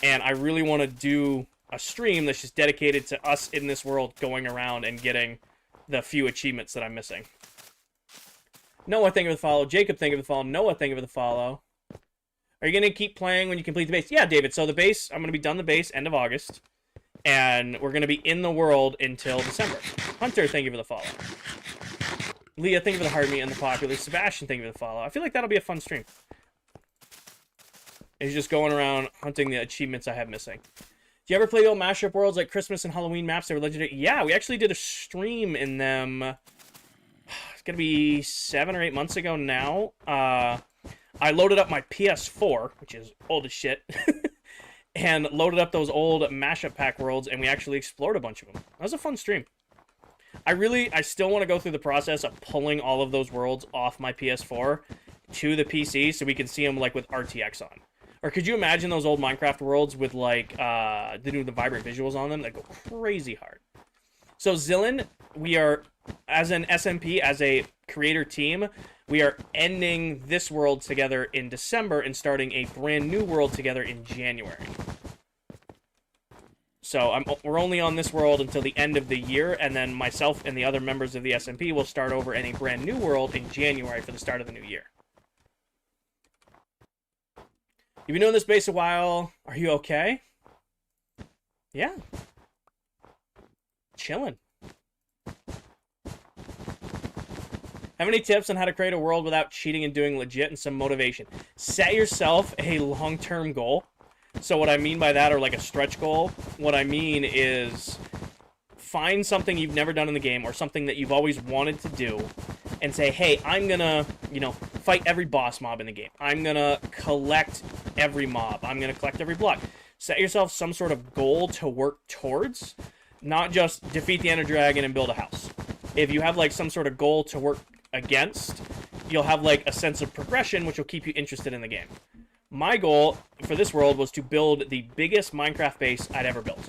and I really want to do a stream that's just dedicated to us in this world going around and getting the few achievements that I'm missing. Noah, thank you for the follow. Jacob, thank you for the follow. Noah, thank you for the follow. Are you going to keep playing when you complete the base? Yeah, David. So the base, I'm going to be done the base end of August. And we're going to be in the world until December. Hunter, thank you for the follow. Leah, thank you for the heart me and the popular. Sebastian, thank you for the follow. I feel like that'll be a fun stream. He's just going around hunting the achievements I have missing. Do you ever play the old mashup worlds like Christmas and Halloween maps? They were legendary. Yeah, we actually did a stream in them. It's gonna be 7 or 8 months ago now. I loaded up my PS4, which is old as shit, and loaded up those old mashup pack worlds, and we actually explored a bunch of them. That was a fun stream. I still want to go through the process of pulling all of those worlds off my PS4 to the PC so we can see them like with RTX on. Or could you imagine those old Minecraft worlds with like the vibrant visuals on them that go crazy hard? So Zillin, we are, as an SMP, as a creator team, we are ending this world together in December and starting a brand new world together in January. So we're only on this world until the end of the year, and then myself and the other members of the SMP will start over in a brand new world in January for the start of the new year. You've been doing this base a while. Are you okay? Yeah. Chilling. Have any tips on how to create a world without cheating and doing legit and some motivation? Set yourself a long-term goal. So what I mean by that, or like a stretch goal, what I mean is find something you've never done in the game or something that you've always wanted to do and say, hey, I'm gonna, fight every boss mob in the game. I'm gonna collect every mob. I'm gonna collect every block. Set yourself some sort of goal to work towards, not just defeat the Ender Dragon and build a house. If you have like some sort of goal to work against, you'll have like a sense of progression, which will keep you interested in the game. My goal for this world was to build the biggest Minecraft base I'd ever built.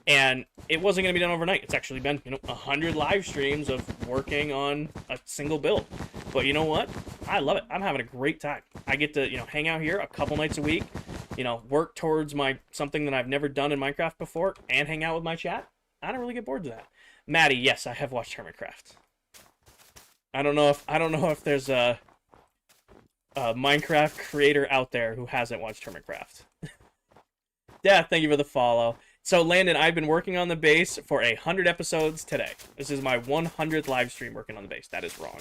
And it wasn't going to be done overnight. It's actually been, 100 live streams of working on a single build. But you know what? I love it. I'm having a great time. I get to, hang out here a couple nights a week, work towards something that I've never done in Minecraft before, and hang out with my chat. I don't really get bored of that. Maddie, yes, I have watched Hermitcraft. I don't know if there's a Minecraft creator out there who hasn't watched Hermitcraft. Yeah, thank you for the follow. So, Landon, I've been working on the base for 100 episodes today. This is my 100th live stream working on the base. That is wrong.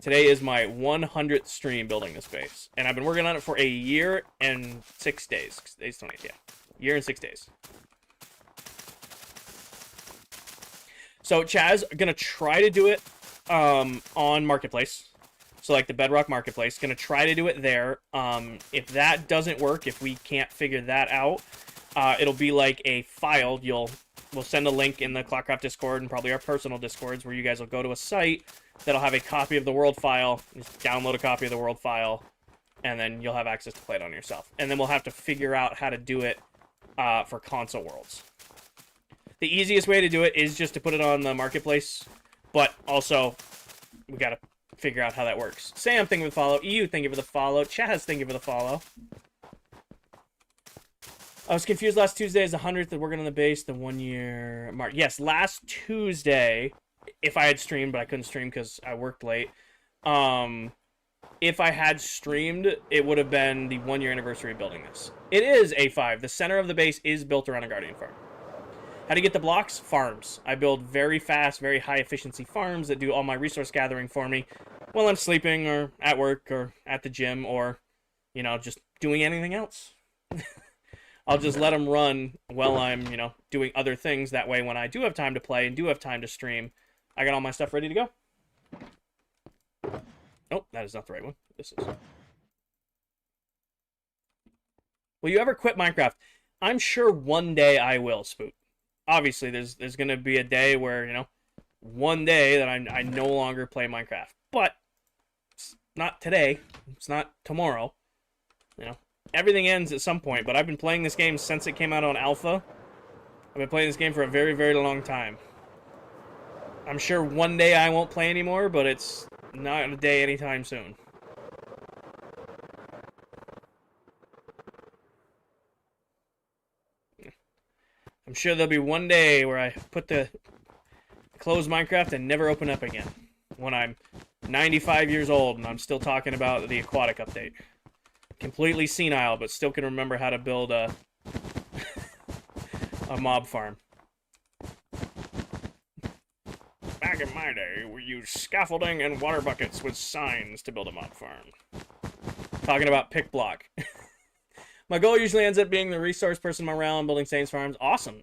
Today is my 100th stream building this base. And I've been working on it for a year and 6 days. Today's 20th, yeah. Year and 6 days. So, Chaz, gonna try to do it on Marketplace. So, like the Bedrock Marketplace. Gonna try to do it there. If that doesn't work, if we can't figure that out, it'll be like a file. We'll send a link in the ClockCraft Discord and probably our personal Discords where you guys will go to a site that'll have a copy of the world file. Just download a copy of the world file, and then you'll have access to play it on yourself. And then we'll have to figure out how to do it for console worlds. The easiest way to do it is just to put it on the Marketplace, but also we gotta figure out how that works. Sam, thank you for the follow. EU, thank you for the follow. Chaz, thank you for the follow. I was confused last Tuesday is the 100th of working on the base, the 1 year mark. Yes, last Tuesday, if I had streamed, but I couldn't stream because I worked late. If I had streamed, it would have been the 1 year anniversary of building this. It is A5. The center of the base is built around a Guardian farm. How to get the blocks? Farms. I build very fast, very high efficiency farms that do all my resource gathering for me while I'm sleeping or at work or at the gym or, just doing anything else. I'll just let them run while I'm, doing other things. That way when I do have time to play and do have time to stream, I got all my stuff ready to go. Oh, that is not the right one. This is. Will you ever quit Minecraft? I'm sure one day I will, Spoot. Obviously, there's going to be a day where, one day that I no longer play Minecraft. But it's not today. It's not tomorrow. Everything ends at some point. But I've been playing this game since it came out on Alpha. I've been playing this game for a very, very long time. I'm sure one day I won't play anymore, but it's not a day anytime soon. I'm sure there'll be one day where I close Minecraft and never open up again. When I'm 95 years old and I'm still talking about the aquatic update. Completely senile, but still can remember how to build a mob farm. Back in my day, we used scaffolding and water buckets with signs to build a mod farm. Talking about pick block. My goal usually ends up being the resource person in my realm, building Saints farms. Awesome.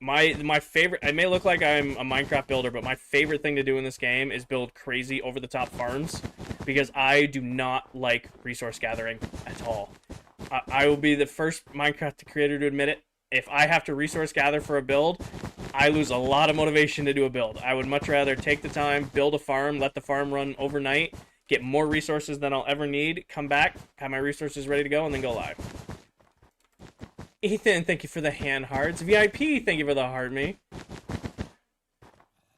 My favorite, it may look like I'm a Minecraft builder, but my favorite thing to do in this game is build crazy over-the-top farms, because I do not like resource gathering at all. I will be the first Minecraft creator to admit it. If I have to resource gather for a build, I lose a lot of motivation to do a build. I would much rather take the time, build a farm, let the farm run overnight, get more resources than I'll ever need, come back, have my resources ready to go, and then go live. Ethan, thank you for the hand hearts. VIP, thank you for the heart me.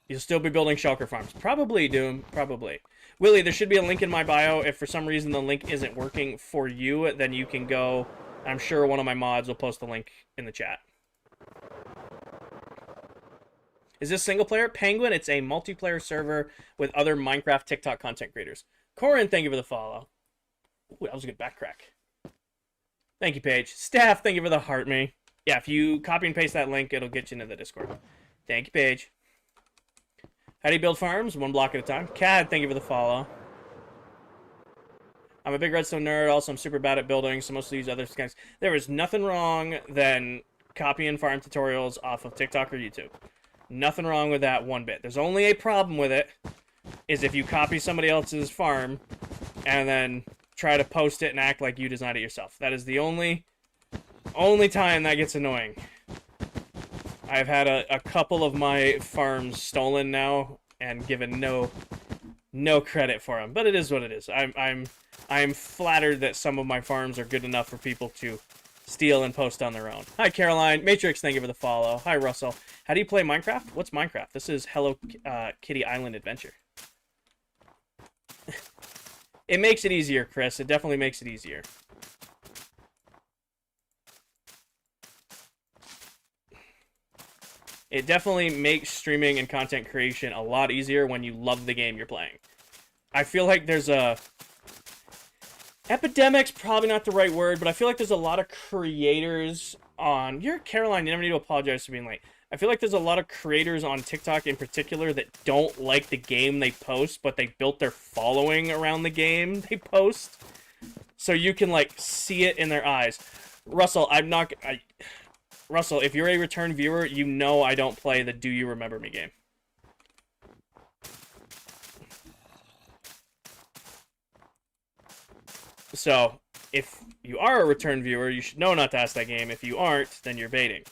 You'll still be building shulker farms. Probably, Doom. Probably. Willie, there should be a link in my bio. If for some reason the link isn't working for you, then you can go. I'm sure one of my mods will post the link in the chat. Is this single player? Penguin, it's a multiplayer server with other Minecraft TikTok content creators. Corin, thank you for the follow. Ooh, that was a good back crack. Thank you, Paige. Staff, thank you for the heart me. Yeah, if you copy and paste that link, it'll get you into the Discord. Thank you, Paige. How do you build farms? One block at a time. Cad, thank you for the follow. I'm a big redstone nerd. Also, I'm super bad at building, so most of these other guys. There is nothing wrong than copying farm tutorials off of TikTok or YouTube. Nothing wrong with that one bit. There's only a problem with it, is if you copy somebody else's farm and then try to post it and act like you designed it yourself. That is the only time that gets annoying. I've had a couple of my farms stolen now and given no credit for them, but it is what it is. I'm flattered that some of my farms are good enough for people to steal and post on their own. Hi, Caroline. Matrix, thank you for the follow. Hi, Russell. How do you play Minecraft? What's Minecraft? This is Hello Kitty Island Adventure. It makes it easier, Chris. It definitely makes it easier. It definitely makes streaming and content creation a lot easier when you love the game you're playing. I feel like there's a... Epidemic's probably not the right word, but I feel like there's a lot of creators on... You're Caroline, you never need to apologize for being late. I feel like there's a lot of creators on TikTok in particular that don't like the game they post, but they built their following around the game they post. So you can, like, see it in their eyes. Russell, Russell, if you're a return viewer, you know I don't play the Do You Remember Me game. So, if you are a return viewer, you should know not to ask that game. If you aren't, then you're baiting.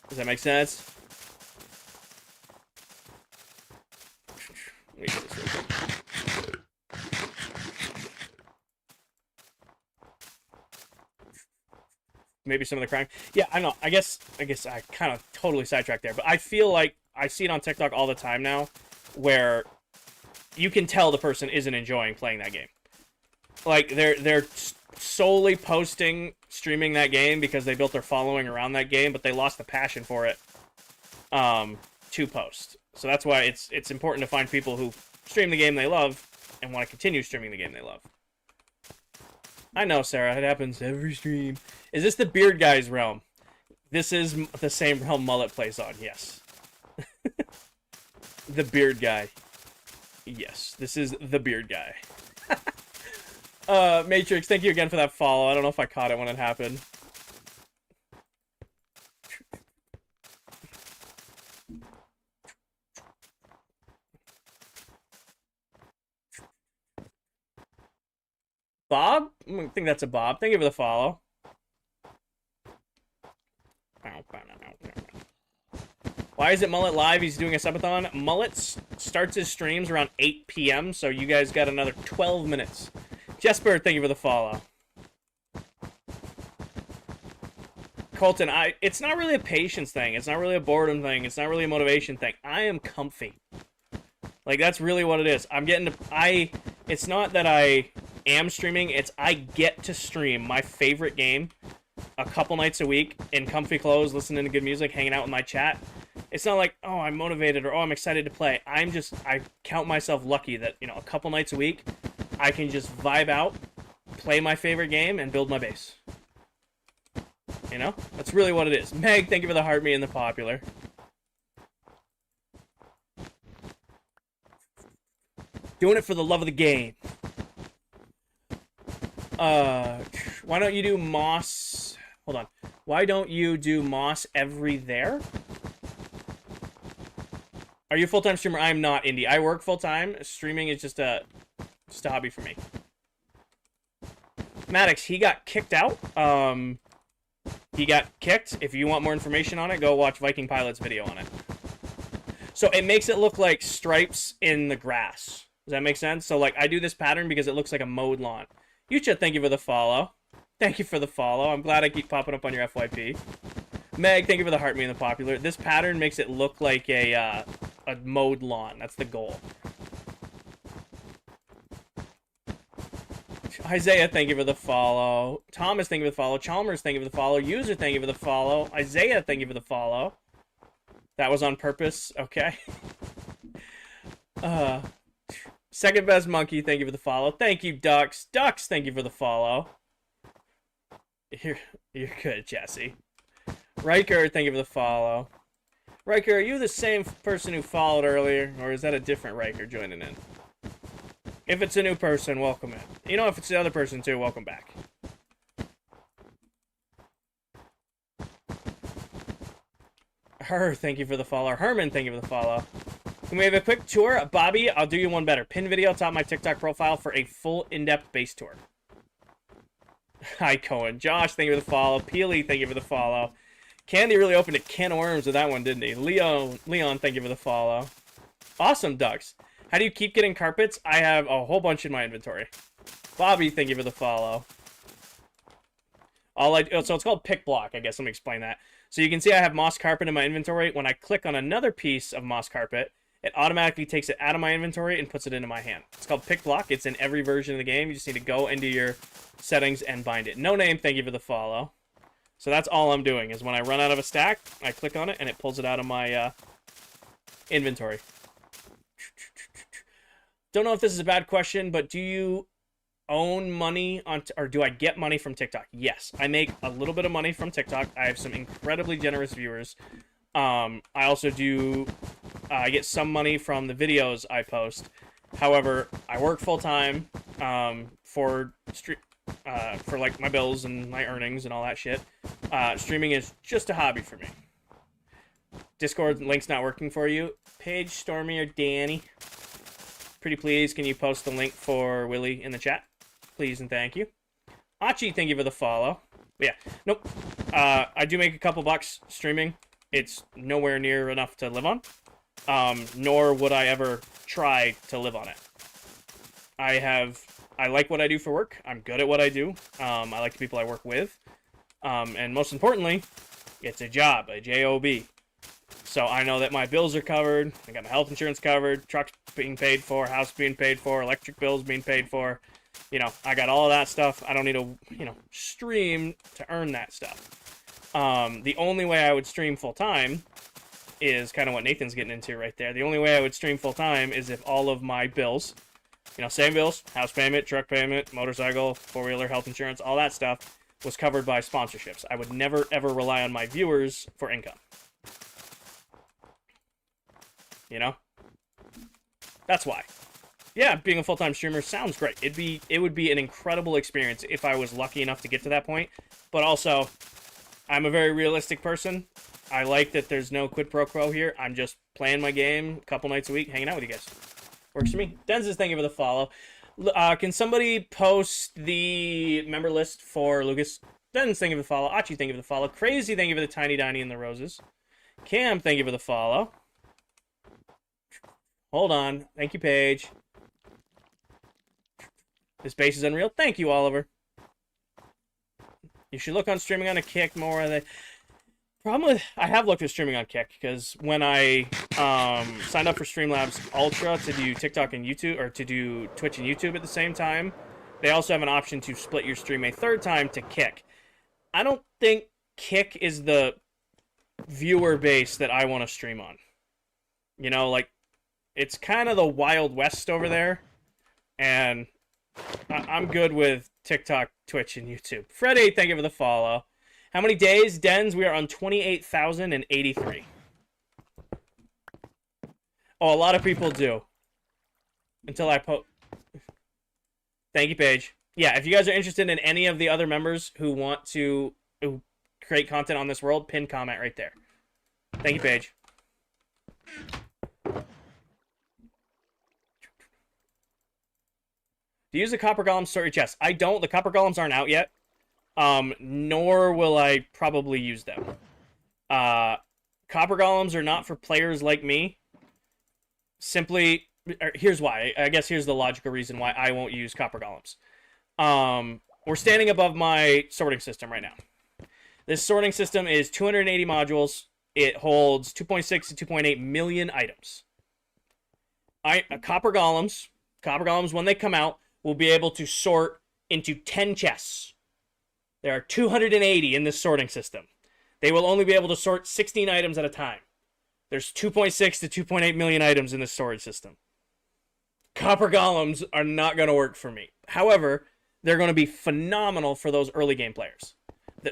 Does that make sense? Let me get this real quick. Maybe some of the crime. Yeah, I know. I guess I kind of totally sidetracked there, but I feel like I see it on TikTok all the time now, where you can tell the person isn't enjoying playing that game. Like they're solely streaming that game because they built their following around that game, but they lost the passion for it to post. So that's why it's important to find people who stream the game they love and want to continue streaming the game they love. I know, Sarah. It happens every stream. Is this the Beard Guy's realm? This is the same realm Mullet plays on, yes. The Beard Guy. Yes, this is the Beard Guy. Matrix, thank you again for that follow. I don't know if I caught it when it happened. Bob? I think that's a Bob. Thank you for the follow. Why is it Mullet live? He's doing a subathon. Mullet starts his streams around 8 p.m., so you guys got another 12 minutes. Jesper, thank you for the follow. Colton, it's not really a patience thing. It's not really a boredom thing. It's not really a motivation thing. I am comfy. Like, that's really what it is. It's not that I am streaming. It's I get to stream my favorite game a couple nights a week in comfy clothes, listening to good music, hanging out with my chat. It's not like, oh, I'm motivated or, oh, I'm excited to play. I count myself lucky that, a couple nights a week, I can just vibe out, play my favorite game, and build my base. You know? That's really what it is. Meg, thank you for the heart, me, and the popular. Doing it for the love of the game. Why don't you do moss? Hold on. Why don't you do moss every there? Are you a full-time streamer? I'm not, Indie. I work full-time. Streaming is just a hobby for me. Maddox, he got kicked out. He got kicked. If you want more information on it, go watch Viking Pilot's video on it. So it makes it look like stripes in the grass. Does that make sense? So, like, I do this pattern because it looks like a mowed lawn. Yucha, thank you for the follow. Thank you for the follow. I'm glad I keep popping up on your FYP. Meg, thank you for the heart, me, and the popular. This pattern makes it look like a mowed lawn. That's the goal. Isaiah, thank you for the follow. Thomas, thank you for the follow. Chalmers, thank you for the follow. User, thank you for the follow. Isaiah, thank you for the follow. That was on purpose. Okay. Second best monkey, thank you for the follow. Thank you, Ducks. Ducks, thank you for the follow. You're good, Jesse. Riker, thank you for the follow. Riker, are you the same person who followed earlier, or is that a different Riker joining in? If it's a new person, welcome in. You know, if it's the other person too, welcome back. Thank you for the follow. Herman, thank you for the follow. Can we have a quick tour? Bobby, I'll do you one better. Pin video top of my TikTok profile for a full in-depth base tour. Hi, Cohen. Josh, thank you for the follow. Peely, thank you for the follow. Candy really opened a can of worms with that one, didn't he? Leon, thank you for the follow. Awesome, Ducks. How do you keep getting carpets? I have a whole bunch in my inventory. Bobby, thank you for the follow. So it's called pick block, I guess. Let me explain that. So you can see I have moss carpet in my inventory. When I click on another piece of moss carpet, it automatically takes it out of my inventory and puts it into my hand. It's called pick block. It's in every version of the game. You just need to go into your settings and bind it. No name, thank you for the follow. So that's all I'm doing is when I run out of a stack, I click on it and it pulls it out of my inventory. Don't know if this is a bad question, but do you own money on, or do I get money from TikTok? Yes, I make a little bit of money from TikTok. I have some incredibly generous viewers. I also do, I get some money from the videos I post. However, I work full time for like my bills and my earnings and all that shit. Streaming is just a hobby for me. Discord link's not working for you. Paige, Stormy, or Danny? Pretty please, can you post the link for Willie in the chat? Please and thank you. Achi, thank you for the follow. But yeah, nope. I do make a couple bucks streaming. It's nowhere near enough to live on. Nor would I ever try to live on it. I like what I do for work. I'm good at what I do. I like the people I work with. And most importantly, it's a job, a J-O-B. So I know that my bills are covered. I got my health insurance covered. Trucks being paid for. House being paid for. Electric bills being paid for. You know, I got all of that stuff. I don't need to, stream to earn that stuff. The only way I would stream full-time is kind of what Nathan's getting into right there. The only way I would stream full-time is if all of my bills, same bills, house payment, truck payment, motorcycle, four-wheeler, health insurance, all that stuff was covered by sponsorships. I would never, ever rely on my viewers for income. That's why. Yeah, being a full-time streamer sounds great. It would be an incredible experience if I was lucky enough to get to that point. But also, I'm a very realistic person. I like that there's no quid pro quo here. I'm just playing my game a couple nights a week, hanging out with you guys. Works for me. Denzis, thank you for the follow. Can somebody post the member list for Lucas? Denzis, thank you for the follow. Achi, thank you for the follow. Crazy, thank you for the tiny diny and the roses. Cam, thank you for the follow. Hold on. Thank you, Paige. This base is unreal. Thank you, Oliver. You should look on streaming on a Kick more. I have looked at streaming on Kick because when I signed up for Streamlabs Ultra to do TikTok and YouTube, or to do Twitch and YouTube at the same time, they also have an option to split your stream a third time to Kick. I don't think Kick is the viewer base that I want to stream on. It's kind of the Wild West over there, and I'm good with TikTok, Twitch, and YouTube. Freddy, thank you for the follow. How many days, Dens? We are on 28,083. Oh, a lot of people do. Until I post. Thank you, Paige. Yeah, if you guys are interested in any of the other members who want to create content on this world, pin comment right there. Thank you, Paige. Do you use the copper golems to sort your chests? I don't. The copper golems aren't out yet. Nor will I probably use them. Copper golems are not for players like me. Simply, here's why. I guess here's the logical reason why I won't use copper golems. We're standing above my sorting system right now. This sorting system is 280 modules. It holds 2.6 to 2.8 million items. Copper golems, when they come out, will be able to sort into 10 chests. There are 280 in this sorting system. They will only be able to sort 16 items at a time. There's 2.6 to 2.8 million items in this storage system. Copper golems are not going to work for me. However, they're going to be phenomenal for those early game players.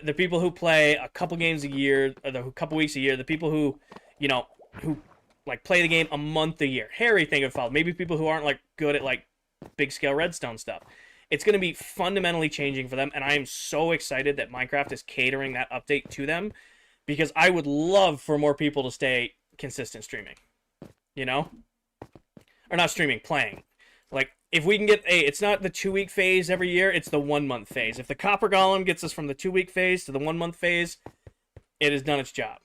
The people who play a couple games a year, or a couple weeks a year, the people who, who like play the game a month a year. Harry, think of it. Maybe people who aren't like good at like big scale redstone stuff. It's going to be fundamentally changing for them, and I am so excited that Minecraft is catering that update to them, because I would love for more people to stay consistent streaming. Or not streaming, playing. Like, if we can get it's not the 2-week phase every year, it's the 1-month phase. If the copper golem gets us from the 2-week phase to the 1-month phase, it has done its job.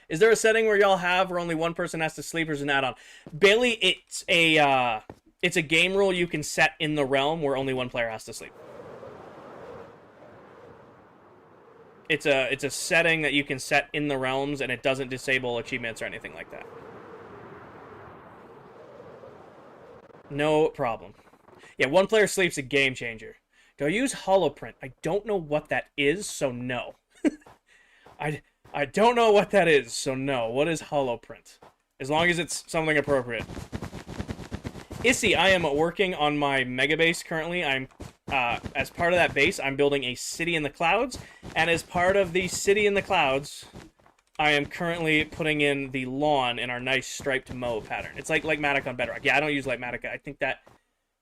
Is there a setting where y'all have where only one person has to sleep, or is it an add-on? Bailey, it's a game rule you can set in the realm where only one player has to sleep. It's a setting that you can set in the realms, and it doesn't disable achievements or anything like that. No problem. Yeah, one player sleep's a game changer. Do I use holoprint? I don't know what that is, so no. I don't know what that is, so no. What is holoprint? As long as it's something appropriate. Issy, I am working on my mega base currently. I'm as part of that base, I'm building a city in the clouds, and as part of the city in the clouds, I am currently putting in the lawn in our nice striped mow pattern. It's like Lightmatic on Bedrock. Yeah, I don't use Lightmatic. I think that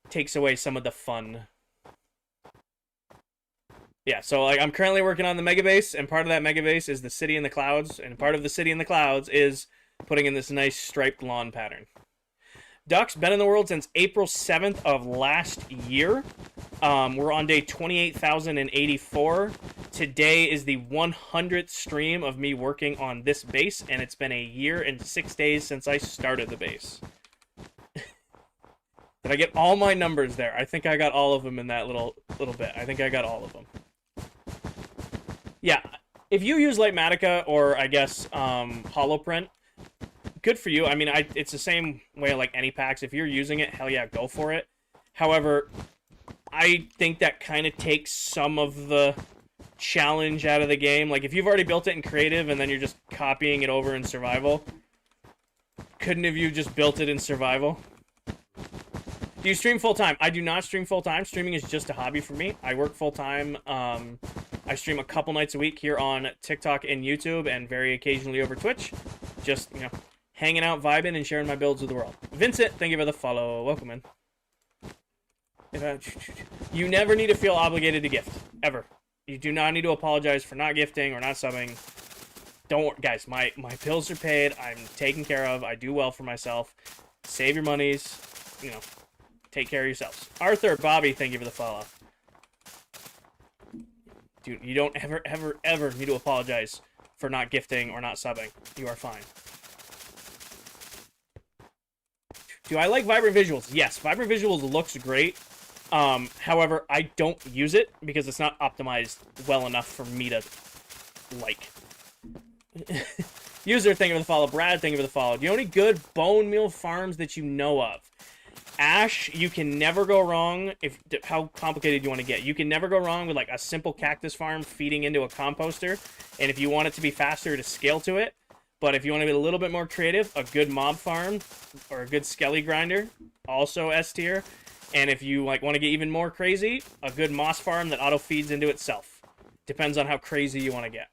takes away some of the fun. Yeah, so like I'm currently working on the mega base, and part of that mega base is the city in the clouds, and part of the city in the clouds is putting in this nice striped lawn pattern. Duck's been in the world since April 7th of last year. We're on day 28,084. Today is the 100th stream of me working on this base, and it's been a year and 6 days since I started the base. Did I get all my numbers there? I think I got all of them in that little bit. I think I got all of them. Yeah, if you use Lightmatica or, I guess, Holoprint, good for you. I mean, it's the same way like any packs. If you're using it, hell yeah, go for it. However, I think that kind of takes some of the challenge out of the game. Like, if you've already built it in creative and then you're just copying it over in survival, couldn't have you just built it in survival? Do you stream full-time? I do not stream full-time. Streaming is just a hobby for me. I work full-time. I stream a couple nights a week here on TikTok and YouTube, and very occasionally over Twitch. Just, hanging out, vibing, and sharing my builds with the world. Vincent, thank you for the follow. Welcome in. You never need to feel obligated to gift. Ever. You do not need to apologize for not gifting or not subbing. Don't worry, guys. My bills are paid. I'm taken care of. I do well for myself. Save your monies. Take care of yourselves. Arthur, Bobby, thank you for the follow. Dude, you don't ever need to apologize for not gifting or not subbing. You are fine. Do I like Vibrant Visuals? Yes, Vibrant Visuals looks great. However, I don't use it because it's not optimized well enough for me to like. User, thank you for the follow. Brad, thank you for the follow. Do you know any good bone meal farms that you know of? Ash, you can never go wrong how complicated you want to get. You can never go wrong with like a simple cactus farm feeding into a composter. And if you want it to be faster, to scale to it. But if you want to be a little bit more creative, a good mob farm or a good skelly grinder, also S tier. And if you want to get even more crazy, a good moss farm that auto feeds into itself. Depends on how crazy you want to get.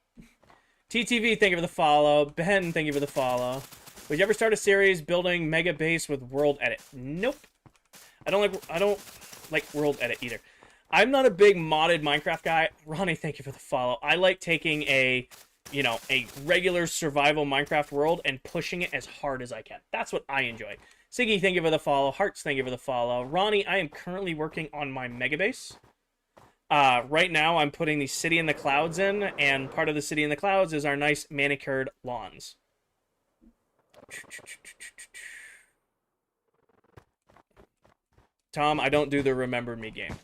TTV, thank you for the follow. Ben, thank you for the follow. Would you ever start a series building mega base with world edit? Nope. I don't like world edit either. I'm not a big modded Minecraft guy. Ronnie, thank you for the follow. I like taking a regular survival Minecraft world and pushing it as hard as I can. That's what I enjoy. Siggy, thank you for the follow. Hearts, thank you for the follow. Ronnie, I am currently working on my mega base. Right now, I'm putting the City in the Clouds in, and part of the City in the Clouds is our nice manicured lawns. Tom, I don't do the Remember Me game.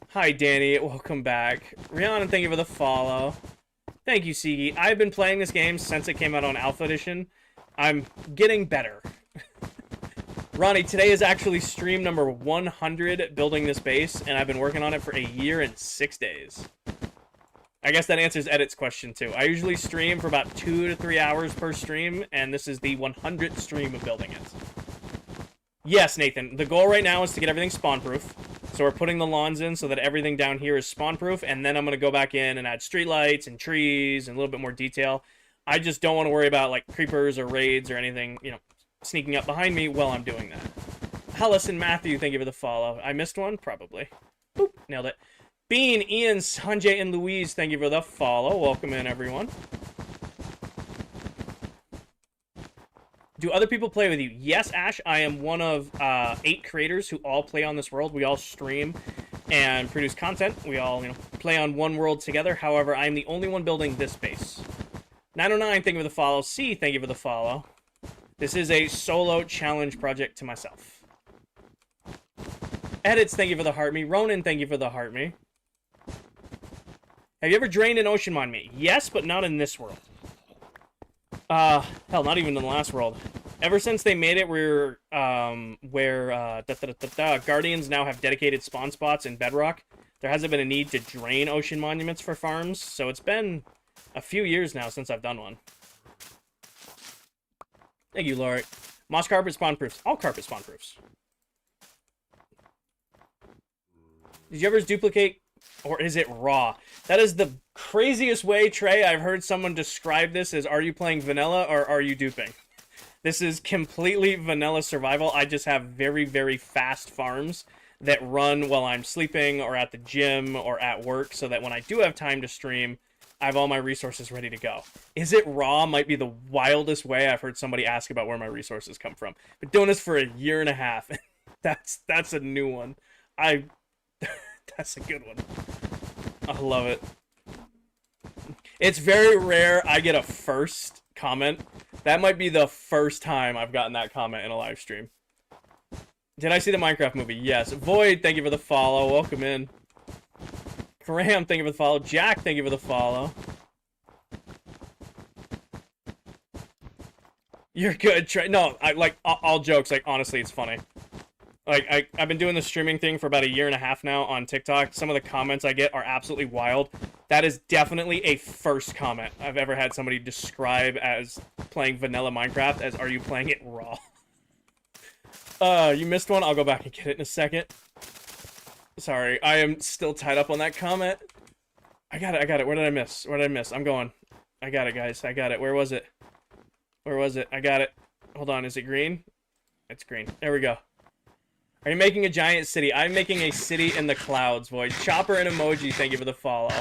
Hi, Danny. Welcome back. Rihanna, thank you for the follow. Thank you, Sigi. I've been playing this game since it came out on Alpha Edition. I'm getting better. Ronnie, today is actually stream number 100 building this base, and I've been working on it for a year and 6 days. I guess that answers Edit's question, too. I usually stream for about 2 to 3 hours per stream, and this is the 100th stream of building it. Yes, Nathan. The goal right now is to get everything spawn-proof. So we're putting the lawns in so that everything down here is spawn-proof, and then I'm going to go back in and add streetlights and trees and a little bit more detail. I just don't want to worry about, like, creepers or raids or anything, you know, sneaking up behind me while I'm doing that. Hellas and Matthew, thank you for the follow. I missed one? Probably. Boop, nailed it. Bean, Ian, Sanjay, and Louise, thank you for the follow. Welcome in, everyone. Do other people play with you? Yes, Ash. I am one of 8 creators who all play on this world. We all stream and produce content. We all, play on one world together. However, I am the only one building this base. 909, thank you for the follow. C, thank you for the follow. This is a solo challenge project to myself. Edits, thank you for the heart me. Ronan, thank you for the heart me. Have you ever drained an ocean mine me? Yes, but not in this world. Hell, not even in the last world. Ever since they made it where Guardians now have dedicated spawn spots in Bedrock, there hasn't been a need to drain ocean monuments for farms, so it's been a few years now since I've done one. Thank you, Laurie. Moss carpet spawn proofs. All carpet spawn proofs. Did you ever duplicate, or is it raw? That is the craziest way, Trey, I've heard someone describe this as, are you playing vanilla or are you duping? This is completely vanilla survival. I just have very, very fast farms that run while I'm sleeping or at the gym or at work so that when I do have time to stream, I have all my resources ready to go. Is it raw? Might be the wildest way I've heard somebody ask about where my resources come from. Been doing this for a year and a half. That's a new one. That's a good one. I love it. It's very rare I get a first comment. That might be the first time I've gotten that comment in a live stream. Did I see the Minecraft movie? Yes. Void, thank you for the follow. Welcome in. Karam, thank you for the follow. Jack, thank you for the follow. You're good, Trey. No, all jokes, like, honestly, it's funny. Like, I've been doing the streaming thing for about a year and a half now on TikTok. Some of the comments I get are absolutely wild. That is definitely a first comment I've ever had somebody describe as playing vanilla Minecraft as, are you playing it raw? You missed one? I'll go back and get it in a second. Sorry, I am still tied up on that comment. I got it. Where did I miss? I'm going. I got it, guys. I got it. Where was it? I got it. Hold on, is it green? It's green. There we go. Are you making a giant city? I'm making a city in the clouds, Void. Chopper and emoji, thank you for the follow.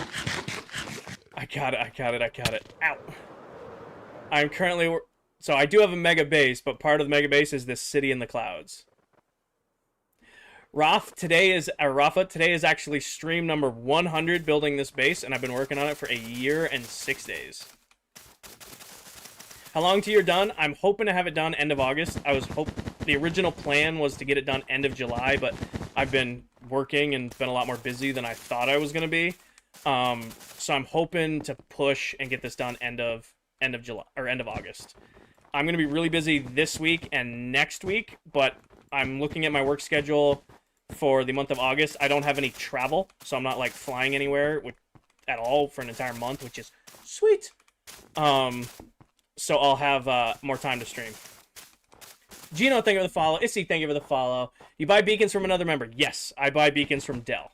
I got it. Ow. I'm currently... So I do have a mega base, but part of the mega base is this city in the clouds. Rafa, today is actually stream number 100 building this base, and I've been working on it for a year and 6 days. How long till you're done? I'm hoping to have it done end of August. The original plan was to get it done end of July, but I've been working and been a lot more busy than I thought I was going to be. So I'm hoping to push and get this done end of July or end of August. I'm going to be really busy this week and next week, but I'm looking at my work schedule for the month of August. I don't have any travel, so I'm not like flying anywhere at all for an entire month, which is sweet. So I'll have more time to stream. Gino, thank you for the follow. Issy, thank you for the follow. You buy beacons from another member? Yes, I buy beacons from Dell.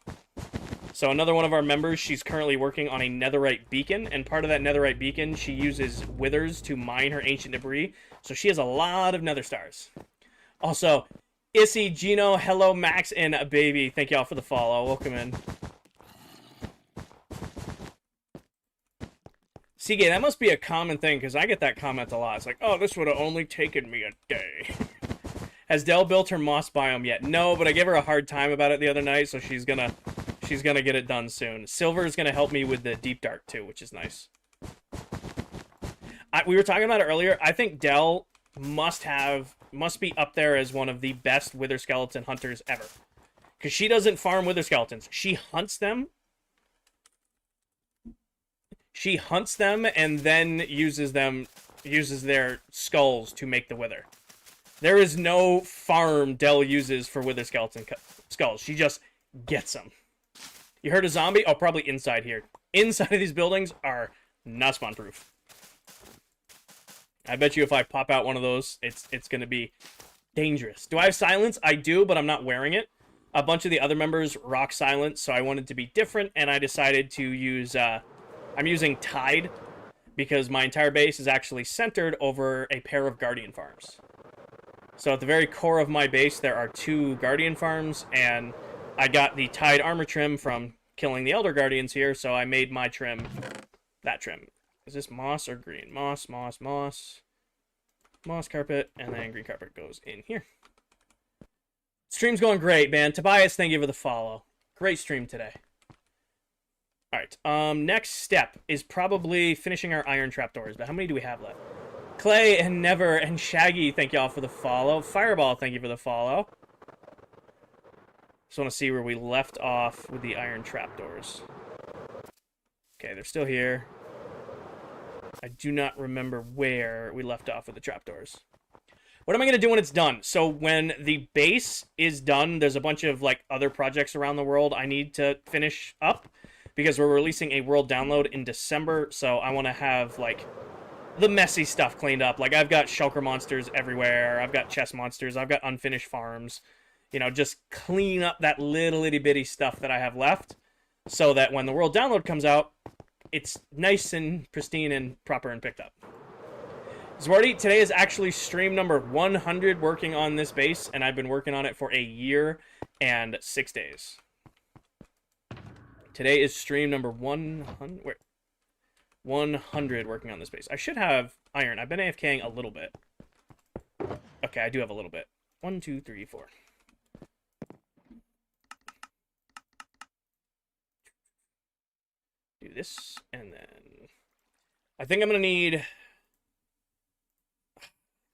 So another one of our members, she's currently working on a netherite beacon, and part of that netherite beacon, she uses withers to mine her ancient debris. So she has a lot of nether stars. Also, Issy, Gino, hello, Max, and Baby. Thank y'all for the follow. Welcome in. CK, that must be a common thing, because I get that comment a lot. It's like, oh, this would have only taken me a day. Has Dell built her moss biome yet? No, but I gave her a hard time about it the other night, so she's gonna get it done soon. Silver is gonna help me with the deep dark too, which is nice. We were talking about it earlier. I think Dell must be up there as one of the best wither skeleton hunters ever, because she doesn't farm wither skeletons. She hunts them. She hunts them and then uses their skulls to make the wither. There is no farm Dell uses for wither skeleton skulls. She just gets them. You heard a zombie? Oh, probably inside here. Inside of these buildings are not spawn proof. I bet you if I pop out one of those, it's going to be dangerous. Do I have silence? I do, but I'm not wearing it. A bunch of the other members rock silence, so I wanted to be different, and I decided to use... I'm using Tide, because my entire base is actually centered over a pair of Guardian farms. So at the very core of my base, there are 2 Guardian farms, and I got the Tide armor trim from killing the Elder Guardians here, so I made my trim that trim. Is this moss or green? Moss, moss, moss. Moss carpet, and then green carpet goes in here. Stream's going great, man. Tobias, thank you for the follow. Great stream today. Alright, next step is probably finishing our iron trapdoors, but how many do we have left? Clay and Never and Shaggy, thank y'all for the follow. Fireball, thank you for the follow. Just want to see where we left off with the iron trapdoors. Okay, they're still here. I do not remember where we left off with the trapdoors. What am I going to do when it's done? So when the base is done, there's a bunch of like other projects around the world I need to finish up, because we're releasing a world download in December, so I want to have, like, the messy stuff cleaned up. Like, I've got shulker monsters everywhere, I've got chest monsters, I've got unfinished farms. You know, just clean up that little itty-bitty stuff that I have left, so that when the world download comes out, it's nice and pristine and proper and picked up. Zwarty, today is actually stream number 100 working on this base, and I've been working on it for a year and 6 days. Today is stream number 100. Wait, 100 working on this base. I should have iron. I've been AFKing a little bit. Okay, I do have a little bit. 1, 2, 3, 4. Do this, and then... I think I'm going to need...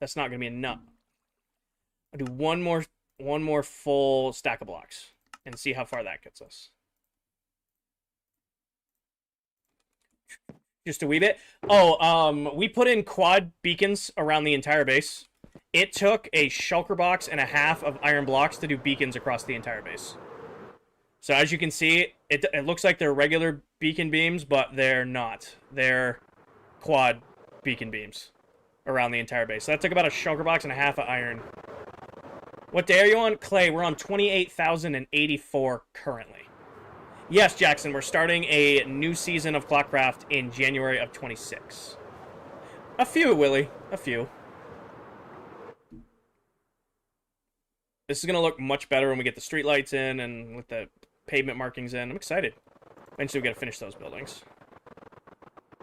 That's not going to be enough. I'll do one more full stack of blocks and see how far that gets us. Just a wee bit. Oh, we put in quad beacons around the entire base. It took a shulker box and a half of iron blocks to do beacons across the entire base. So as you can see, it looks like they're regular beacon beams, but they're not. They're quad beacon beams around the entire base. So that took about a shulker box and a half of iron. What day are you on? Clay, we're on 28,084 currently. Yes, Jackson, we're starting a new season of ClockCraft in January of 26. A few, Willie. A few. This is going to look much better when we get the streetlights in and with the pavement markings in. I'm excited. Eventually we got to finish those buildings.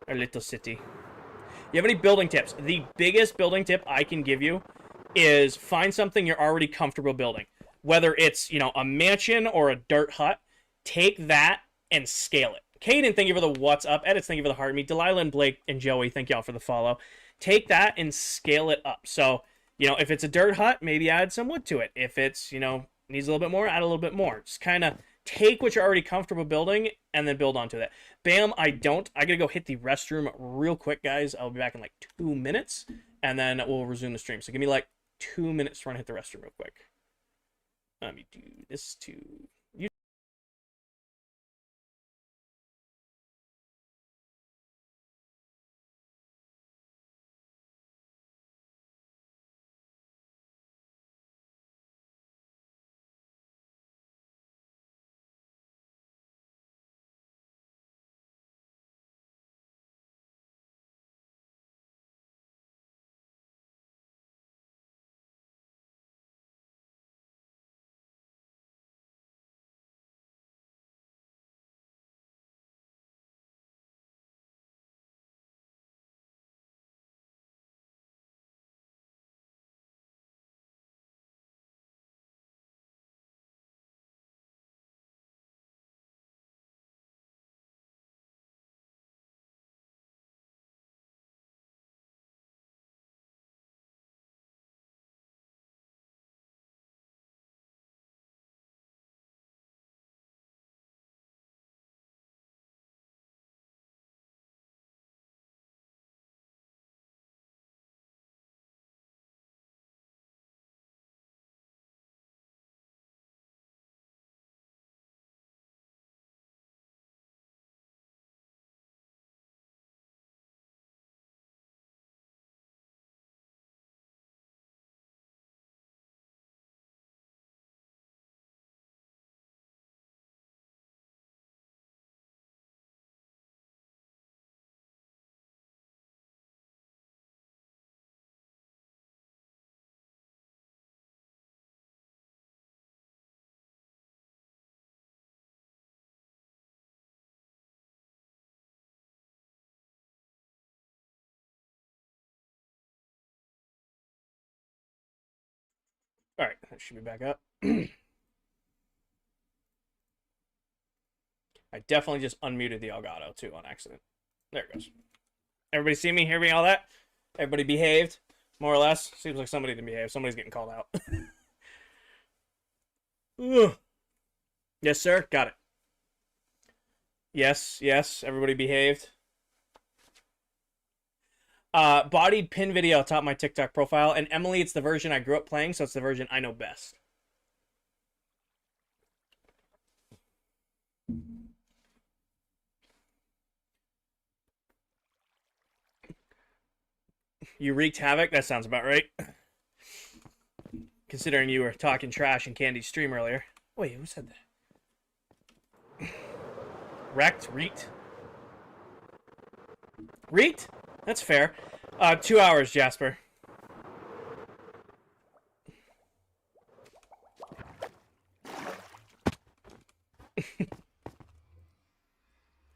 Our little city. You have any building tips? The biggest building tip I can give you is find something you're already comfortable building. Whether it's, you know, a mansion or a dirt hut. Take that and scale it. Caden, thank you for the what's up. Edits, thank you for the heart meet. Delilah and Blake and Joey, thank y'all for the follow. Take that and scale it up. So, you know, if it's a dirt hut, maybe add some wood to it. If it's, you know, needs a little bit more, add a little bit more. Just kind of take what you're already comfortable building and then build onto that. Bam, I gotta go hit the restroom real quick, guys. I'll be back in like 2 minutes, and then we'll resume the stream. So give me like 2 minutes to run hit the restroom real quick. Let me do this too. All right, that should be back up. I definitely just unmuted the Elgato too on accident. There it goes. Everybody see me, hear me, all that? Everybody behaved, more or less? Seems like somebody didn't behave. Somebody's getting called out. Yes, sir. Got it. Yes, yes. Everybody behaved. Bodied pin video top my TikTok profile. And Emily, it's the version I grew up playing, so it's the version I know best. You wreaked havoc? That sounds about right. Considering you were talking trash in Candy's stream earlier. Wait, who said that? Wrecked? Reeked? Reeked? That's fair. 2 hours, Jasper.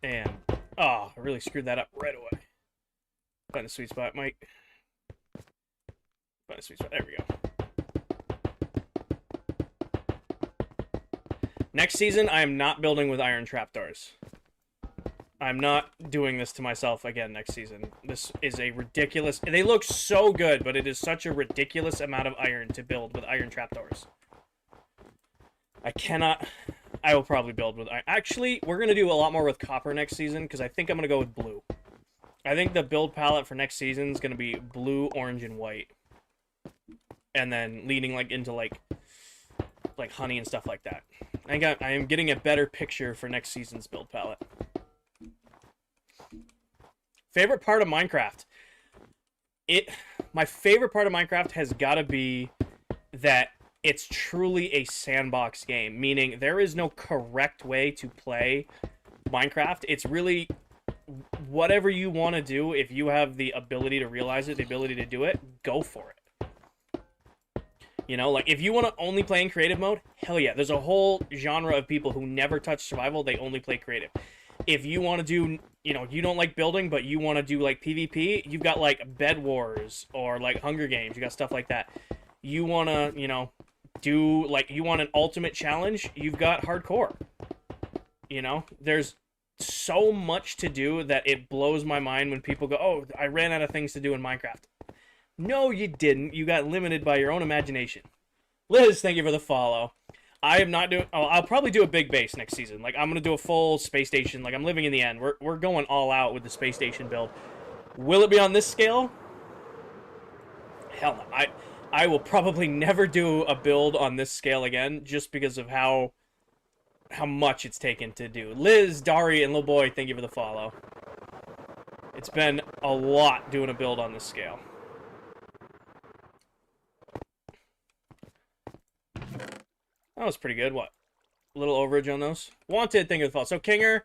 And, oh, I really screwed that up right away. Find a sweet spot, Mike. Find a sweet spot. There we go. Next season, I am not building with iron trapdoors. I'm not doing this to myself again next season. This is a ridiculous... They look so good, but it is such a ridiculous amount of iron to build with iron trapdoors. I cannot... I will probably build with iron. Actually, we're going to do a lot more with copper next season, because I think I'm going to go with blue. I think the build palette for next season is going to be blue, orange, and white. And then leading into honey and stuff like that. I am getting a better picture for next season's build palette. Favorite part of Minecraft? My favorite part of Minecraft has got to be that it's truly a sandbox game, meaning there is no correct way to play Minecraft. It's really whatever you want to do. If you have the ability to realize it, the ability to do it, go for it. You know, if you want to only play in creative mode, hell yeah. There's a whole genre of people who never touch survival. They only play creative. If you want to do, you don't like building, but you want to do, PvP, you've got, Bed Wars or, Hunger Games. You got stuff like that. You want to, do, you want an ultimate challenge, you've got hardcore. There's so much to do that it blows my mind when people go, oh, I ran out of things to do in Minecraft. No, you didn't. You got limited by your own imagination. Liz, thank you for the follow. I am not doing... I'll probably do a big base next season. I'm going to do a full space station. I'm living in the end. We're going all out with the space station build. Will it be on this scale? Hell no. I will probably never do a build on this scale again, just because of how much it's taken to do. Liz, Dari, and Little Boy, thank you for the follow. It's been a lot doing a build on this scale. That was pretty good. What? A little overage on those? Wanted, thank you for the follow. So, Kinger,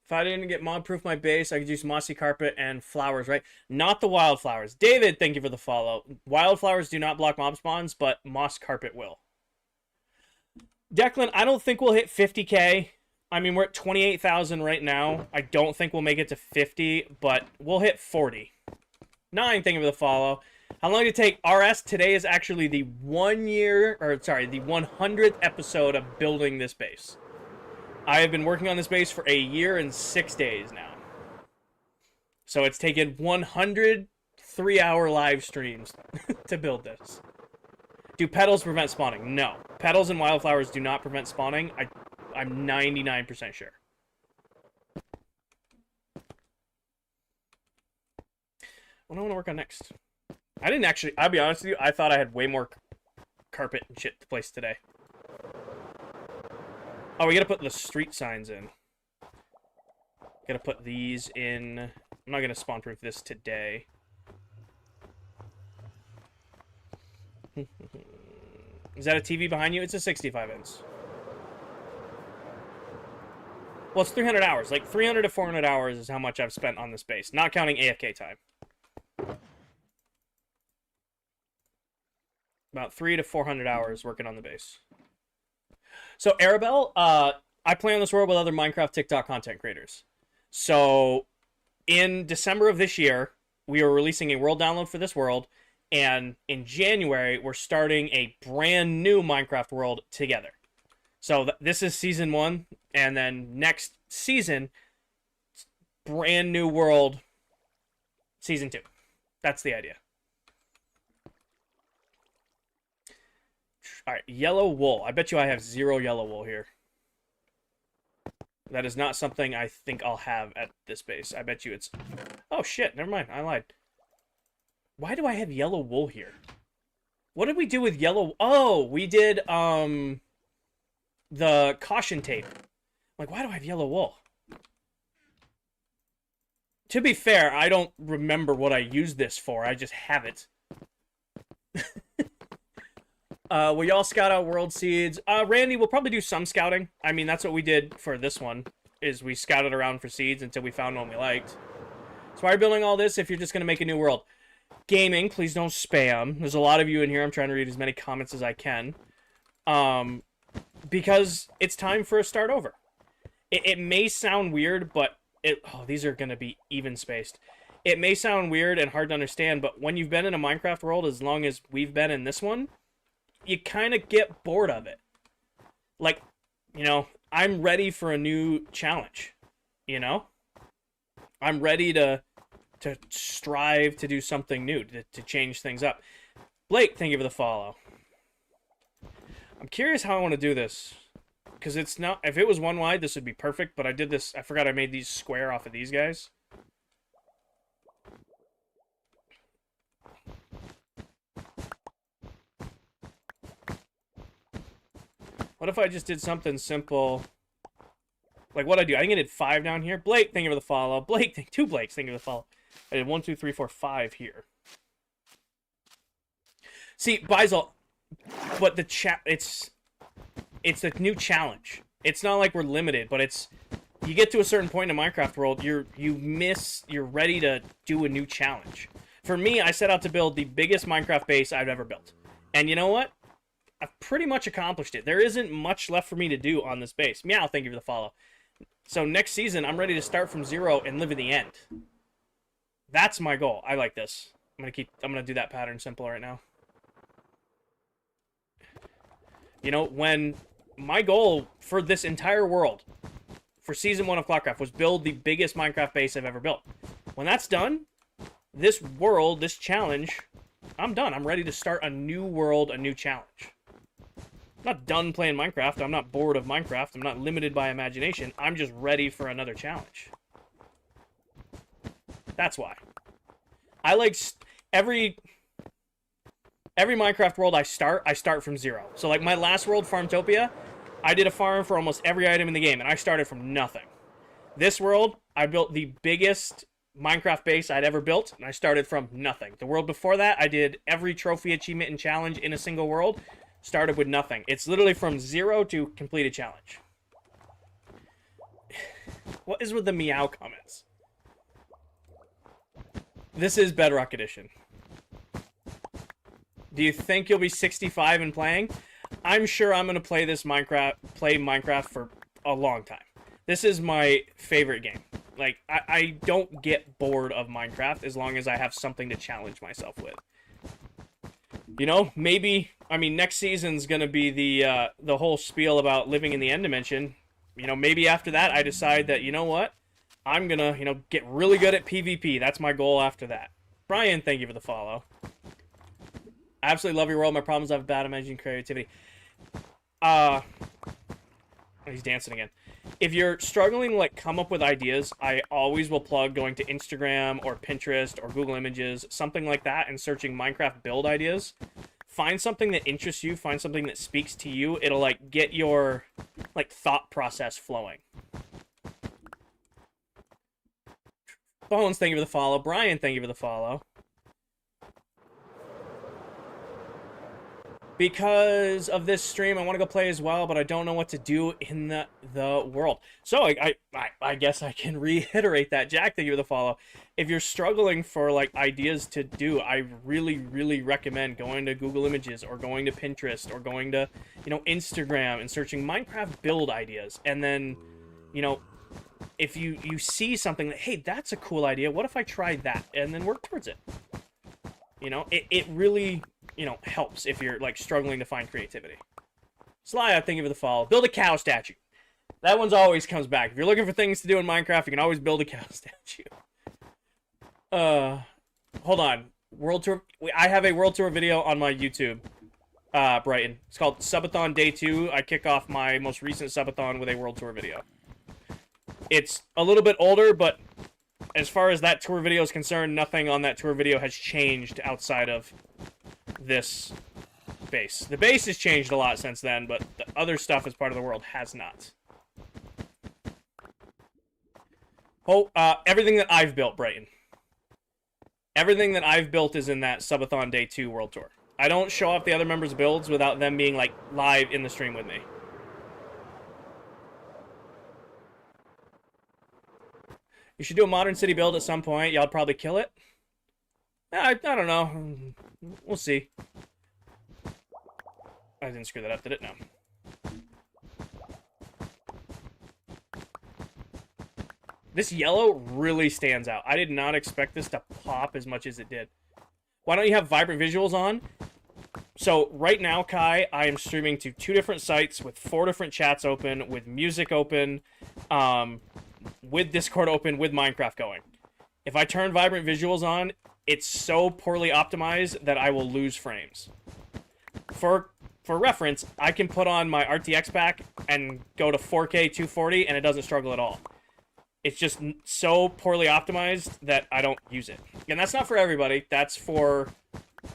if I didn't get mod-proof my base, I could use mossy carpet and flowers, right? Not the wildflowers. David, thank you for the follow. Wildflowers do not block mob spawns, but moss carpet will. Declan, I don't think we'll hit 50K. I mean, we're at 28,000 right now. I don't think we'll make it to 50, but we'll hit 40. 9, thank you for the follow. How long did it take? RS, today is actually the 100th episode of building this base. I have been working on this base for 1 year and 6 days now. So it's taken 100 3-hour live streams to build this. Do petals prevent spawning? No. Petals and wildflowers do not prevent spawning. I'm 99% sure. What do I want to work on next? I didn't actually... I'll be honest with you. I thought I had way more carpet and shit to place today. Oh, we gotta put the street signs in. Gotta put these in. I'm not gonna spawn proof this today. Is that a TV behind you? It's a 65-inch. Well, it's 300 hours. 300 to 400 hours is how much I've spent on this base, not counting AFK time. About 300 to 400 hours working on the base. So, Arabelle, I play on this world with other Minecraft TikTok content creators. So, in December of this year, we are releasing a world download for this world, And in January, we're starting a brand new Minecraft world together. So this is season 1, and then next season, brand new world, season 2. That's the idea. All right, yellow wool. I bet you I have 0 yellow wool here. That is not something I think I'll have at this base. I bet you it's... Oh, shit. Never mind. I lied. Why do I have yellow wool here? What did we do with yellow... Oh, we did, the caution tape. Like, why do I have yellow wool? To be fair, I don't remember what I used this for. I just have it. We all scout out world seeds. Randy, we'll probably do some scouting. I mean, that's what we did for this one, is we scouted around for seeds until we found one we liked. So why are you building all this if you're just going to make a new world? Gaming, please don't spam. There's a lot of you in here. I'm trying to read as many comments as I can. Because it's time for a start over. It may sound weird, but these are going to be even spaced. It may sound weird and hard to understand, but when you've been in a Minecraft world as long as we've been in this one, you kind of get bored of it. Like, you know, I'm ready for a new challenge, you know? I'm ready to strive to do something new, to change things up. Blake, thank you for the follow. I'm curious how I want to do this. Because it's not... If it was one wide, this would be perfect, but I did this... I forgot I made these square off of these guys. What if I just did something simple? Like what I do? I think I did 5 down here. Blake, thank you for the follow. Blake, 2 Blakes, thank you for the follow. I did 1, 2, 3, 4, 5 here. See, Bizel, but the it's a new challenge. It's not like we're limited, but it's... You get to a certain point in a Minecraft world, you're ready to do a new challenge. For me, I set out to build the biggest Minecraft base I've ever built. And you know what? I've pretty much accomplished it. There isn't much left for me to do on this base. Meow, thank you for the follow. So next season, I'm ready to start from 0 and live in the end. That's my goal. I like this. I'm gonna do that pattern simple right now. You know, when my goal for this entire world, for season 1 of ClockCraft, was build the biggest Minecraft base I've ever built. When that's done, this world, this challenge, I'm done. I'm ready to start a new world, a new challenge. I'm not done playing Minecraft. I'm not bored of Minecraft. I'm not limited by imagination. I'm just ready for another challenge. That's why. I like every Minecraft world I start from 0. So like my last world, Farmtopia, I did a farm for almost every item in the game, and I started from nothing. This world, I built the biggest Minecraft base I'd ever built, and I started from nothing. The world before that, I did every trophy, achievement, and challenge in a single world, started with nothing. It's literally from 0 to complete a challenge. What is with the meow comments? This is Bedrock Edition. Do you think you'll be 65 and playing? I'm sure I'm gonna play Minecraft for a long time. This is my favorite game. Like, I don't get bored of Minecraft as long as I have something to challenge myself with. You know, maybe, I mean, next season's gonna be the whole spiel about living in the end dimension. You know, maybe after that I decide that, you know what? I'm gonna, you know, get really good at PvP. That's my goal after that. Brian, thank you for the follow. I absolutely love your world. My problems, I have bad imagination creativity. He's dancing again. If you're struggling to, like, come up with ideas, I always will plug going to Instagram or Pinterest or Google Images, something like that, and searching Minecraft build ideas. Find something that interests you. Find something that speaks to you. It'll, like, get your, like, thought process flowing. Bones, thank you for the follow. Brian, thank you for the follow. Because of this stream, I want to go play as well, but I don't know what to do in the world. So I guess I can reiterate that. Jack, thank you for the follow. If you're struggling for like ideas to do, I really, really recommend going to Google Images or going to Pinterest or going to, you know, Instagram and searching Minecraft build ideas. And then, you know, if you see something that, hey, that's a cool idea, what if I tried that? And then work towards it. You know, it really, helps if you're, like, struggling to find creativity. Sly, thank you for the follow. Build a cow statue. That one's always comes back. If you're looking for things to do in Minecraft, you can always build a cow statue. Hold on. World Tour. I have a World Tour video on my YouTube, Brighton. It's called Subathon Day 2. I kick off my most recent Subathon with a World Tour video. It's a little bit older, but as far as that tour video is concerned, nothing on that tour video has changed outside of this base. The base has changed a lot since then, but the other stuff as part of the world has not. Oh, everything that I've built, Brighton. Everything that I've built is in that Subathon Day 2 World Tour. I don't show off the other members' builds without them being, like, live in the stream with me. You should do a modern city build at some point. Y'all probably kill it. I don't know. We'll see. I didn't screw that up, did it? No. This yellow really stands out. I did not expect this to pop as much as it did. Why don't you have vibrant visuals on? So right now, Kai, I am streaming to 2 different sites with 4 different chats open, with music open, with Discord open, with Minecraft going. If I turn vibrant visuals on, it's so poorly optimized that I will lose frames. For reference, I can put on my RTX pack and go to 4K 240 and it doesn't struggle at all. It's just so poorly optimized that I don't use it. And that's not for everybody. That's for,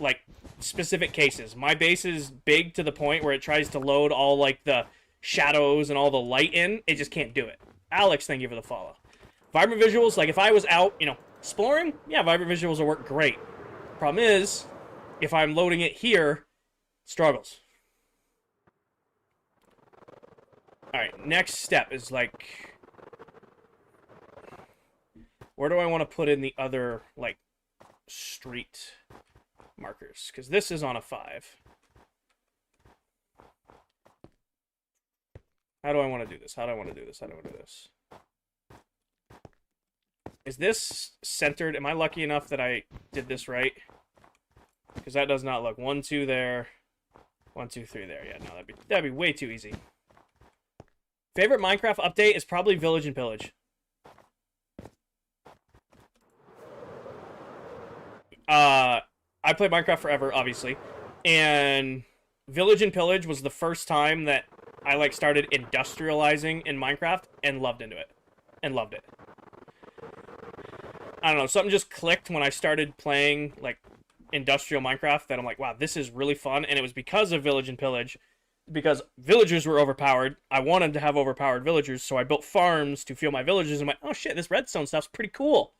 like, specific cases. My base is big to the point where it tries to load all, like, the shadows and all the light in. It just can't do it. Alex, thank you for the follow. Vibrant visuals, like, if I was out, exploring, yeah, vibrant visuals will work great. Problem is, if I'm loading it here, it struggles. Alright, next step is, like, where do I want to put in the other, like, street markers? Because this is on a 5. How do I want to do this? How do I want to do this? How do I want to do this? Is this centered? Am I lucky enough that I did this right? Because that does not look. 1, 2 there. 1, 2, 3 there. Yeah, no, that'd be way too easy. Favorite Minecraft update is probably Village and Pillage. I played Minecraft forever, obviously, and Village and Pillage was the first time that I, like, started industrializing in Minecraft and loved into it. And loved it. I don't know, something just clicked when I started playing, like, industrial Minecraft that I'm like, wow, this is really fun, and it was because of Village and Pillage, because villagers were overpowered. I wanted to have overpowered villagers, so I built farms to fuel my villagers, and went, oh shit, this redstone stuff's pretty cool.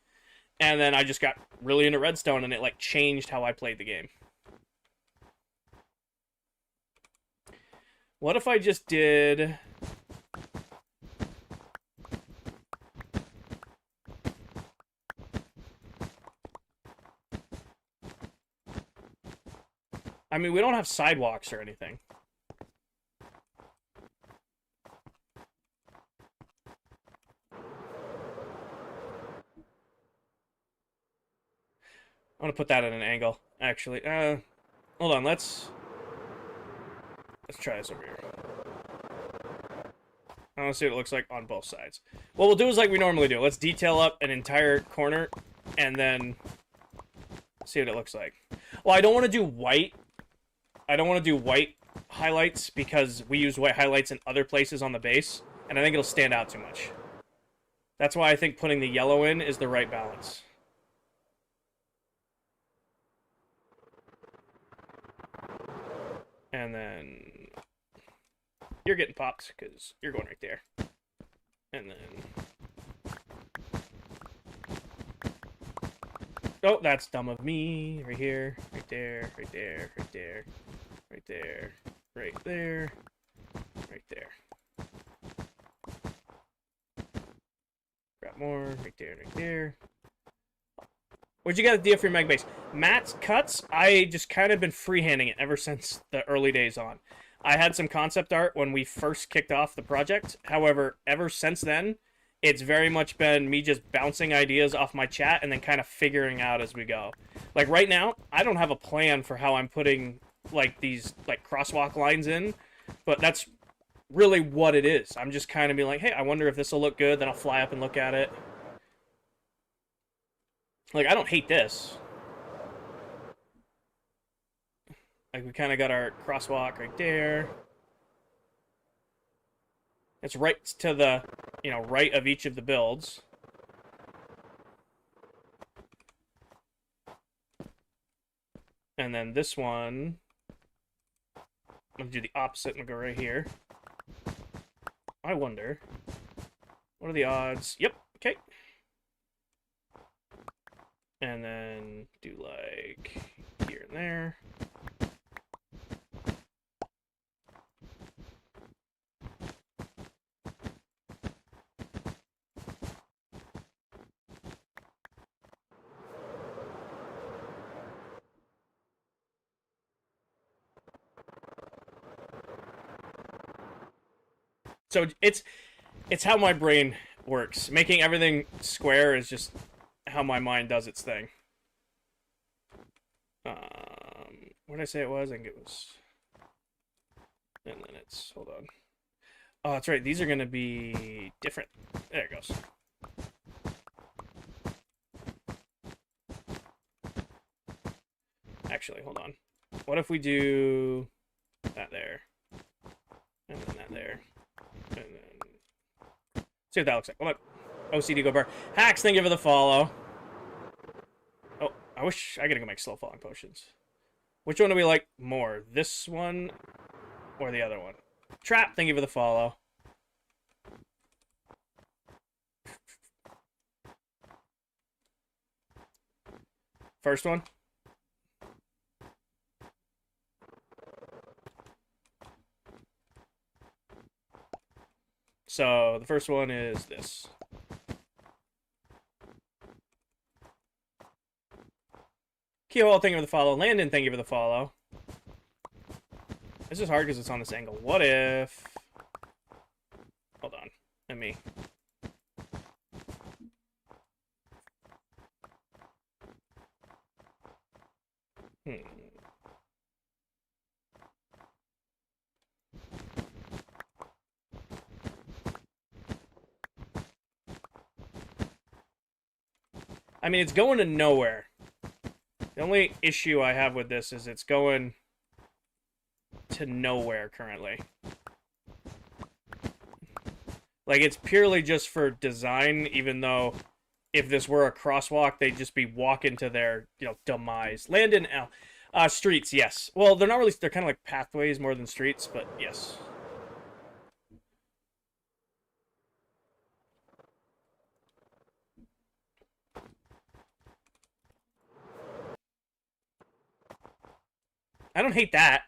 And then I just got really into redstone, and it, like, changed how I played the game. What if I just did... I mean, we don't have sidewalks or anything. I'm gonna put that at an angle, actually. Hold on, let's try this over here. I want to see what it looks like on both sides. What we'll do is like we normally do. Let's detail up an entire corner, and then see what it looks like. Well, I don't want to do white. I don't want to do white highlights because we use white highlights in other places on the base, and I think it'll stand out too much. That's why I think putting the yellow in is the right balance. And then you're getting popped because you're going right there. And then... oh, that's dumb of me. Right here, right there, right there, right there, right there, right there, right there. Grab more, right there, right there. What'd you get the deal for your mag base? Matt's cuts, I just kind of been freehanding it ever since the early days on. I had some concept art when we first kicked off the project. However, ever since then, It's very much been me just bouncing ideas off my chat and then kind of figuring out as we go. Like right now, I don't have a plan for how I'm putting like these like crosswalk lines in, but that's really what it is. I'm just kind of being like, hey, I wonder if this will look good. Then I'll fly up and look at it. Like, I don't hate this. Like, we kind of got our crosswalk right there. It's right to the, right of each of the builds. And then this one, I'm going to do the opposite and go right here. I wonder, what are the odds? Yep, okay. And then do like here and there. So it's how my brain works. Making everything square is just how my mind does its thing. What did I say it was? I think it was... And then it's... Hold on. Oh, that's right. These are going to be different. There it goes. Actually, hold on. What if we do that there? And then that there. And then... See what that looks like. Hold on. OCD go bar. Hacks, thank you for the follow. Oh, I wish I could go make slow falling potions. Which one do we like more? This one or the other one? Trap, thank you for the follow. First one. So the first one is this. Keyhole, thank you for the follow. Landon, thank you for the follow. This is hard because it's on this angle. What if... Hold on. Let me... I mean, it's going to nowhere. The only issue I have with this is it's going to nowhere currently. Like, it's purely just for design, even though if this were a crosswalk, they'd just be walking to their, demise. Landon L. Streets, yes. Well, they're not really, they're kind of like pathways more than streets, but yes. I don't hate that.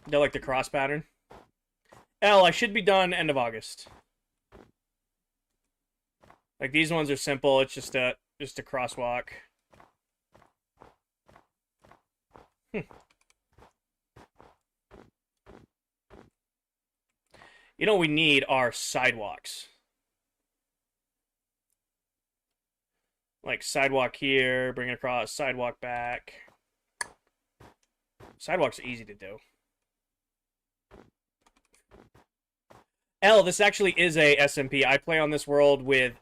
They like the cross pattern. L, I should be done end of August. Like, these ones are simple. It's just a crosswalk. You know what we need are sidewalks. Like, sidewalk here, bring it across, sidewalk back. Sidewalks are easy to do. L, this actually is a SMP. I play on this world with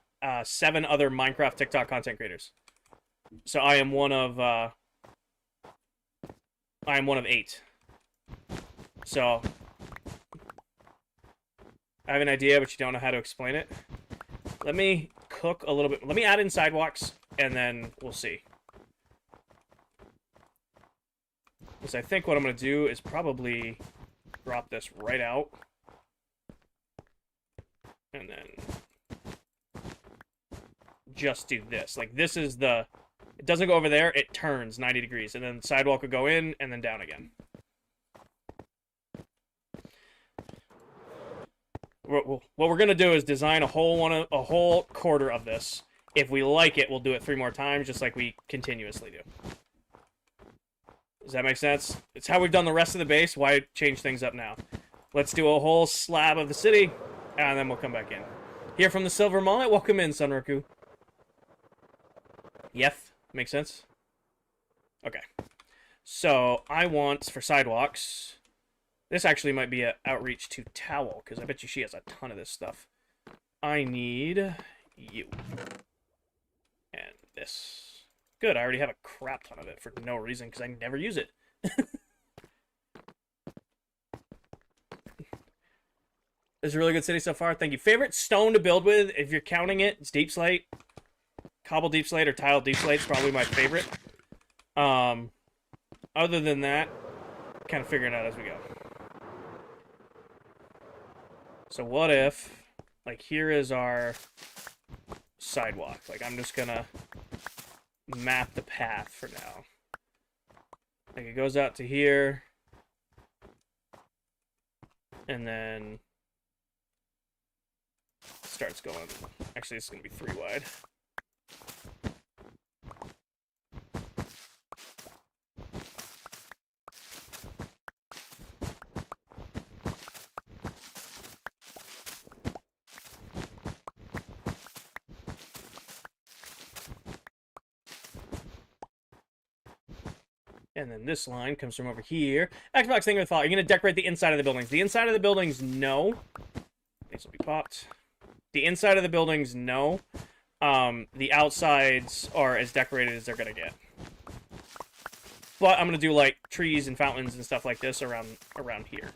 7 other Minecraft TikTok content creators. So I am one of 8. So I have an idea, but you don't know how to explain it. Let me cook a little bit. Let me add in sidewalks, and then we'll see. Because I think what I'm going to do is probably drop this right out. And then just do this. Like, this is the... It doesn't go over there. It turns 90 degrees. And then the sidewalk will go in and then down again. What we're going to do is design a whole quarter of this. If we like it, we'll do it 3 more times, just like we continuously do. Does that make sense? It's how we've done the rest of the base. Why change things up now? Let's do a whole slab of the city, and then we'll come back in. Here from the Silver Mullet, welcome in, Sunroku. Yeth, makes sense? Okay. So, I want, for sidewalks, this actually might be an outreach to Towel, because I bet you she has a ton of this stuff. I need you. And this. Good, I already have a crap ton of it for no reason, because I never use it. This is a really good city so far. Thank you. Favorite stone to build with, if you're counting it, it's deep slate. Cobble deep slate or tile deep slate is probably my favorite. Other than that, kind of figuring it out as we go. So what if, like, here is our sidewalk. Like, I'm just gonna map the path for now. Like, it goes out to here. And then starts going. Actually, it's going to be 3 wide. And then this line comes from over here. Xbox thing with thought. You're going to decorate the inside of the buildings. The inside of the buildings, no. These will be popped. The inside of the buildings, no. The outsides are as decorated as they're going to get. But I'm going to do, like, trees and fountains and stuff like this around here.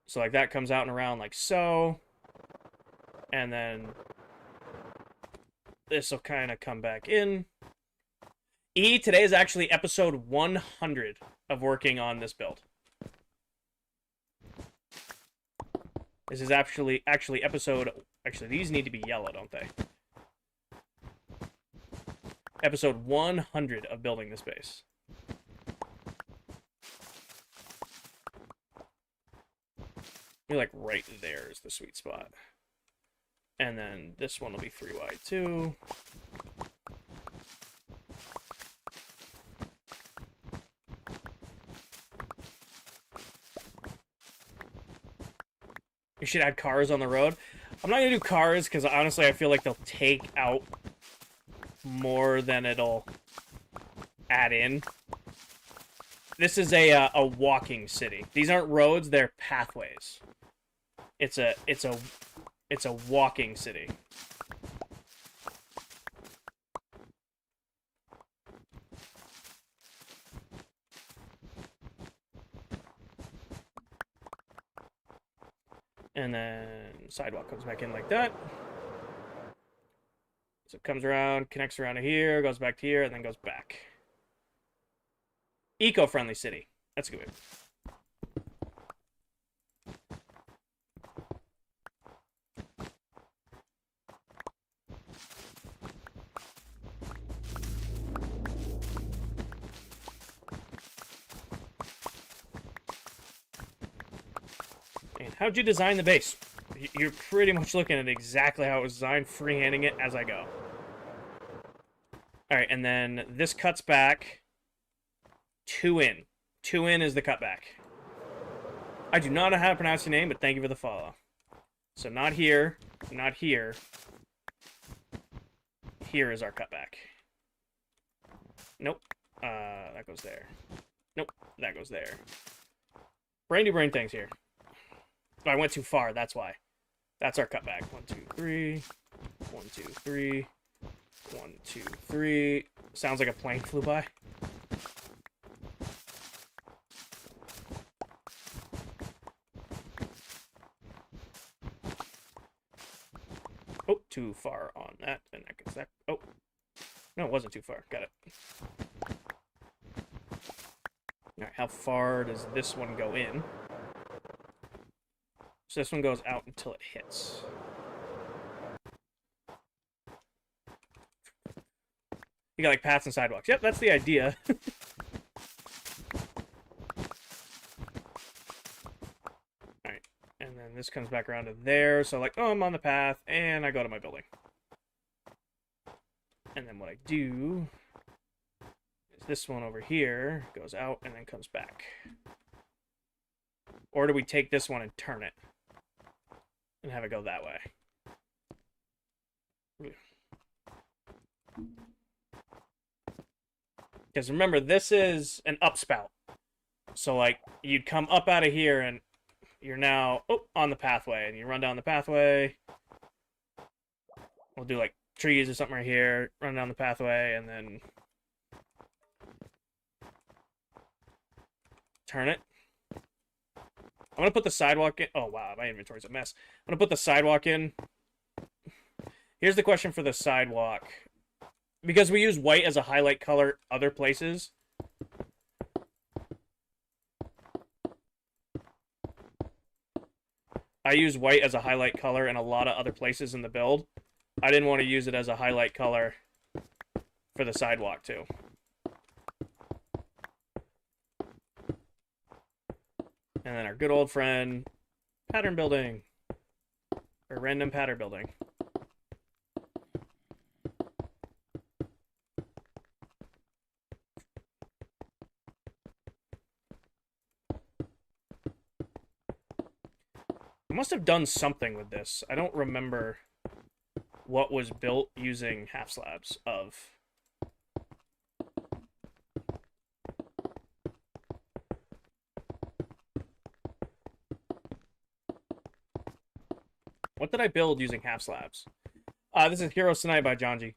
So, like, that comes out and around like so. And then this will kind of come back in. Today is actually episode 100 of working on this build. This is actually episode... Actually, these need to be yellow, don't they? Episode 100 of building this base. You're like right there is the sweet spot. And then this one will be 3 wide too. You should add cars on the road. I'm not going to do cars because honestly I feel like they'll take out more than it'll add in. This is a walking city. These aren't roads, they're pathways. It's a walking city. And then sidewalk comes back in like that. So it comes around, connects around to here, goes back to here, and then goes back. Eco-friendly city. That's a good way. And how'd you design the base? You're pretty much looking at exactly how it was designed, freehanding it as I go. Alright, and then this cuts back 2 in. 2 in is the cutback. I do not know how to pronounce your name, but thank you for the follow. So not here, not here. Here is our cutback. Nope. That goes there. Nope, that goes there. Brainy brain things here. Oh, I went too far, that's why. That's our cutback. 1, 2, 3. 1, 2, 3. 1, 2, 3. Sounds like a plane flew by. Oh, too far on that, and that gets that. Oh, no, it wasn't too far. Got it. All right, how far does this one go in? So this one goes out until it hits. You got like paths and sidewalks. Yep, that's the idea. Alright, and then this comes back around to there. So like, oh, I'm on the path, and I go to my building. And then what I do is this one over here goes out and then comes back. Or do we take this one and turn it and have it go that way? Because remember, this is an upspout. So, like, you'd come up out of here and you're now on the pathway. And you run down the pathway. We'll do, like, trees or something right here. Run down the pathway and then turn it. I'm going to put the sidewalk in. Oh, wow, my inventory's a mess. I'm going to put the sidewalk in. Here's the question for the sidewalk. Because we use white as a highlight color other places. I use white as a highlight color in a lot of other places in the build. I didn't want to use it as a highlight color for the sidewalk, too. And then our good old friend, pattern building. Or random pattern building. I must have done something with this. I don't remember what was built using half slabs of. What did I build using half slabs? This is Heroes Tonight by Janji.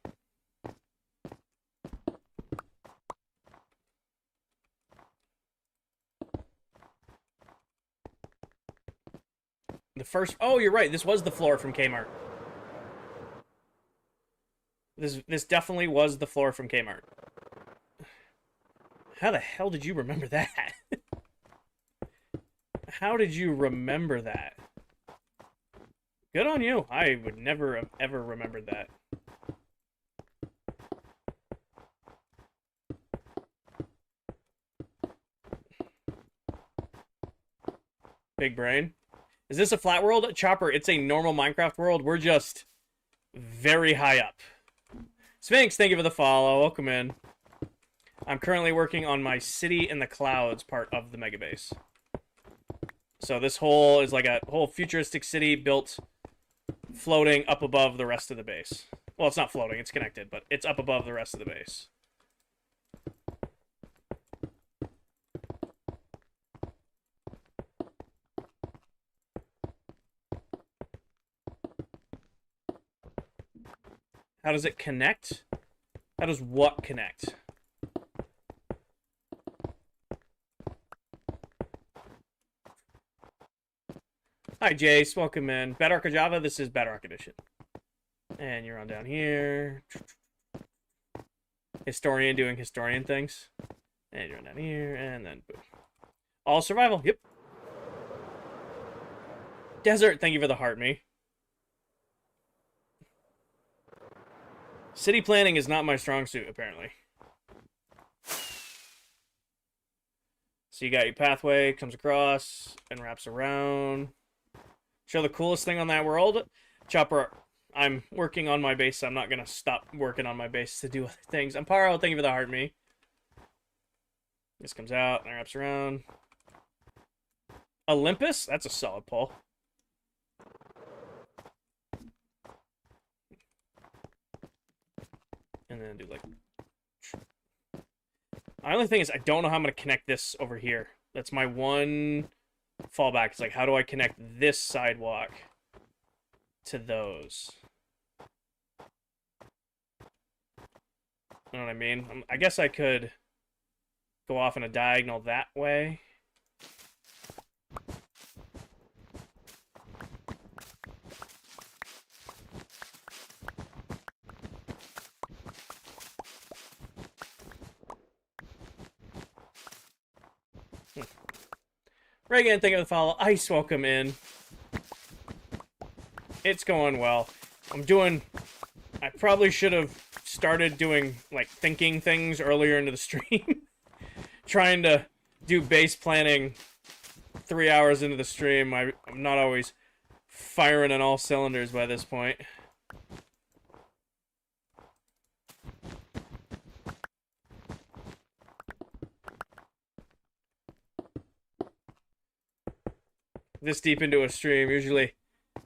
The first... Oh, you're right. This was the floor from Kmart. This definitely was the floor from Kmart. How the hell did you remember that? How did you remember that? Good on you. I would never have ever remembered that. Big brain. Is this a flat world? Chopper, it's a normal Minecraft world. We're just very high up. Sphinx, thank you for the follow. Welcome in. I'm currently working on my City in the Clouds part of the Mega Base. So this whole is like a whole futuristic city built floating up above the rest of the base. Well, it's not floating, it's connected, but it's up above the rest of the base. How does it connect? How does what connect? Hi, Jace. Welcome in. Bedrock or Java? This is Bedrock Edition. And you're on down here. Historian doing historian things. And you're on down here, and then boom. All survival. Yep. Desert, thank you for the heart, me. City planning is not my strong suit, apparently. So you got your pathway, comes across, and wraps around. Show the coolest thing on that world. Chopper, I'm working on my base, so I'm not going to stop working on my base to do other things. Amparo, thank you for the heart, me. This comes out and wraps around. Olympus? That's a solid pull. And then do like... My only thing is I don't know how I'm going to connect this over here. That's my one fallback. It's like, how do I connect this sidewalk to those? You know what I mean? I guess I could go off in a diagonal that way. Reagan, thank you for the follow. Ice, welcome in. It's going well. I probably should have started doing, like, thinking things earlier into the stream. Trying to do base planning 3 hours into the stream. I'm not always firing on all cylinders by this point. this deep into a stream. Usually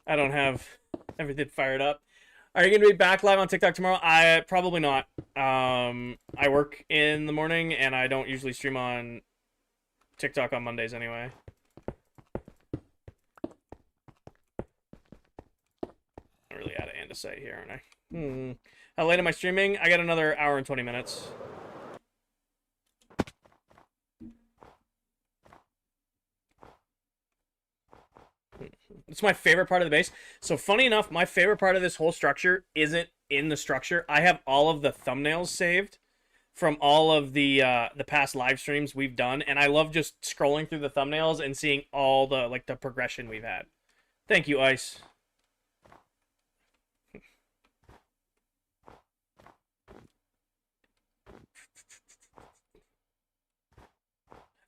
I don't have everything fired up. Are you going to be back live on TikTok tomorrow? I probably not. I work in the morning, and I don't usually stream on TikTok on Mondays anyway. I'm really out of andesite here, aren't I? How late am I streaming? I got another hour and 20 minutes. It's my favorite part of the base. So funny enough, my favorite part of this whole structure isn't in the structure. I have all of the thumbnails saved from all of the past live streams we've done, and I love just scrolling through the thumbnails and seeing all the the progression we've had. Thank you, Ice.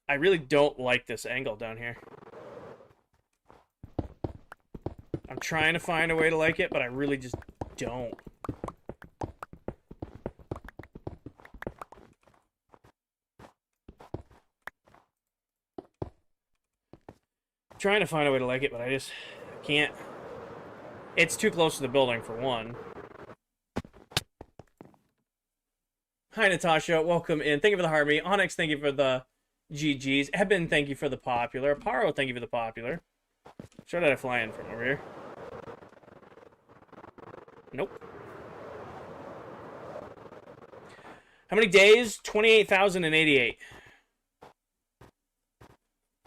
I really don't like this angle down here. I'm trying to find a way to like it, but I really just don't. I'm trying to find a way to like it, but I just can't. It's too close to the building, for one. Hi, Natasha. Welcome in. Thank you for the Harmony. Onyx, thank you for the GGs. Eben, thank you for the popular. Paro, thank you for the popular. Should I fly in from over here? Nope. How many days? 28,088.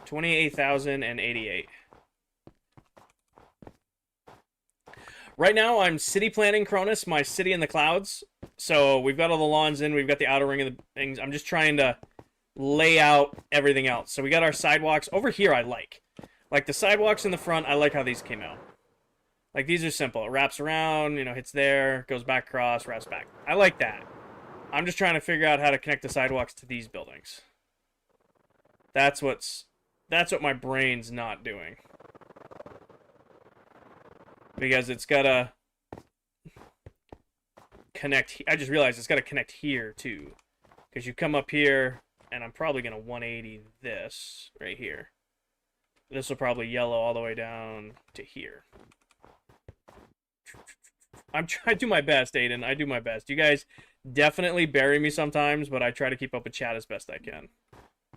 28,088. Right now, I'm city planning Cronus, my city in the clouds. So we've got all the lawns in, we've got the outer ring of the things. I'm just trying to lay out everything else. So we got our sidewalks. Over here, I like. Like the sidewalks in the front, I like how these came out. Like these are simple. It wraps around, you know, hits there, goes back across, wraps back. I like that. I'm just trying to figure out how to connect the sidewalks to these buildings. That's what my brain's not doing. Because it's gotta connect. I just realized it's gotta connect here too. Because you come up here, and I'm probably gonna 180 this right here. This will probably yellow all the way down to here. I do my best, Aiden. I do my best. You guys definitely bury me sometimes, but I try to keep up with chat as best I can.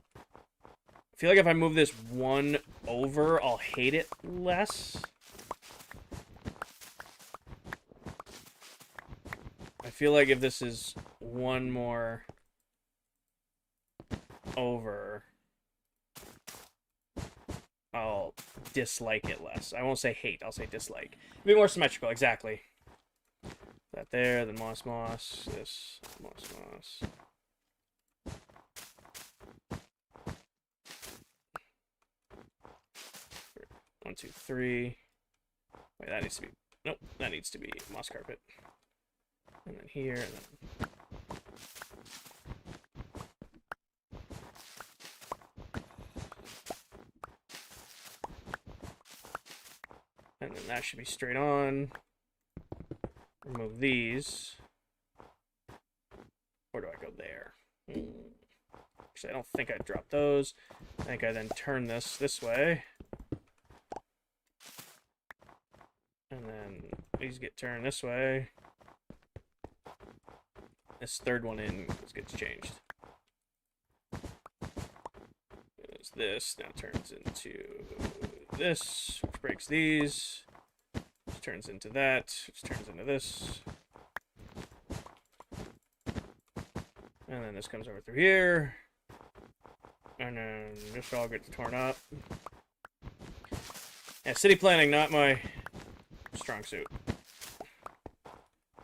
I feel like if I move this one over, I'll hate it less. I feel like if this is one more over, I'll dislike it less. I won't say hate, I'll say dislike. Be more symmetrical, exactly. That there, then moss, this, moss. 1, 2, 3. Wait, that needs to be, nope, that needs to be moss carpet. And then here, and then and then that should be straight on. Remove these. Where do I go there? Actually, I don't think I dropped those. I think I then turn this way. And then these get turned this way. This third one in gets changed. There's this, now turns into this, which breaks these. Which turns into that, which turns into this. And then this comes over through here. And then this all gets torn up. Yeah, city planning, not my strong suit.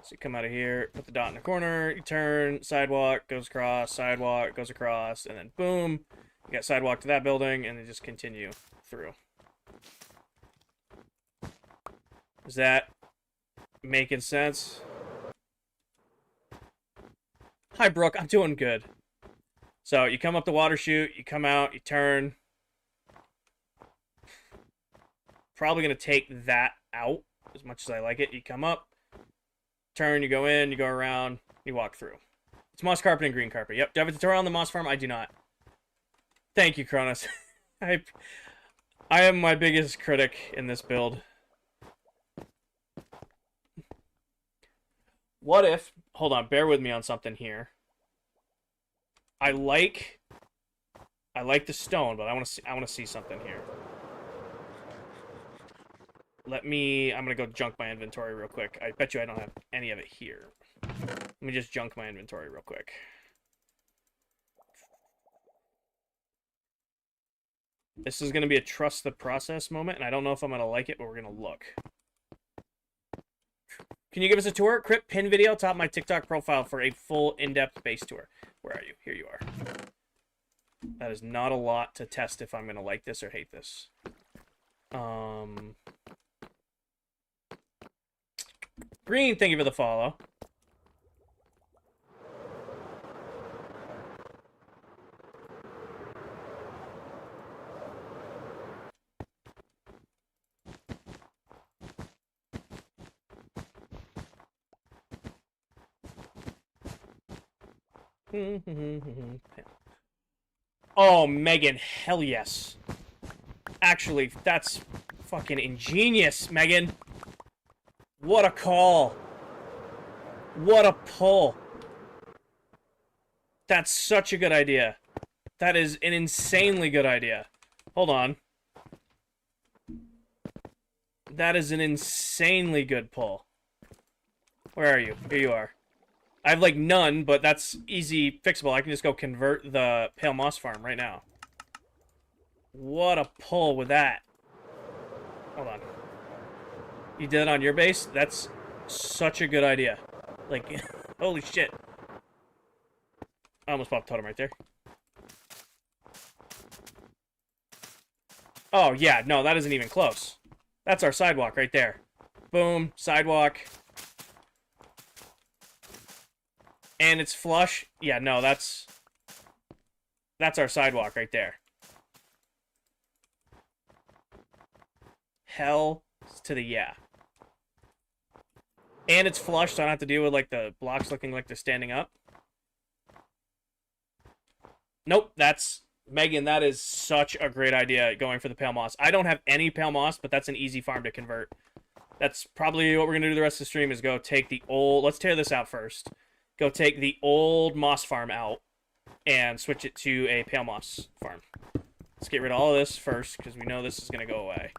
So you come out of here, put the dot in the corner, you turn, sidewalk, goes across, sidewalk, goes across, and then boom, you got sidewalk to that building, and then just continue through. Is that making sense? Hi, Brooke. I'm doing good. So you come up the water chute, you come out, you turn. Probably going to take that out as much as I like it. You come up, turn, you go in, you go around, you walk through. It's moss carpet and green carpet. Yep. Do I have a tutorial on the moss farm? I do not. Thank you, Cronus. I am my biggest critic in this build. What if... Hold on, bear with me on something here. I like the stone, but I want to see something here. I'm gonna go junk my inventory real quick. I bet you I don't have any of it here. Let me just junk my inventory real quick. This is gonna be a trust the process moment, and I don't know if I'm gonna like it, but we're gonna look. Can you give us a tour? Crypt pin video top of my TikTok profile for a full in-depth base tour. Where are you? Here you are. That is not a lot to test if I'm gonna like this or hate this. Green, thank you for the follow. Oh, Megan, hell yes. Actually, that's fucking ingenious, Megan. What a call. What a pull. That's such a good idea. That is an insanely good idea. Hold on. That is an insanely good pull. Where are you? Here you are. I have, like, none, but that's easy fixable. I can just go convert the Pale Moss farm right now. What a pull with that. Hold on. You did it on your base? That's such a good idea. Like, holy shit. I almost popped totem right there. Oh, yeah, no, that isn't even close. That's our sidewalk right there. Boom, sidewalk. And it's flush. Yeah, no, that's our sidewalk right there. Hell to the yeah. And it's flush, so I don't have to deal with, like, the blocks looking like they're standing up. Nope, that's... Megan, that is such a great idea, going for the Pale Moss. I don't have any Pale Moss, but that's an easy farm to convert. That's probably what we're going to do the rest of the stream, is go take the old... Let's tear this out first. Go take the old Moss farm out and switch it to a Pale Moss farm. Let's get rid of all of this first, because we know this is going to go away.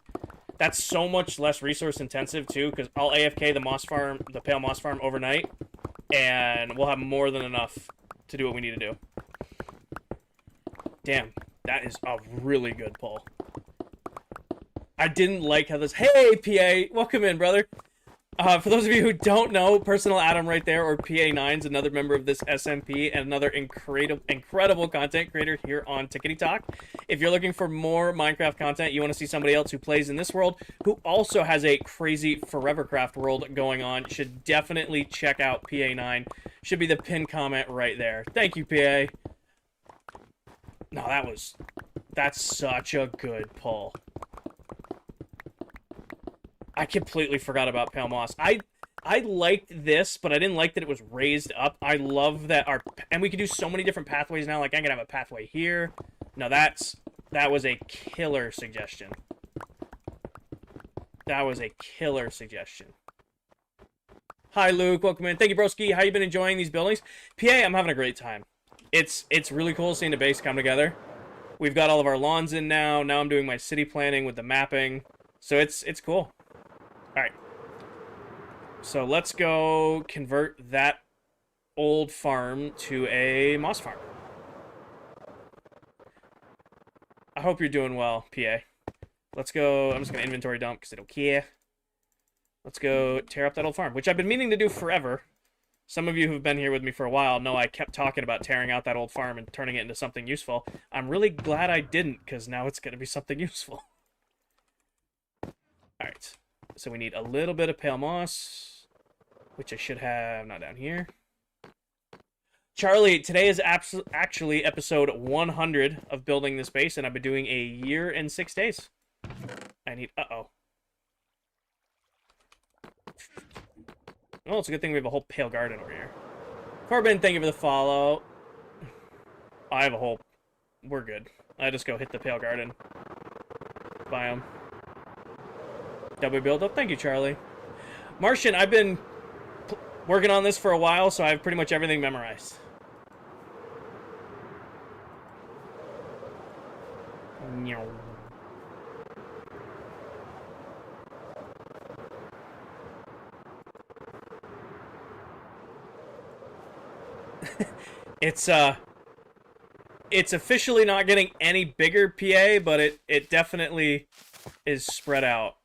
That's so much less resource intensive, too, because I'll AFK the Pale Moss farm overnight, and we'll have more than enough to do what we need to do. Damn, that is a really good pull. I didn't like how this... Hey, PA! Welcome in, brother! For those of you who don't know, Personal Adam right there, or PA9, is another member of this SMP and another incredible content creator here on Tickety Talk. If you're looking for more Minecraft content, you want to see somebody else who plays in this world, who also has a crazy Forevercraft world going on, should definitely check out PA9. Should be the pinned comment right there. Thank you, PA. No, that's such a good pull. I completely forgot about Pale Moss. I liked this, but I didn't like that it was raised up. I love that and we can do so many different pathways now. Like, I'm gonna have a pathway here. No, that was a killer suggestion. That was a killer suggestion. Hi, Luke. Welcome in. Thank you, broski. How you been enjoying these buildings? PA, I'm having a great time. It's really cool seeing the base come together. We've got all of our lawns in now. Now I'm doing my city planning with the mapping. So it's cool. Alright. So let's go convert that old farm to a moss farm. I hope you're doing well, PA. Let's go. I'm just going to inventory dump because I don't care. Let's go tear up that old farm, which I've been meaning to do forever. Some of you who've been here with me for a while know I kept talking about tearing out that old farm and turning it into something useful. I'm really glad I didn't, because now it's going to be something useful. Alright. So we need a little bit of Pale Moss, which I should have not down here. Charlie, today is actually episode 100 of building this base, and I've been doing a year and 6 days. I need... Uh-oh. Well, it's a good thing we have a whole pale garden over here. Corbin, thank you for the follow. I have a whole... We're good. I just go hit the pale garden. biome. Double build up. Thank you, Charlie. Martian, I've been working on this for a while, so I have pretty much everything memorized. It's officially not getting any bigger, PA, but it definitely is spread out.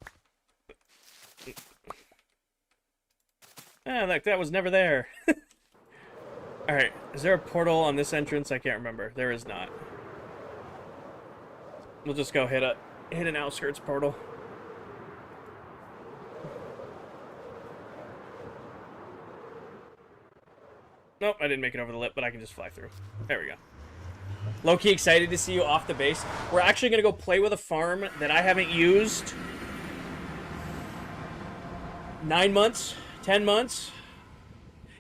Ah, that was never there. Alright, is there a portal on this entrance? I can't remember. There is not. We'll just go hit an outskirts portal. Nope, I didn't make it over the lip, but I can just fly through. There we go. Low-key excited to see you off the base. We're actually going to go play with a farm that I haven't used 9 months, 10 months.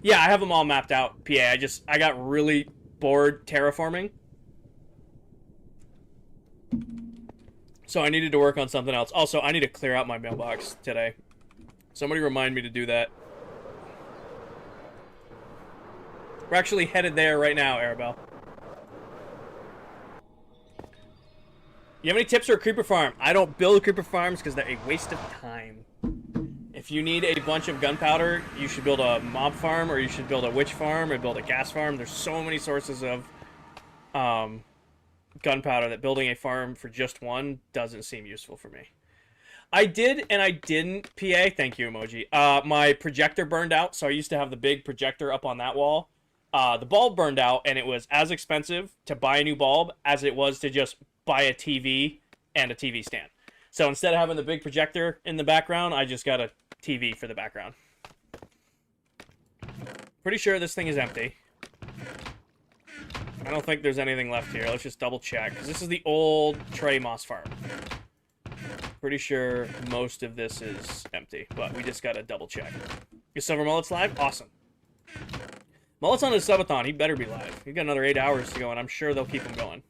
Yeah, I have them all mapped out, PA. I got really bored terraforming. So I needed to work on something else. Also, I need to clear out my mailbox today. Somebody remind me to do that. We're actually headed there right now, Arabelle. You have any tips for a creeper farm? I don't build creeper farms because they're a waste of time. If you need a bunch of gunpowder, you should build a mob farm, or you should build a witch farm, or build a gas farm. There's so many sources of gunpowder that building a farm for just one doesn't seem useful for me. I did and I didn't, PA. Thank you, emoji. My projector burned out, so I used to have the big projector up on that wall. The bulb burned out, and it was as expensive to buy a new bulb as it was to just buy a TV and a TV stand. So instead of having the big projector in the background, I just got a TV for the background. Pretty sure this thing is empty. I don't think there's anything left here. Let's just double check, because this is the old Trey Moss farm. Pretty sure most of this is empty, but we just gotta double check. Your Silver Mullet's live? Awesome. Mullet's on his subathon. He better be live. He's got another 8 hours to go, and I'm sure they'll keep him going.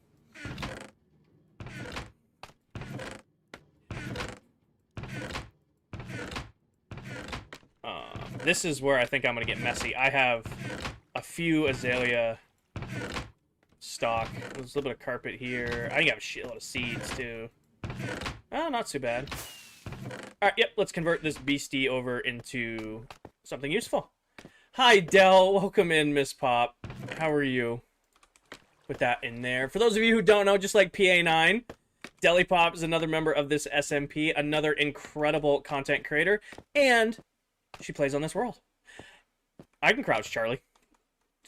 This is where I think I'm going to get messy. I have a few azalea stock. There's a little bit of carpet here. I think I have a shitload of seeds, too. Oh, not too bad. Alright, yep, let's convert this beastie over into something useful. Hi, Dell. Welcome in, Miss Pop. How are you? Put that in there. For those of you who don't know, just like PA9, Deli Pop is another member of this SMP, another incredible content creator, and she plays on this world. I can crouch, Charlie.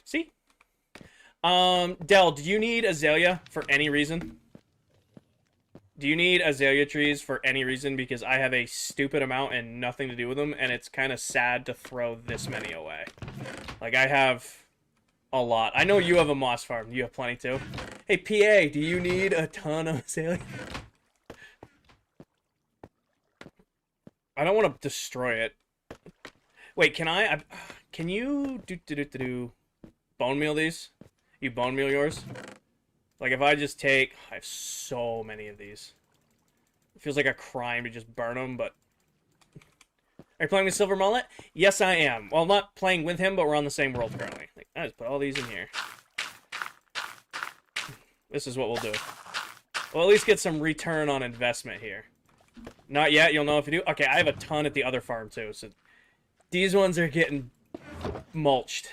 See? Dell, do you need azalea for any reason? Do you need azalea trees for any reason? Because I have a stupid amount and nothing to do with them, and it's kind of sad to throw this many away. Like, I have a lot. I know you have a moss farm. You have plenty, too. Hey, PA, do you need a ton of azalea? I don't want to destroy it. Wait, can you bone meal these? You bone meal yours? Like, if I just take... I have so many of these. It feels like a crime to just burn them, but... Are you playing with Silver Mullet? Yes, I am. Well, I'm not playing with him, but we're on the same world currently. Like, I just put all these in here. This is what we'll do. We'll at least get some return on investment here. Not yet, you'll know if you do. Okay, I have a ton at the other farm, too, so... These ones are getting mulched.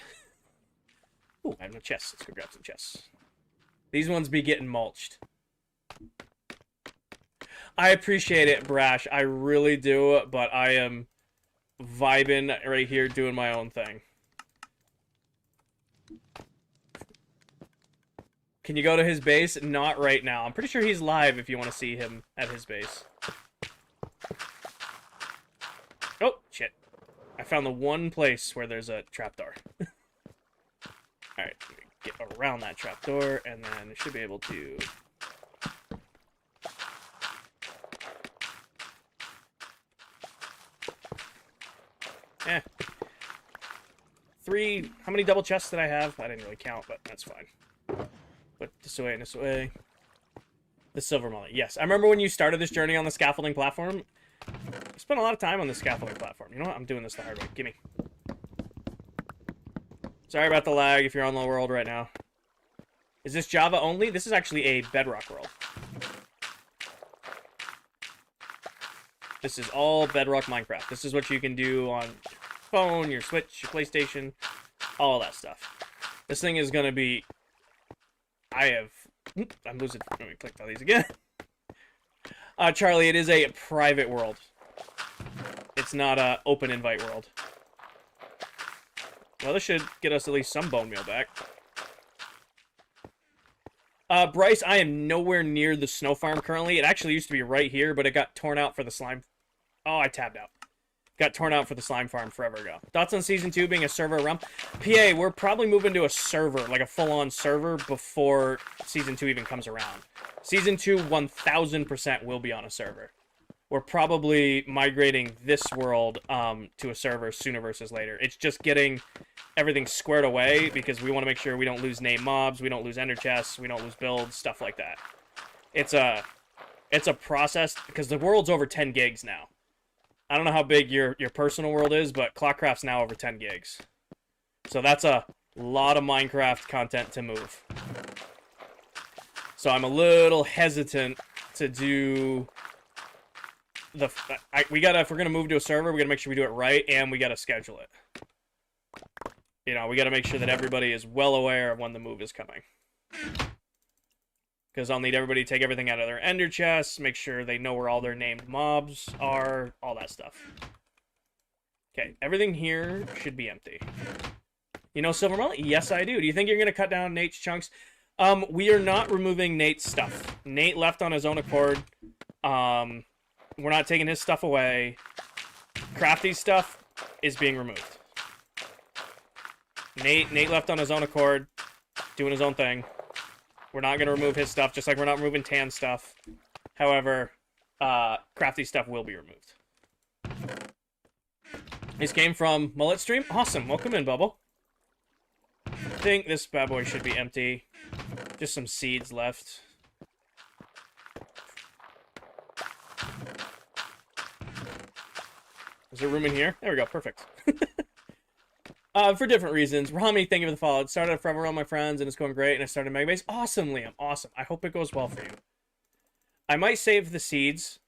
Ooh, I have no chests. Let's go grab some chests. These ones be getting mulched. I appreciate it, Brash. I really do, but I am vibing right here doing my own thing. Can you go to his base? Not right now. I'm pretty sure he's live if you want to see him at his base. Oh, shit. I found the one place where there's a trapdoor. Alright, get around that trapdoor, and then I should be able to... Eh. How many double chests did I have? I didn't really count, but that's fine. Put this away and this away. The silver mullet. Yes. I remember when you started this journey on the scaffolding platform. You spent a lot of time on the scaffolding platform. You know what? I'm doing this the hard way. Gimme. Sorry about the lag if you're on the world right now. Is this Java only? This is actually a Bedrock world. This is all Bedrock Minecraft. This is what you can do on your phone, your Switch, your PlayStation, all that stuff. This thing is going to be... I'm losing... Let me click all these again. Charlie, it is a private world. It's not a open invite world. Well, this should get us at least some bone meal back. Bryce, I am nowhere near the snow farm currently. It actually used to be right here, but it got torn out for the slime... Oh, I tabbed out. Got torn out for the slime farm forever ago. Thoughts on Season 2 being a server realm? PA, we're probably moving to a server, like a full-on server, before Season 2 even comes around. Season 2, 1000% will be on a server. We're probably migrating this world to a server sooner versus later. It's just getting everything squared away because we want to make sure we don't lose named mobs, we don't lose ender chests, we don't lose builds, stuff like that. It's a process because the world's over 10 gigs now. I don't know how big your personal world is, but ClockCraft's now over 10 gigs. So that's a lot of Minecraft content to move. So I'm a little hesitant to do the... if we're going to move to a server, we got to make sure we do it right, and we got to schedule it. You know, we got to make sure that everybody is well aware of when the move is coming. Because I'll need everybody to take everything out of their ender chests, make sure they know where all their named mobs are, all that stuff. Okay, everything here should be empty. You know Silver Mullet? Yes, I do. Do you think you're going to cut down Nate's chunks? We are not removing Nate's stuff. Nate left on his own accord. We're not taking his stuff away. Crafty's stuff is being removed. Nate left on his own accord, doing his own thing. We're not going to remove his stuff, just like we're not removing Tan stuff. However, Crafty stuff will be removed. This came from Mullet Stream. Awesome. Welcome in, Bubble. I think this bad boy should be empty. Just some seeds left. Is there room in here? There we go. Perfect. For different reasons. Rami, thank you for the follow. It started forever with all my friends, and it's going great, and I started Mega Base. Awesome, Liam. Awesome. I hope it goes well for you. I might save the seeds.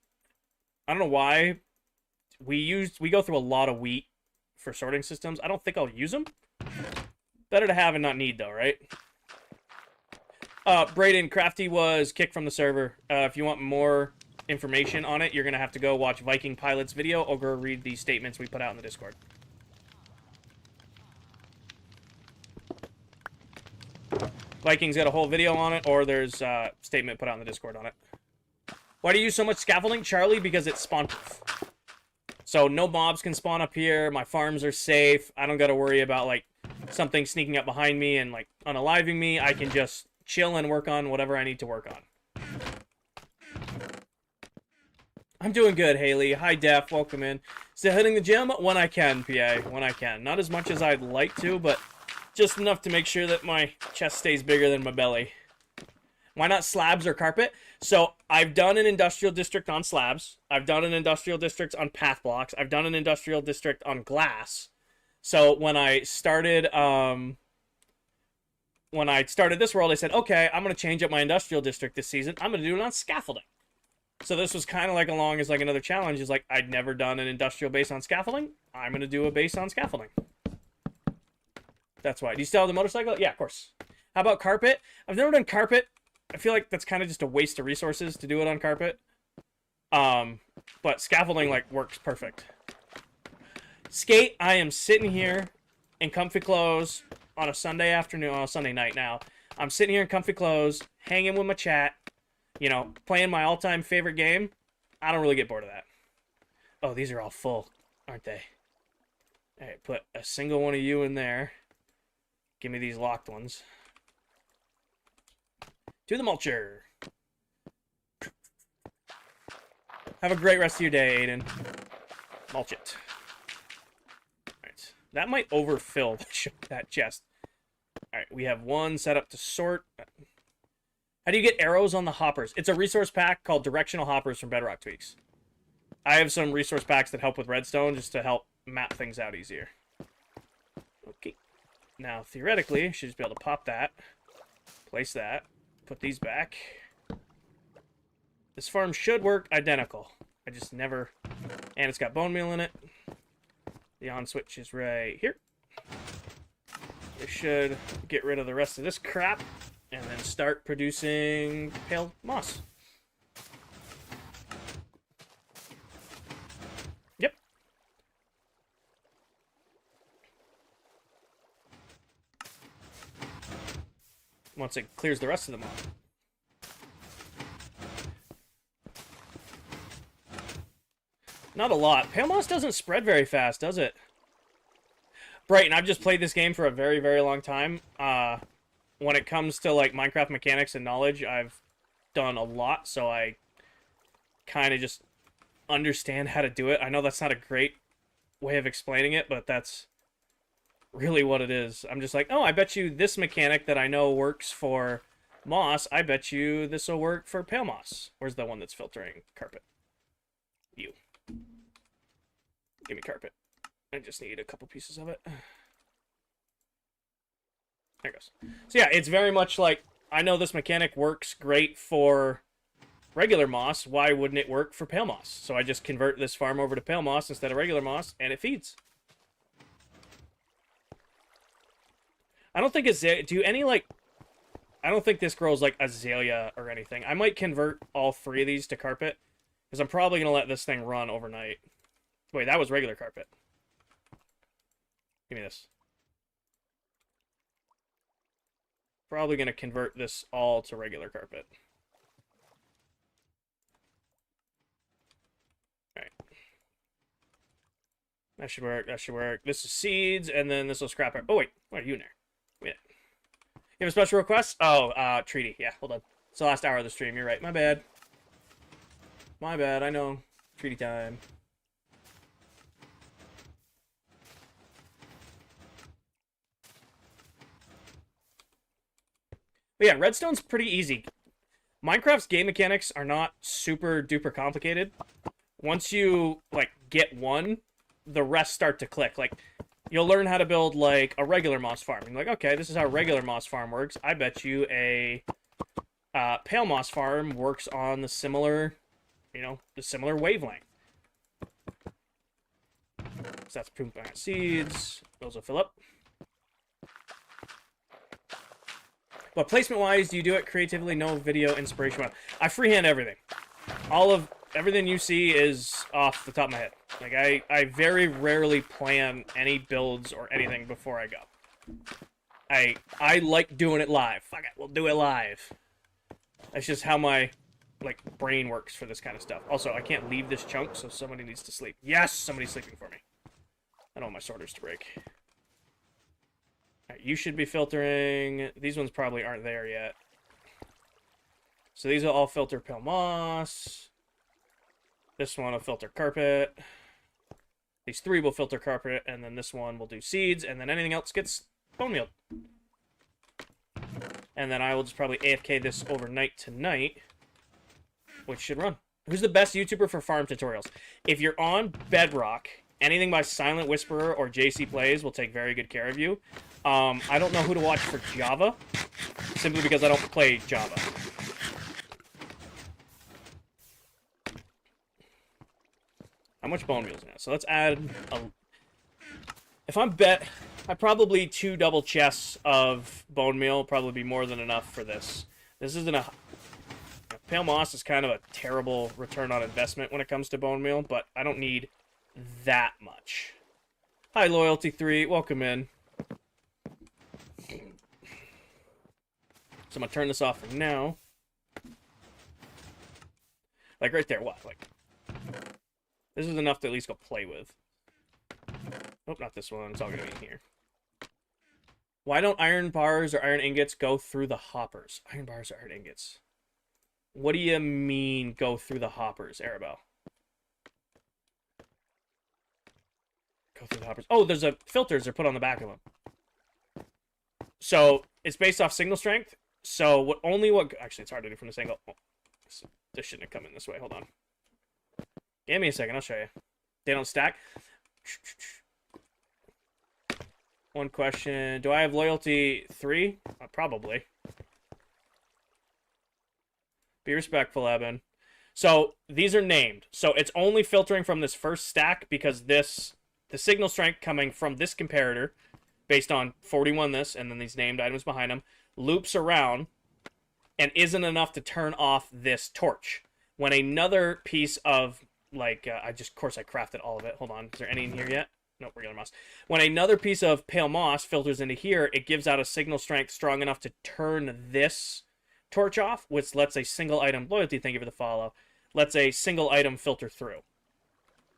I don't know why. We go through a lot of wheat for sorting systems. I don't think I'll use them. Better to have and not need, though, right? Brayden, Crafty was kicked from the server. If you want more information on it, you're going to have to go watch Viking Pilot's video or go read the statements we put out in the Discord. Vikings got a whole video on it, or there's a statement put out in the Discord on it. Why do you use so much scaffolding, Charlie? Because it's spawn-proof. So no mobs can spawn up here. My farms are safe. I don't got to worry about, like, something sneaking up behind me and, like, unaliving me. I can just chill and work on whatever I need to work on. I'm doing good, Haley. Hi, Def. Welcome in. Still hitting the gym when I can, PA. When I can. Not as much as I'd like to, but just enough to make sure that my chest stays bigger than my belly. Why not slabs or carpet? So I've done an industrial district on slabs. I've done an industrial district on path blocks. I've done an industrial district on glass. So when I started this world, I said, okay, I'm going to change up my industrial district this season. I'm going to do it on scaffolding. So this was kind of like along as like another challenge. Is like, I'd never done an industrial base on scaffolding. I'm going to do a base on scaffolding. That's why. Do you still have the motorcycle? Yeah, of course. How about carpet? I've never done carpet. I feel like that's kind of just a waste of resources to do it on carpet. But scaffolding, like, works perfect. Skate, I am sitting here in comfy clothes on a Sunday afternoon, on a Sunday night now. I'm sitting here in comfy clothes, hanging with my chat, you know, playing my all-time favorite game. I don't really get bored of that. Oh, these are all full, aren't they? All right, put a single one of you in there. Give me these locked ones. To the mulcher. Have a great rest of your day, Aiden. Mulch it. Alright. That might overfill that chest. Alright, we have one set up to sort. How do you get arrows on the hoppers? It's a resource pack called Directional Hoppers from Bedrock Tweaks. I have some resource packs that help with redstone just to help map things out easier. Okay. Now, theoretically, I should just be able to pop that, place that, put these back. This farm should work identical. I just never... And it's got bone meal in it. The on switch is right here. It should get rid of the rest of this crap and then start producing pale moss. Yep. Once it clears the rest of them off. Not a lot. Pale moss doesn't spread very fast, does it? Brighton, I've just played this game for a very, very long time. When it comes to like Minecraft mechanics and knowledge, I've done a lot, so I kind of just understand how to do it. I know that's not a great way of explaining it, but that's really what it is. I'm just like, oh, I bet you this mechanic that I know works for moss, I bet you this will work for pale moss. Where's the one that's filtering carpet? You. Give me carpet. I just need a couple pieces of it. There it goes. So yeah, it's very much like, I know this mechanic works great for regular moss. Why wouldn't it work for pale moss? So I just convert this farm over to pale moss instead of regular moss, and it feeds. I don't think azalea... Do any, like... I don't think this grows, like, azalea or anything. I might convert all three of these to carpet, because I'm probably going to let this thing run overnight. Wait, that was regular carpet. Give me this. Probably going to convert this all to regular carpet. Alright. That should work, that should work. This is seeds, and then this will scrap it. Oh, wait. What are you in there? Wait. You have a special request? Oh, treaty. Yeah, hold on. It's the last hour of the stream. You're right. My bad. My bad, I know. Treaty time. But yeah, redstone's pretty easy. Minecraft's game mechanics are not super duper complicated. Once you, like, get one, the rest start to click. Like, you'll learn how to build, like, a regular moss farm. You're like, okay, this is how a regular moss farm works. I bet you a pale moss farm works on the similar, you know, the similar wavelength. So that's poop seeds. Those will fill up. But placement-wise, do you do it creatively? No video inspiration. I freehand everything. Everything you see is off the top of my head. Like, I very rarely plan any builds or anything before I go. I like doing it live. Fuck it, we'll do it live. That's just how my, like, brain works for this kind of stuff. Also, I can't leave this chunk, so somebody needs to sleep. Yes, somebody's sleeping for me. I don't want my sorters to break. Alright, you should be filtering. These ones probably aren't there yet. So these will all filter pale moss. This one will filter carpet. These three will filter carpet, and then this one will do seeds, and then anything else gets bone meal. And then I will just probably AFK this overnight tonight, which should run. Who's the best YouTuber for farm tutorials? If you're on Bedrock, anything by Silent Whisperer or JC Plays will take very good care of you. I don't know who to watch for Java, simply because I don't play Java. How much bone meal is in it? So let's add a... If I'm I probably 2 double chests of bone meal probably be more than enough for this. This isn't a... Pale moss is kind of a terrible return on investment when it comes to bone meal, but I don't need that much. Hi, Loyalty3. Welcome in. So I'm going to turn this off for now. Like, right there. What? Like, this is enough to at least go play with. Nope, not this one. It's all going to be in here. Why don't iron bars or iron ingots go through the hoppers? Iron bars or iron ingots? What do you mean go through the hoppers, Arabelle? Go through the hoppers. Oh, there's filters are put on the back of them. So it's based off signal strength. So actually it's hard to do from this angle. Oh, this shouldn't have come in this way. Hold on. Give me a second. I'll show you. They don't stack. One question. Do I have loyalty 3? Probably. Be respectful, Eben. So these are named. So it's only filtering from this first stack because the signal strength coming from this comparator, based on 41 this, and then these named items behind them, loops around and isn't enough to turn off this torch. When another piece of, like, of course I crafted all of it. Hold on. Is there any in here yet? Nope, regular moss. When another piece of pale moss filters into here, it gives out a signal strength strong enough to turn this torch off, which lets a single item loyalty, thank you for the follow, lets a single item filter through.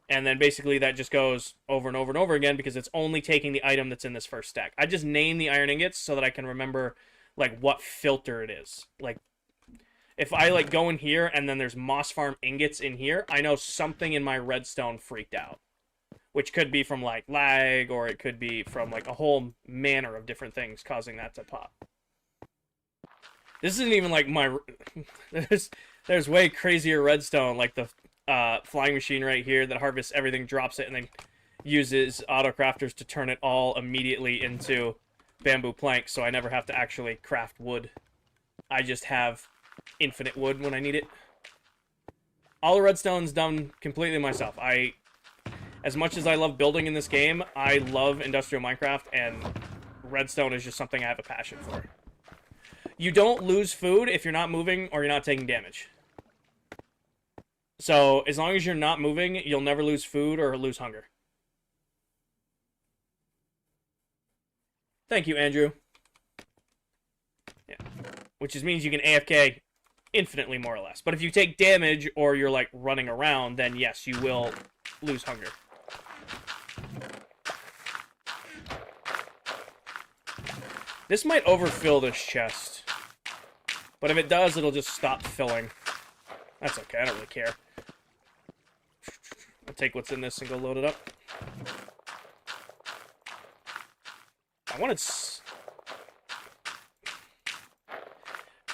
And then basically that just goes over and over and over again because it's only taking the item that's in this first stack. I just name the iron ingots so that I can remember, like, what filter it is. Like, if I, like, go in here and then there's moss farm ingots in here, I know something in my redstone freaked out. Which could be from, like, lag, or it could be from, like, a whole manner of different things causing that to pop. This isn't even, like, my... there's way crazier redstone, like the flying machine right here that harvests everything, drops it, and then uses auto crafters to turn it all immediately into bamboo planks, so I never have to actually craft wood. I just have infinite wood when I need it. All the redstone's done completely myself. As much as I love building in this game, I love industrial Minecraft, and redstone is just something I have a passion for. You don't lose food if you're not moving or you're not taking damage. So, as long as you're not moving, you'll never lose food or lose hunger. Thank you, Andrew. Yeah. Which just means you can AFK infinitely, more or less. But if you take damage or you're, like, running around, then yes, you will lose hunger. This might overfill this chest. But if it does, it'll just stop filling. That's okay, I don't really care. I'll take what's in this and go load it up. I wanted...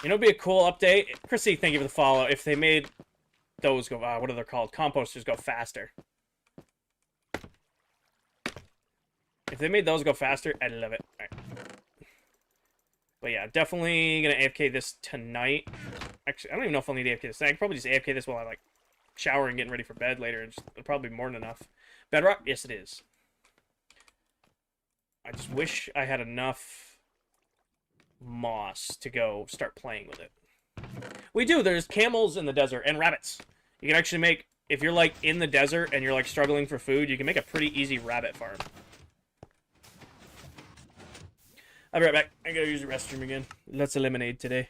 You know, it'd be a cool update. Chrissy, thank you for the follow. If they made those go... what are they called? Composters go faster. If they made those go faster, I'd love it. All right. But yeah, definitely gonna AFK this tonight. Actually, I don't even know if I'll need to AFK this tonight. I can probably just AFK this while I, like, shower and getting ready for bed later. It'll probably be more than enough. Bedrock? Yes, it is. I just wish I had enough moss to go start playing with it. We do. There's camels in the desert and rabbits. You can actually make, if you're, like, in the desert and you're, like, struggling for food, you can make a pretty easy rabbit farm. I'll be right back. I gotta use the restroom again. Let's eliminate today.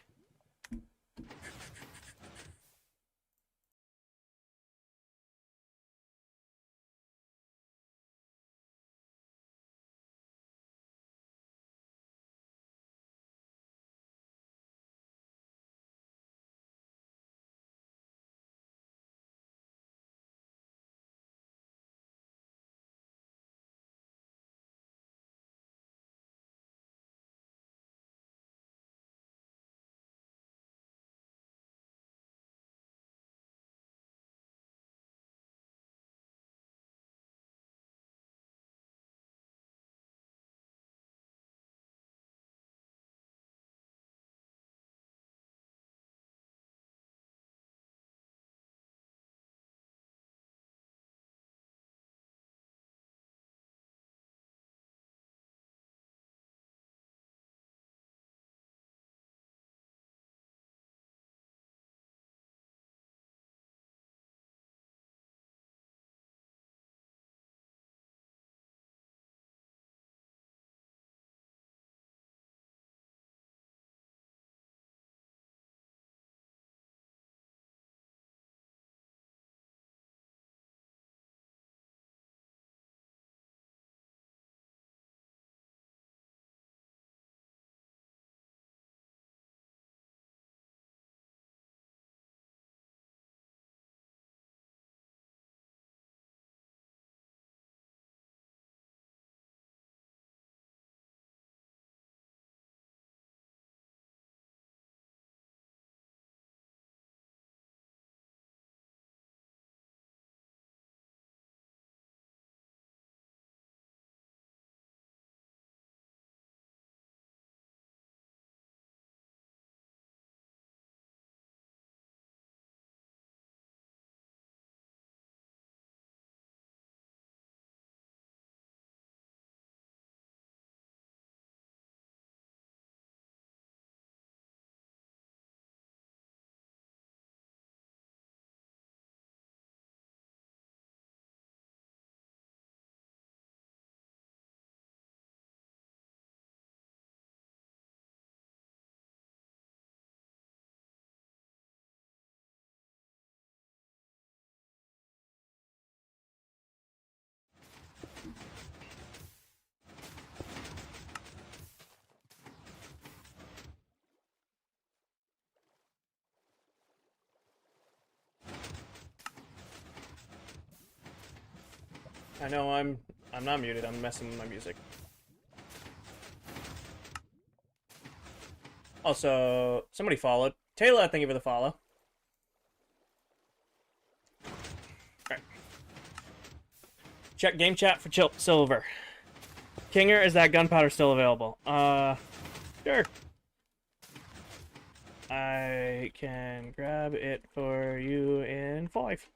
I know I'm not muted. I'm messing with my music. Also, somebody followed. Taylor, thank you for the follow. Alright. Check game chat for silver. Kinger, is that gunpowder still available? Sure. I can grab it for you in 5.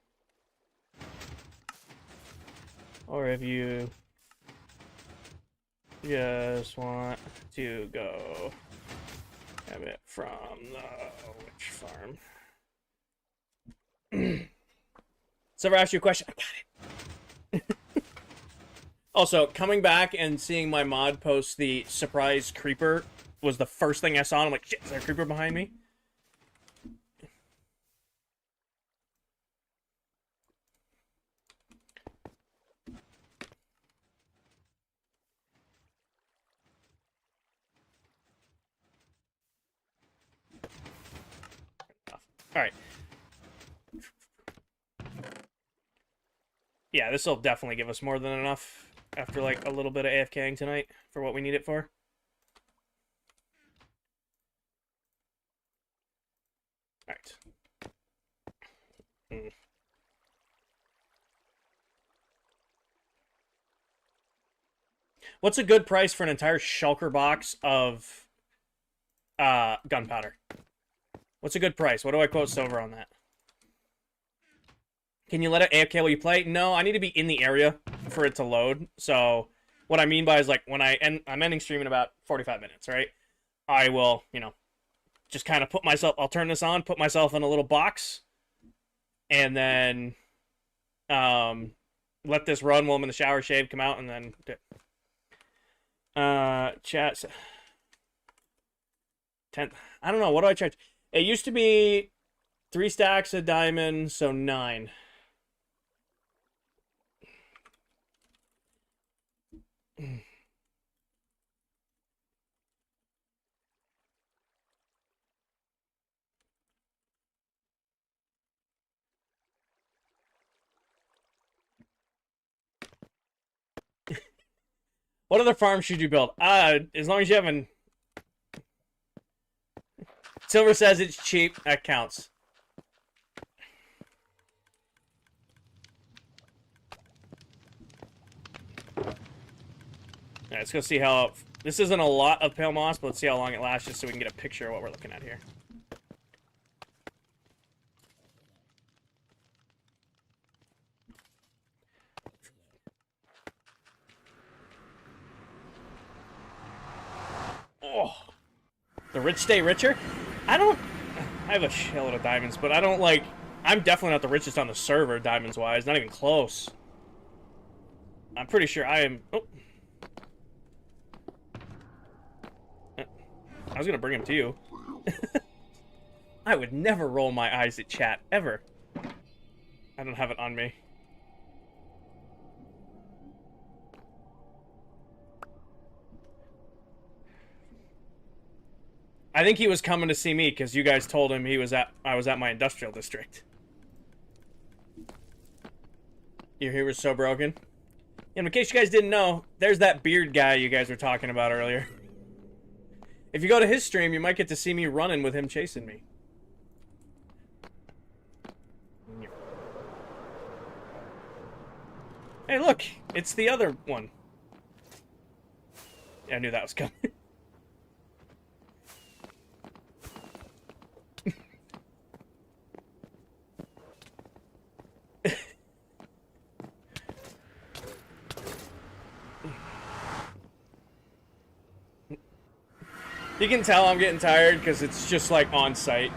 Or if you just want to go have it from the witch farm. So, asked you a question. I got it. Also, coming back and seeing my mod post the surprise creeper was the first thing I saw. And I'm like, shit, is there a creeper behind me? Alright. Yeah, this will definitely give us more than enough after, like, a little bit of AFKing tonight for what we need it for. Alright. What's a good price for an entire shulker box of gunpowder? What's a good price? What do I quote silver on that? Can you let it AFK while you play? No, I need to be in the area for it to load. So what I mean by is, like, when I'm ending stream in about 45 minutes, right? I will, you know, just kind of I'll turn this on, put myself in a little box, and then let this run while I'm in the shower, shave, come out, and then chat 10. I don't know, what do I charge? It used to be 3 stacks of diamond, so 9. What other farms should you build? As long as you haven't. Silver says it's cheap. That counts. Alright, let's go see how. This isn't a lot of pale moss, but let's see how long it lasts, just so we can get a picture of what we're looking at here. Oh, the rich stay richer? I have a shitload of diamonds, but I don't, like, I'm definitely not the richest on the server, diamonds-wise. Not even close. I'm pretty sure I am. Oh. I was gonna bring him to you. I would never roll my eyes at chat, ever. I don't have it on me. I think he was coming to see me because you guys told him I was at my industrial district. Your hair was so broken. And in case you guys didn't know, there's that beard guy you guys were talking about earlier. If you go to his stream, you might get to see me running with him chasing me. Hey, look! It's the other one. Yeah, I knew that was coming. You can tell I'm getting tired because it's just like on site.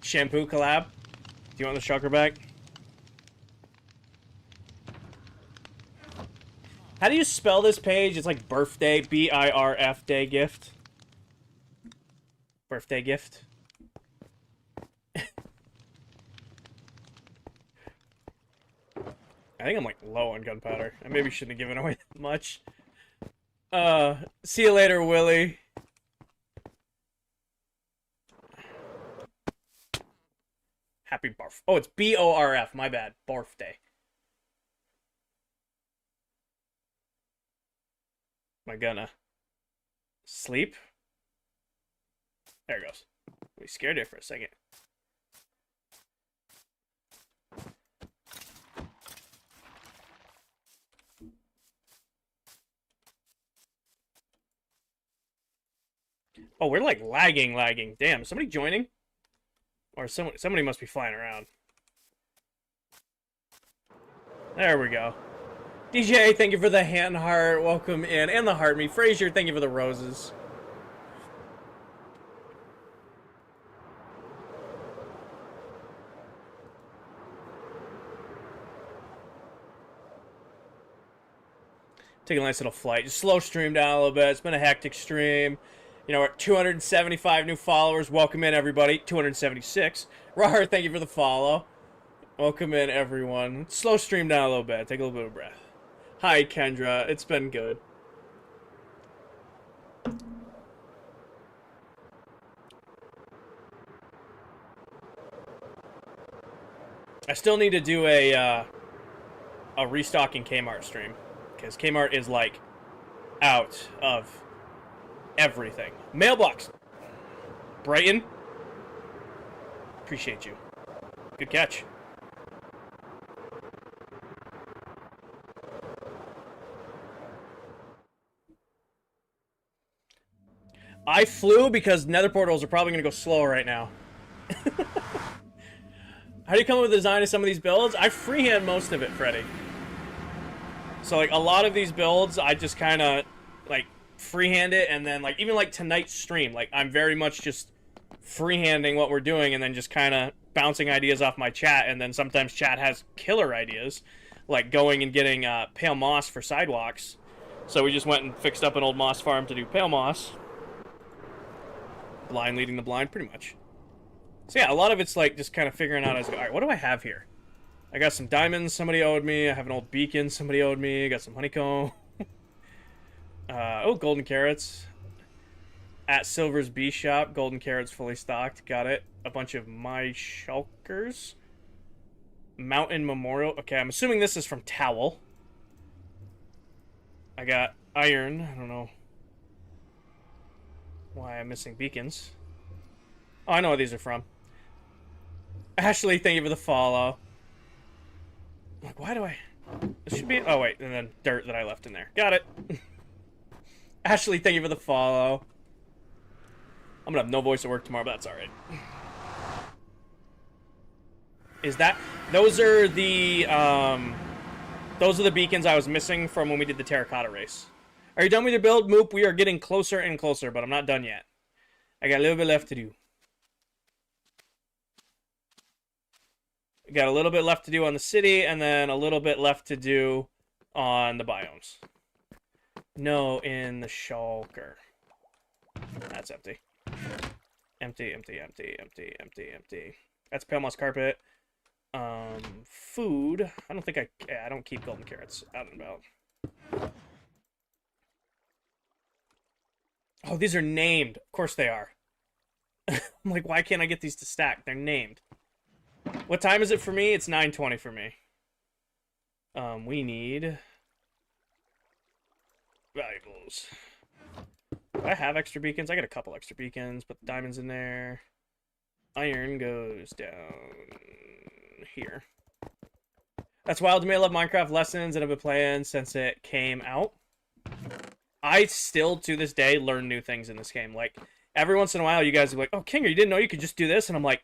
Shampoo collab. Do you want the shulker back? How do you spell this page? It's like birthday, B-I-R-F day gift. Birthday gift. I think I'm like low on gunpowder. I maybe shouldn't have given away that much. See you later, Willie. Happy barf. Oh, it's B-O-R-F. My bad. Barfday. Am I gonna sleep? There it goes. We scared it for a second. Oh, we're like lagging. Damn, is somebody joining? Or somebody must be flying around. There we go. DJ, thank you for the hand heart. Welcome in. And the heart me. Frazier, thank you for the roses. Take a nice little flight. Just slow stream down a little bit. It's been a hectic stream. You know, we're at 275 new followers. Welcome in, everybody. 276. Rahar, thank you for the follow. Welcome in, everyone. Slow stream down a little bit. Take a little bit of breath. Hi, Kendra. It's been good. I still need to do a restocking Kmart stream. Because Kmart is, like, out of everything. Mailbox. Brighton. Appreciate you. Good catch. I flew because nether portals are probably going to go slow right now. How do you come up with the design of some of these builds? I freehand most of it, Freddy. So, like, a lot of these builds, I just kind of, like, freehand it, and then, like, even, like, tonight's stream, like, I'm very much just freehanding what we're doing, and then just kind of bouncing ideas off my chat, and then sometimes chat has killer ideas, like going and getting pale moss for sidewalks. So we just went and fixed up an old moss farm to do pale moss. Blind leading the blind, pretty much. So yeah, a lot of it's, like, just kind of figuring out as I go. Alright, what do I have here? I got some diamonds somebody owed me. I have an old beacon somebody owed me. I got some honeycomb. Oh, golden carrots. At Silver's Bee Shop. Golden carrots fully stocked. Got it. A bunch of my shulkers. Mountain Memorial. Okay, I'm assuming this is from Towel. I got iron. I don't know why I'm missing beacons. Oh, I know where these are from. Ashley, thank you for the follow. Like, why do I... This should be... Oh, wait. And then dirt that I left in there. Got it. Ashley, thank you for the follow. I'm gonna have no voice at work tomorrow, but that's alright. Is that... Those are the beacons I was missing from when we did the terracotta race. Are you done with your build, Moop? We are getting closer and closer, but I'm not done yet. I got a little bit left to do. Got a little bit left to do on the city, and then a little bit left to do on the biomes. No, in the shulker. That's empty. Empty, empty, empty, empty, empty, empty. That's pale moss carpet. Food. I don't think I don't keep golden carrots out and about. Oh, these are named. Of course they are. I'm like, why can't I get these to stack? They're named. What time is it for me? It's 9:20 for me. We need valuables. Do I have extra beacons? I got a couple extra beacons. Put the diamonds in there. Iron goes down here. That's wild to me. I love Minecraft lessons and I've been playing since it came out. I still, to this day, learn new things in this game. Like, every once in a while, you guys are like, oh, Kinger, you didn't know you could just do this? And I'm like,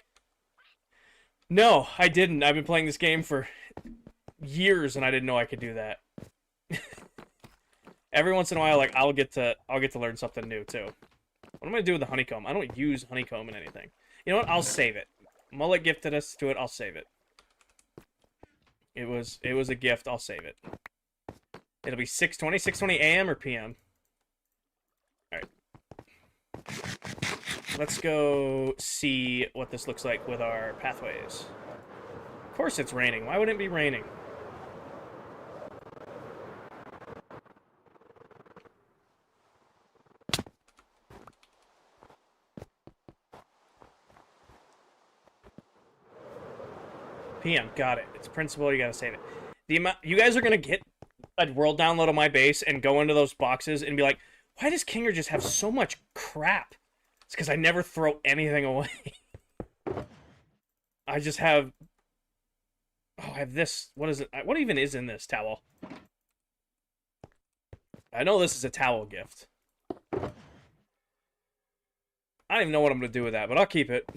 no, I didn't. I've been playing this game for years, and I didn't know I could do that. Every once in a while, like, I'll get to learn something new too. What am I gonna do with the honeycomb? I don't use honeycomb in anything. You know what? I'll save it. Mullet gifted us to it. I'll save it. It was a gift. I'll save it. It'll be 6:20 a.m. or p.m. All right. Let's go see what this looks like with our pathways. Of course it's raining. Why would it be raining? PM, got it. It's principal, you gotta save it. The amount you guys are gonna get a world download on my base and go into those boxes and be like, why does Kinger just have so much crap? It's because I never throw anything away. I just have... Oh, I have this. What is it? What even is in this towel? I know this is a towel gift. I don't even know what I'm going to do with that, but I'll keep it.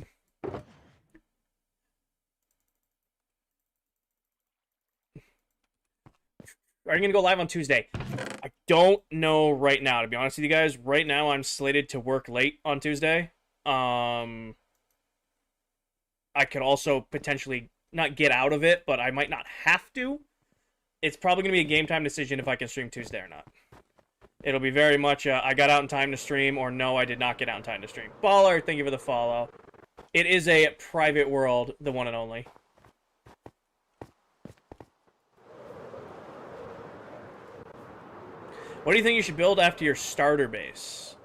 Are you going to go live on Tuesday? I don't know right now, to be honest with you guys. Right now, I'm slated to work late on Tuesday. I could also potentially not get out of it, but I might not have to. It's probably going to be a game time decision if I can stream Tuesday or not. It'll be very much I got out in time to stream, or no, I did not get out in time to stream. Baller, thank you for the follow. It is a private world, the one and only. What do you think you should build after your starter base?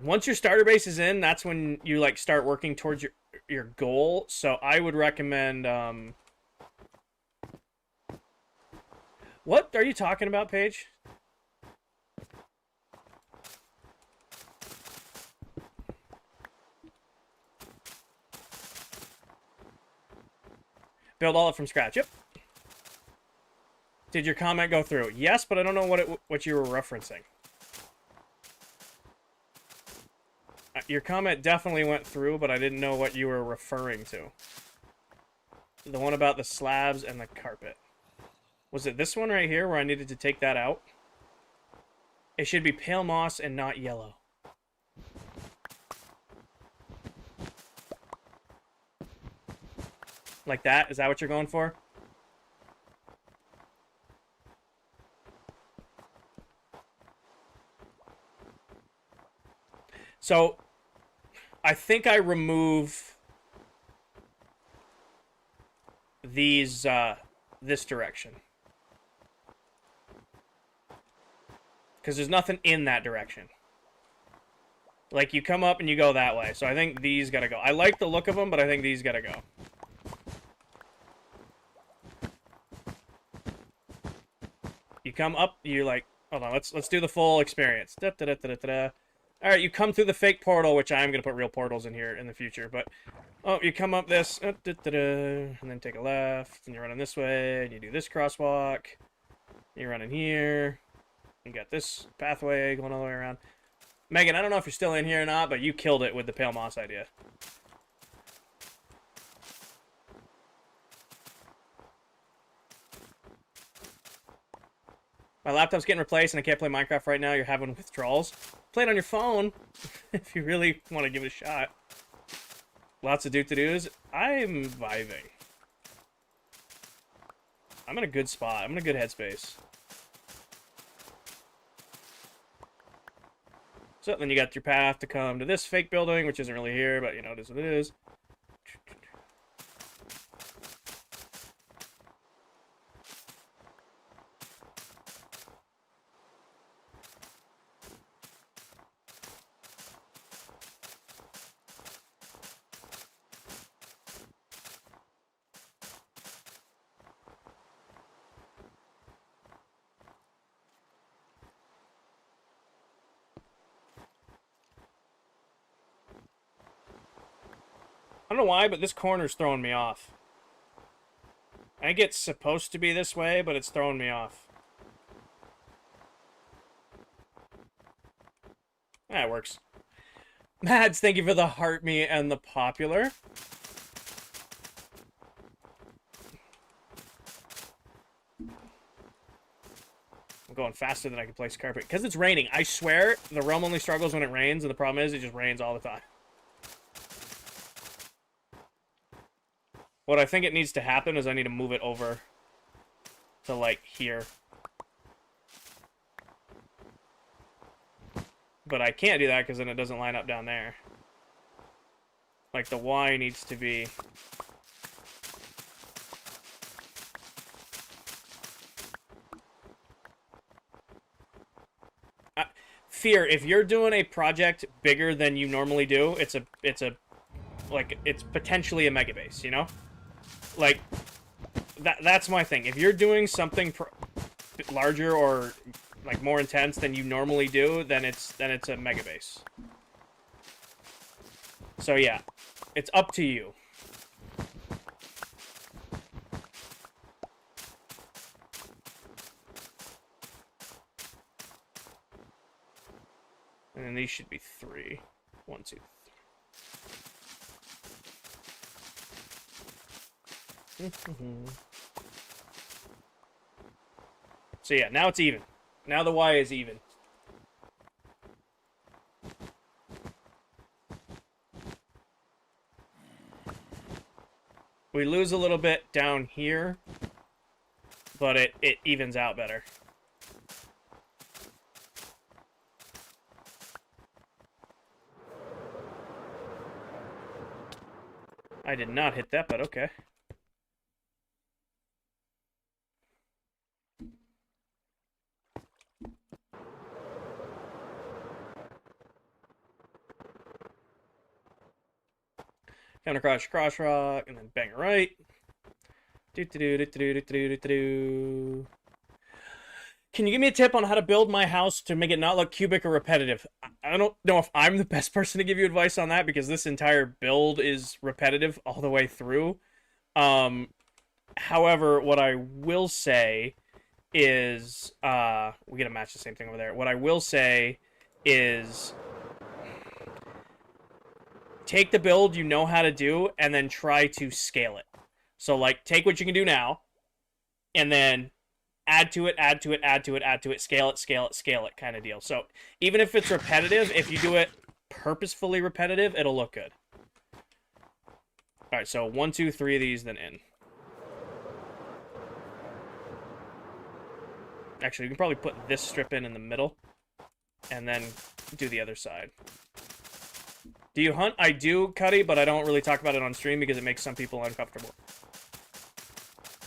Once your starter base is in, that's when you like start working towards your goal. So I would recommend what are you talking about, Paige? Build all it from scratch. Yep. Did your comment go through? Yes, but I don't know what you were referencing. Your comment definitely went through, but I didn't know what you were referring to. The one about the slabs and the carpet. Was it this one right here where I needed to take that out? It should be pale moss and not yellow. Like that? Is that what you're going for? So, I think I remove these, this direction. Because there's nothing in that direction. Like, you come up and you go that way. So I think these gotta go. I like the look of them, but I think these gotta go. You come up, you like... Hold on, let's do the full experience. Da, da, da, da, da, da. Alright, you come through the fake portal, which I am going to put real portals in here in the future, but... Oh, you come up this, and then take a left, and you're running this way, and you do this crosswalk. You're running here. You got this pathway going all the way around. Megan, I don't know if you're still in here or not, but you killed it with the pale moss idea. My laptop's getting replaced and I can't play Minecraft right now. You're having withdrawals. Play it on your phone if you really want to give it a shot. Lots of do-to-dos. I'm vibing. I'm in a good spot. I'm in a good headspace. So then you got your path to come to this fake building, which isn't really here, but you know, it is what it is. I don't know why, but this corner's throwing me off. I think it's supposed to be this way, but it's throwing me off. That works. Mads, thank you for the heart me and the popular. I'm going faster than I can place carpet. Because it's raining. I swear, the realm only struggles when it rains, and the problem is it just rains all the time. What I think it needs to happen is I need to move it over to, like, here. But I can't do that because then it doesn't line up down there. Like, the Y needs to be... Fear, if you're doing a project bigger than you normally do, it's potentially a mega base, you know? Like, that's my thing. If you're doing something larger or like more intense than you normally do, then it's a mega base. So yeah, it's up to you. And then these should be 3. 1, 2, 3. So yeah, now it's even. Now the Y is even. We lose a little bit down here, but it evens out better. I did not hit that, but okay. Counter cross rock, and then bang it right. Can you give me a tip on how to build my house to make it not look cubic or repetitive? I don't know if I'm the best person to give you advice on that because this entire build is repetitive all the way through. However, what I will say is, we gotta match the same thing over there. What I will say is, take the build you know how to do and then try to scale it. So, like, take what you can do now, and then add to it, add to it, add to it, add to it, scale it, scale it, scale it kind of deal. So, even if it's repetitive, if you do it purposefully repetitive, it'll look good. Alright, so 1, 2, 3 of these, then in. Actually, you can probably put this strip in the middle, and then do the other side. Do you hunt? I do, Cuddy, but I don't really talk about it on stream because it makes some people uncomfortable.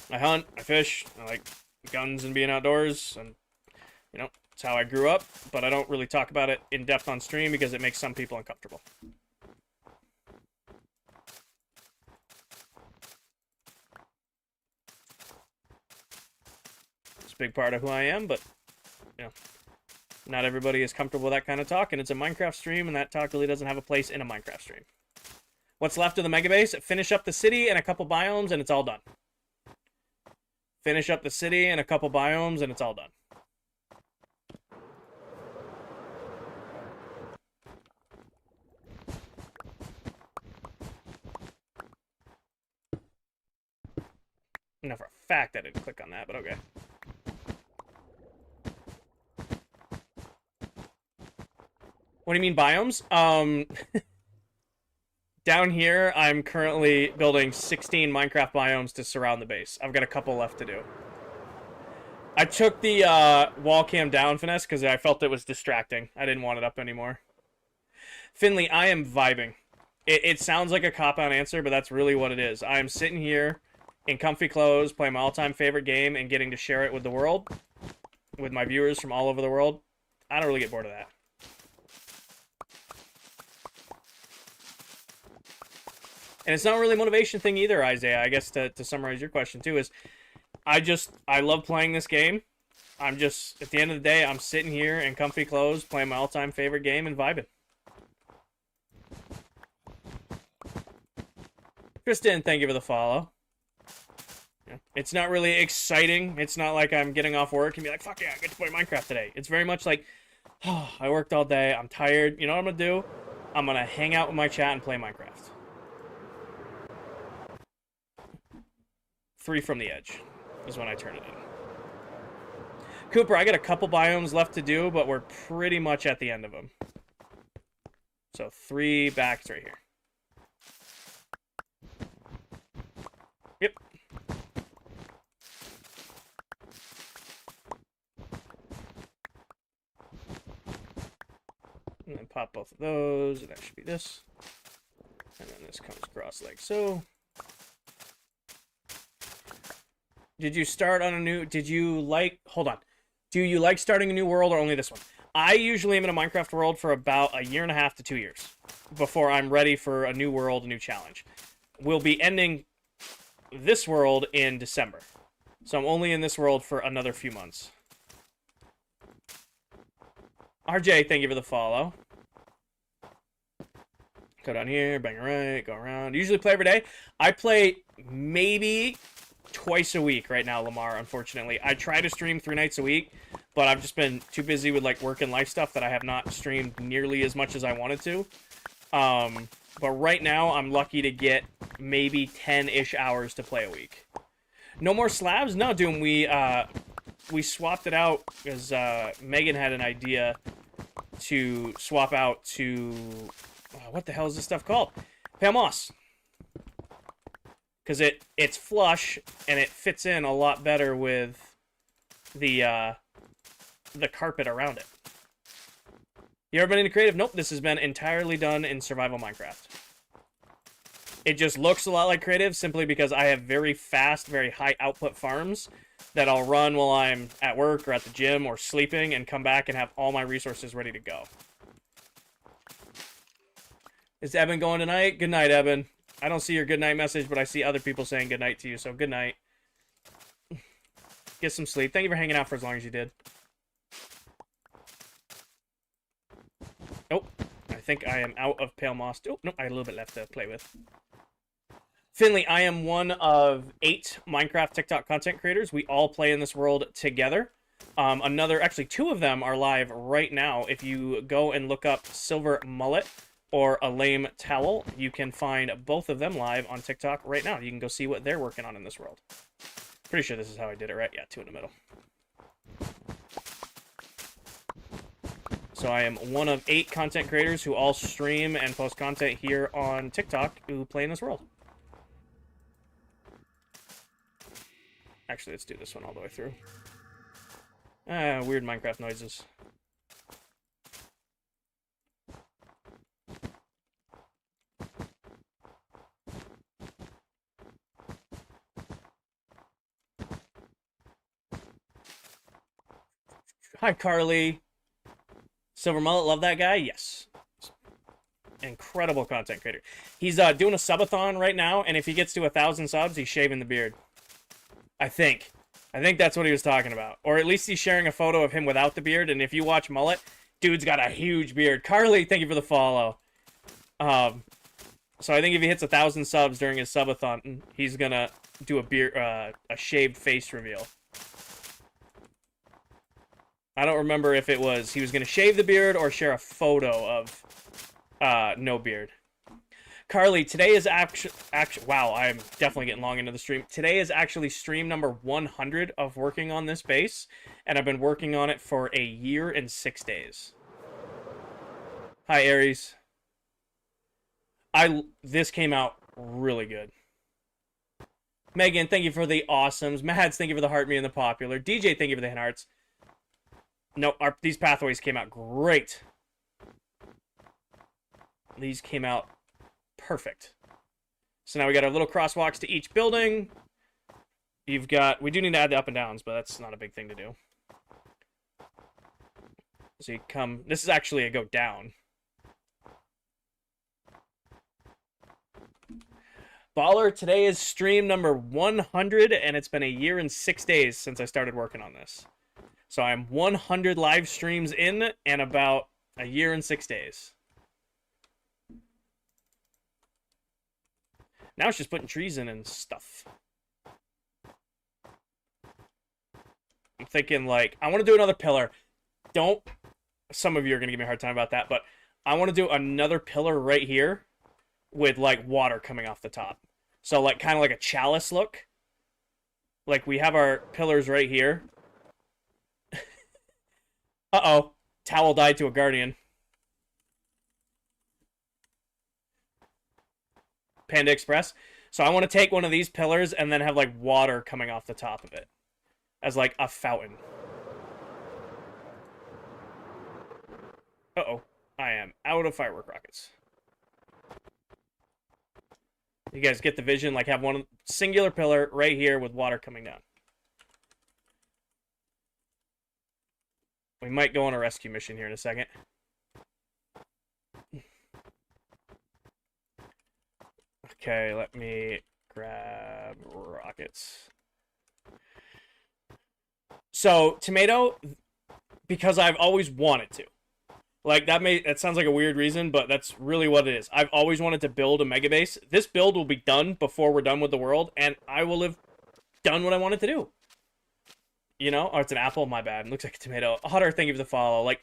I hunt, I fish, I like guns and being outdoors, and, you know, it's how I grew up, but I don't really talk about it in depth on stream because it makes some people uncomfortable. It's a big part of who I am, but, you know, not everybody is comfortable with that kind of talk, and it's a Minecraft stream, and that talk really doesn't have a place in a Minecraft stream. What's left of the mega base? Finish up the city and a couple biomes, and it's all done. Finish up the city and a couple biomes, and it's all done. Now, for a fact, I didn't click on that, but okay. What do you mean biomes? Down here, I'm currently building 16 Minecraft biomes to surround the base. I've got a couple left to do. I took the wall cam down, Finesse, because I felt it was distracting. I didn't want it up anymore. Finley, I am vibing. It sounds like a cop-out answer, but that's really what it is. I am sitting here in comfy clothes, playing my all-time favorite game, and getting to share it with the world, with my viewers from all over the world. I don't really get bored of that. And it's not really a motivation thing either, Isaiah. I guess to summarize your question too is, I love playing this game. I'm just, at the end of the day, I'm sitting here in comfy clothes, playing my all-time favorite game and vibing. Kristen, thank you for the follow. Yeah. It's not really exciting. It's not like I'm getting off work and be like, fuck yeah, I get to play Minecraft today. It's very much like, oh, I worked all day, I'm tired. You know what I'm going to do? I'm going to hang out with my chat and play Minecraft. 3 from the edge is when I turn it in. Cooper, I got a couple biomes left to do, but we're pretty much at the end of them. So 3 backs right here. Yep. And then pop both of those, and that should be this. And then this comes across like so. Did you start on a new... Did you like... Hold on. Do you like starting a new world or only this one? I usually am in a Minecraft world for about 1.5 to 2 years before I'm ready for a new world, a new challenge. We'll be ending this world in December. So I'm only in this world for another few months. RJ, thank you for the follow. Go down here, bang right, go around. Usually play every day. I play maybe twice a week right now, Lamar, unfortunately. I try to stream 3 nights a week, but I've just been too busy with like work and life stuff that I have not streamed nearly as much as I wanted to. But right now, I'm lucky to get maybe 10-ish hours to play a week. No more slabs? No, Doom. We swapped it out because Megan had an idea to swap out to... what the hell is this stuff called? Pale moss. Because it's flush, and it fits in a lot better with the carpet around it. You ever been into creative? Nope, this has been entirely done in survival Minecraft. It just looks a lot like creative simply because I have very fast, very high output farms that I'll run while I'm at work or at the gym or sleeping and come back and have all my resources ready to go. Is Eben going tonight? Good night, Eben. I don't see your good night message, but I see other people saying good night to you, so good night. Get some sleep. Thank you for hanging out for as long as you did. Nope. I think I am out of pale moss. Oh, nope. I had a little bit left to play with. Finley, I am one of 8 Minecraft TikTok content creators. We all play in this world together. Actually 2 of them are live right now. If you go and look up Silver Mullet or A Lame Towel, you can find both of them live on TikTok right now. You can go see what they're working on in this world. Pretty sure this is how I did it, right? Yeah, 2 in the middle. So I am one of 8 content creators who all stream and post content here on TikTok who play in this world. Actually, let's do this one all the way through. Weird Minecraft noises. Hi, Carly. Silver Mullet, love that guy? Yes. Incredible content creator. He's doing a subathon right now, and if he gets to 1,000 subs, he's shaving the beard. I think that's what he was talking about. Or at least he's sharing a photo of him without the beard, and if you watch Mullet, dude's got a huge beard. Carly, thank you for the follow. So I think if he hits 1,000 subs during his subathon, he's gonna do a shaved face reveal. I don't remember if it was he was gonna shave the beard or share a photo of no beard. Carly, today is actually wow, I'm definitely getting long into the stream. Today is actually stream number 100 of working on this base, and I've been working on it for 1 year and 6 days. Hi, Aries. This came out really good. Megan, thank you for the awesomes. Mads, thank you for the heart me and the popular. DJ, thank you for the hand hearts. No, these pathways came out great. These came out perfect. So now we got our little crosswalks to each building. We do need to add the up and downs, but that's not a big thing to do. So you come, this is actually a go down. Baller, today is stream number 100, and it's been 1 year and 6 days since I started working on this. So I'm 100 live streams in and about 1 year and 6 days. Now it's just putting trees in and stuff. I'm thinking, like, I want to do another pillar. Some of you are going to give me a hard time about that, but I want to do another pillar right here with, like, water coming off the top. So, like, kind of like a chalice look. Like, we have our pillars right here. Uh-oh. Towel died to a guardian. Panda Express. So I want to take one of these pillars and then have like water coming off the top of it as like a fountain. Uh-oh. I am out of firework rockets. You guys get the vision? Like, have one singular pillar right here with water coming down. We might go on a rescue mission here in a second. Okay, let me grab rockets. So, tomato, because I've always wanted to. Like, that sounds like a weird reason, but that's really what it is. I've always wanted to build a mega base. This build will be done before we're done with the world, and I will have done what I wanted to do. You know? Oh, it's an apple? My bad. It looks like a tomato. Otter, thank you for the follow. Like,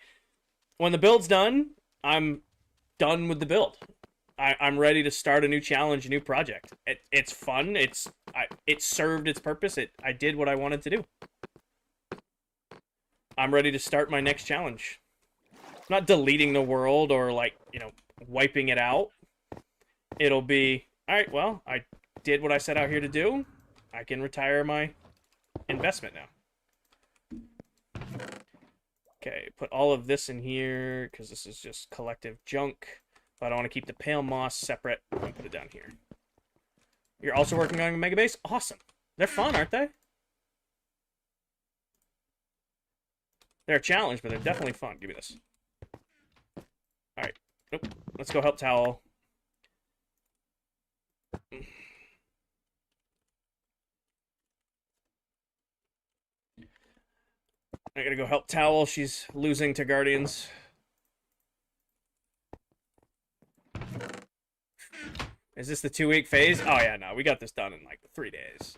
when the build's done, I'm done with the build. I'm ready to start a new challenge, a new project. It's fun. It served its purpose. I did what I wanted to do. I'm ready to start my next challenge. I'm not deleting the world or, like, you know, wiping it out. It'll be, all right, well, I did what I set out here to do. I can retire my investment now. Okay, put all of this in here, because this is just collective junk. But I want to keep the pale moss separate and put it down here. You're also working on a mega base? Awesome. They're fun, aren't they? They're a challenge, but they're definitely fun. Give me this. Alright. Nope. Let's go help Towel. I gotta go help Towel. She's losing to Guardians. Is this the 2-week phase? Oh, yeah, no. We got this done in, like, 3 days.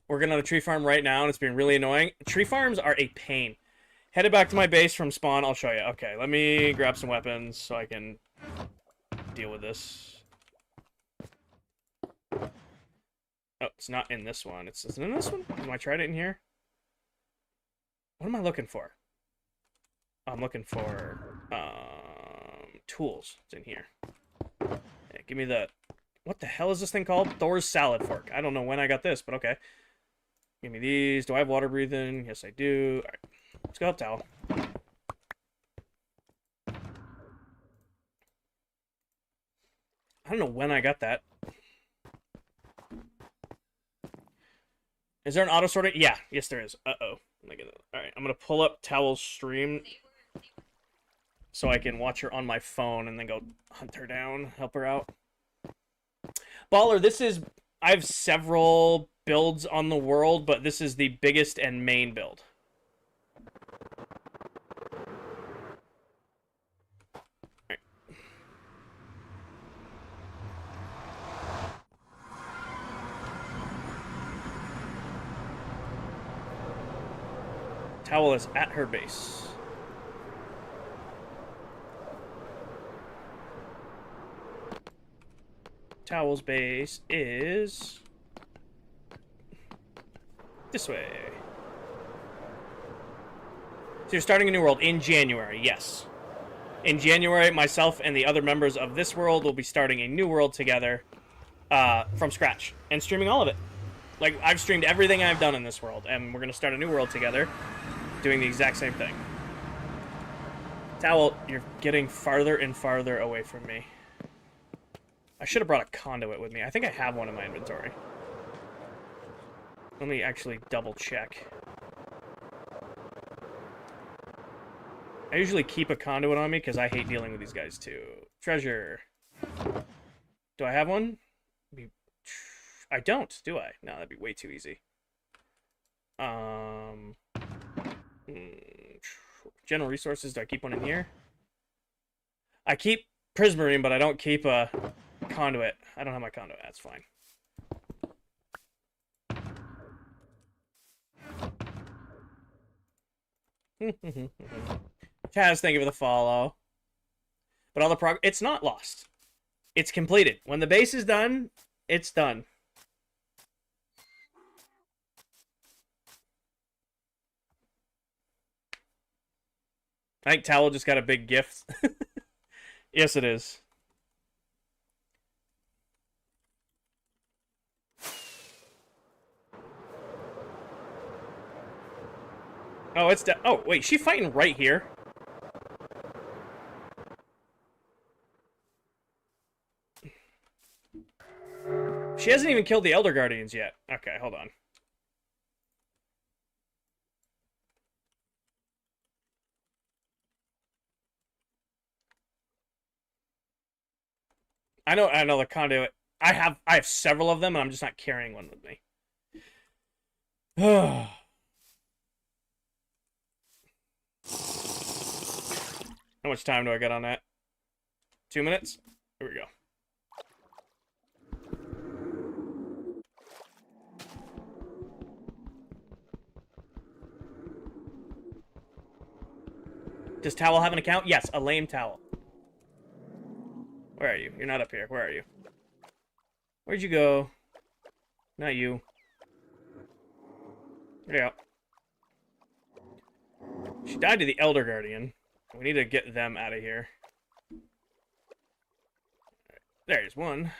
Working on a tree farm right now, and it's been really annoying. Tree farms are a pain. Headed back to my base from spawn. I'll show you. Okay, let me grab some weapons so I can deal with this. Oh, it's not in this one. It's in this one? Am I tried it in here? What am I looking for? I'm looking for tools. It's in here. Yeah, give me the... What the hell is this thing called? Thor's salad fork. I don't know when I got this, but okay. Give me these. Do I have water breathing? Yes, I do. All right. Let's go up, Towel. I don't know when I got that. Is there an auto sorting? Yeah. Yes, there is. Uh-oh. Alright, I'm going to pull up Towel's stream so I can watch her on my phone and then go hunt her down, help her out. Baller, this is... I have several builds on the world, but this is the biggest and main build. Right. Towel is at her base. Towel's base is this way. So you're starting a new world in January, yes. In January, myself and the other members of this world will be starting a new world together from scratch and streaming all of it. Like, I've streamed everything I've done in this world, and we're going to start a new world together doing the exact same thing. Towel, you're getting farther and farther away from me. I should have brought a conduit with me. I think I have one in my inventory. Let me actually double check. I usually keep a conduit on me because I hate dealing with these guys too. Treasure. Do I have one? I don't, do I? No, that'd be way too easy. General resources, do I keep one in here? I keep Prismarine, but I don't keep a conduit. I don't have my conduit. That's fine. Chaz, thank you for the follow. But all the it's not lost. It's completed. When the base is done, it's done. I think Towel just got a big gift. Yes, it is. Oh, it's oh, wait, she's fighting right here. She hasn't even killed the Elder Guardians yet. Okay, hold on. I know the conduit. I have several of them, and I'm just not carrying one with me. How much time do I get on that? 2 minutes? Here we go. Does Towel have an account? Yes, a lame towel. Where are you? You're not up here. Where are you? Where'd you go? Not you. Yeah. She died to the Elder Guardian. We need to get them out of here. There's one.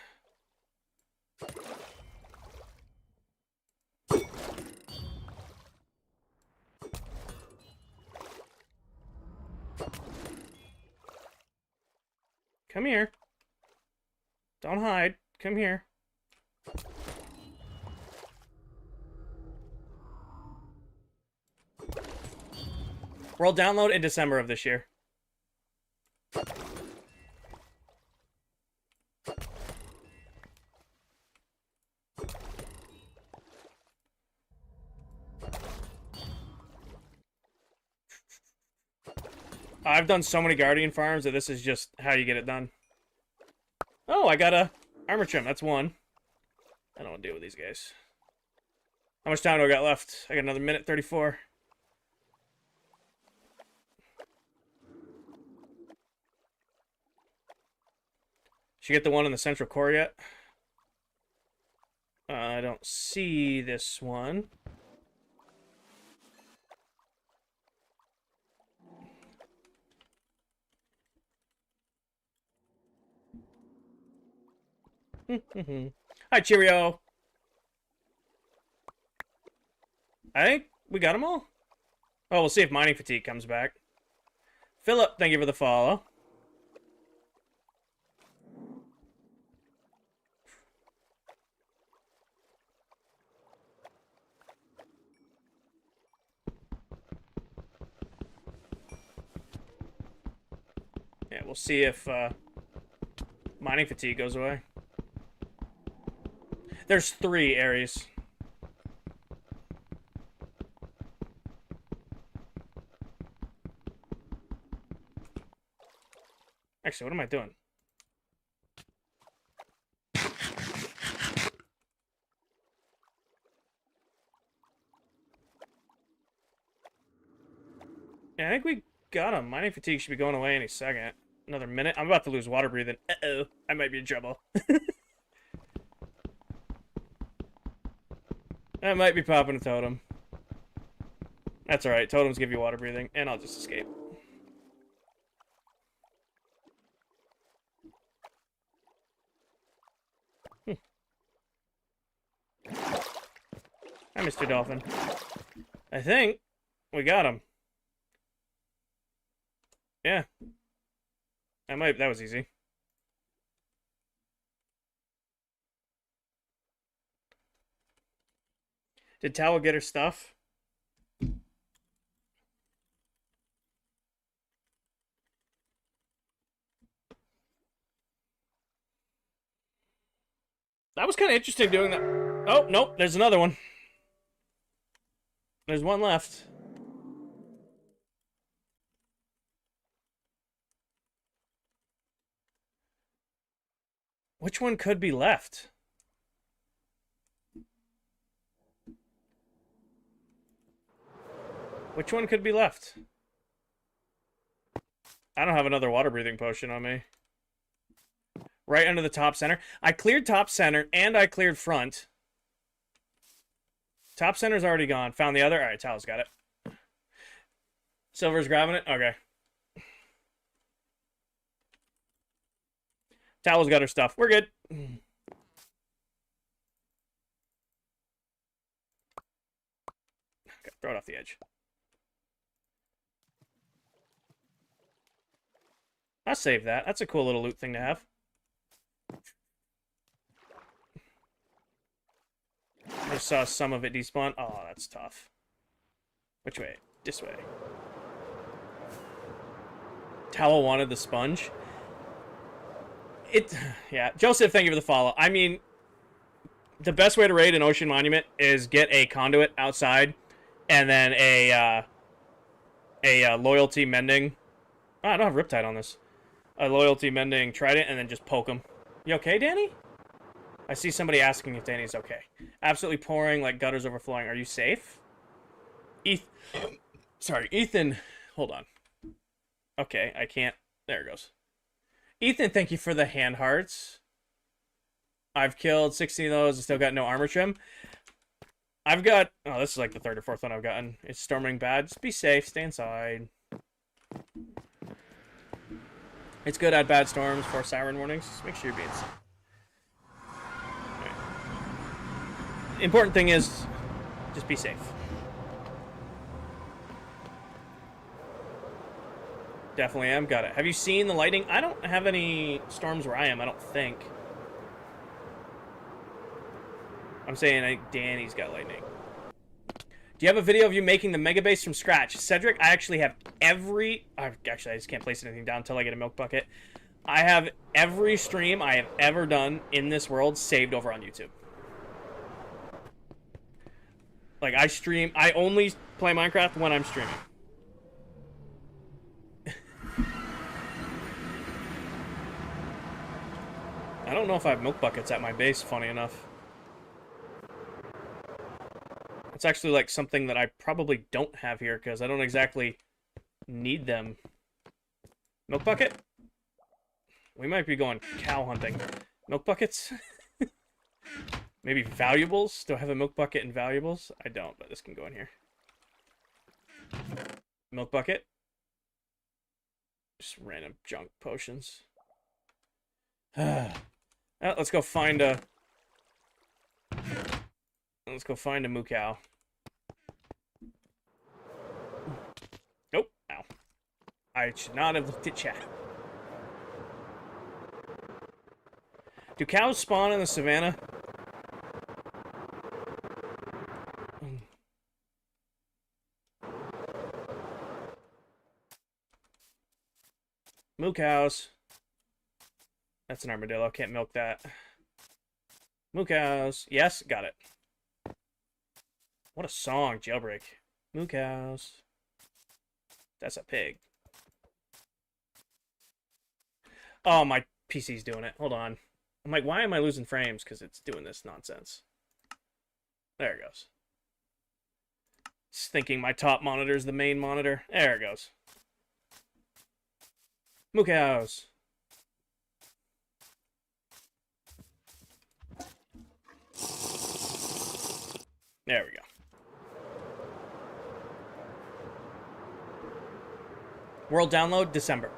Come here. Don't hide. Come here. World download in December of this year. I've done so many Guardian farms that this is just how you get it done. Oh, I got a armor trim. That's one. I don't want to deal with these guys. How much time do I got left? I got another minute 34. Should get the one in the central core yet? I don't see this one. Hi, cheerio. I think we got them all. Oh, we'll see if mining fatigue comes back. Philip, thank you for the follow. Yeah, we'll see if mining fatigue goes away. There's 3 Aries. Actually, what am I doing? Yeah, I think we got him. Mining fatigue should be going away any second. Another minute. I'm about to lose water breathing. Uh-oh. I might be in trouble. I might be popping a totem. That's alright. Totems give you water breathing, and I'll just escape. Hi, Mr. Dolphin. I think we got him. Yeah. That was easy. Did Towel get her stuff? That was kind of interesting doing that. Oh, nope, there's another one. There's one left. Which one could be left? Which one could be left? I don't have another water breathing potion on me. Right under the top center. I cleared top center and I cleared front. Top center's already gone. Found the other. All right, Tal's got it. Silver's grabbing it. Okay. Tal's got her stuff. We're good. Okay, throw it off the edge. I'll save that. That's a cool little loot thing to have. Just saw some of it despawn. Oh, that's tough. Which way? This way. Tallow wanted the sponge. Yeah. Joseph, thank you for the follow. I mean, the best way to raid an ocean monument is get a conduit outside, and then a loyalty mending. Oh, I don't have Riptide on this. A loyalty mending trident, and then just poke him. You okay, Danny? I see somebody asking if Danny's okay. Absolutely pouring like gutters overflowing. Are you safe? Sorry, Ethan. Hold on. Okay, I can't. There it goes. Ethan, thank you for the hand hearts. I've killed 16 of those and still got no armor trim. I've got... Oh, this is like the third or fourth one I've gotten. It's storming bad. Just be safe. Stay inside. It's good at bad storms for siren warnings. Just make sure you're being safe. Right. Important thing is, just be safe. Definitely am. Got it. Have you seen the lighting? I don't have any storms where I am, I don't think. I'm saying I think Danny's got lightning. Do you have a video of you making the mega base from scratch? Cedric, I actually have every... Actually, I just can't place anything down until I get a milk bucket. I have every stream I have ever done in this world saved over on YouTube. Like, I only play Minecraft when I'm streaming. I don't know if I have milk buckets at my base, funny enough. It's actually like something that I probably don't have here because I don't exactly need them. Milk bucket? We might be going cow hunting. Milk buckets? Maybe valuables? Do I have a milk bucket and valuables? I don't, but this can go in here. Milk bucket. Just random junk potions. Let's go find a... Let's go find a moo cow. Nope. Ow. I should not have looked at chat. Do cows spawn in the savannah? Moo cows. That's an armadillo. Can't milk that. Moo cows. Yes, got it. What a song, Jailbreak. Moo cows. That's a pig. Oh, my PC's doing it. Hold on. I'm like, why am I losing frames? Because it's doing this nonsense. There it goes. It's thinking my top monitor is the main monitor. There it goes. Moo cows. There we go. World download, December.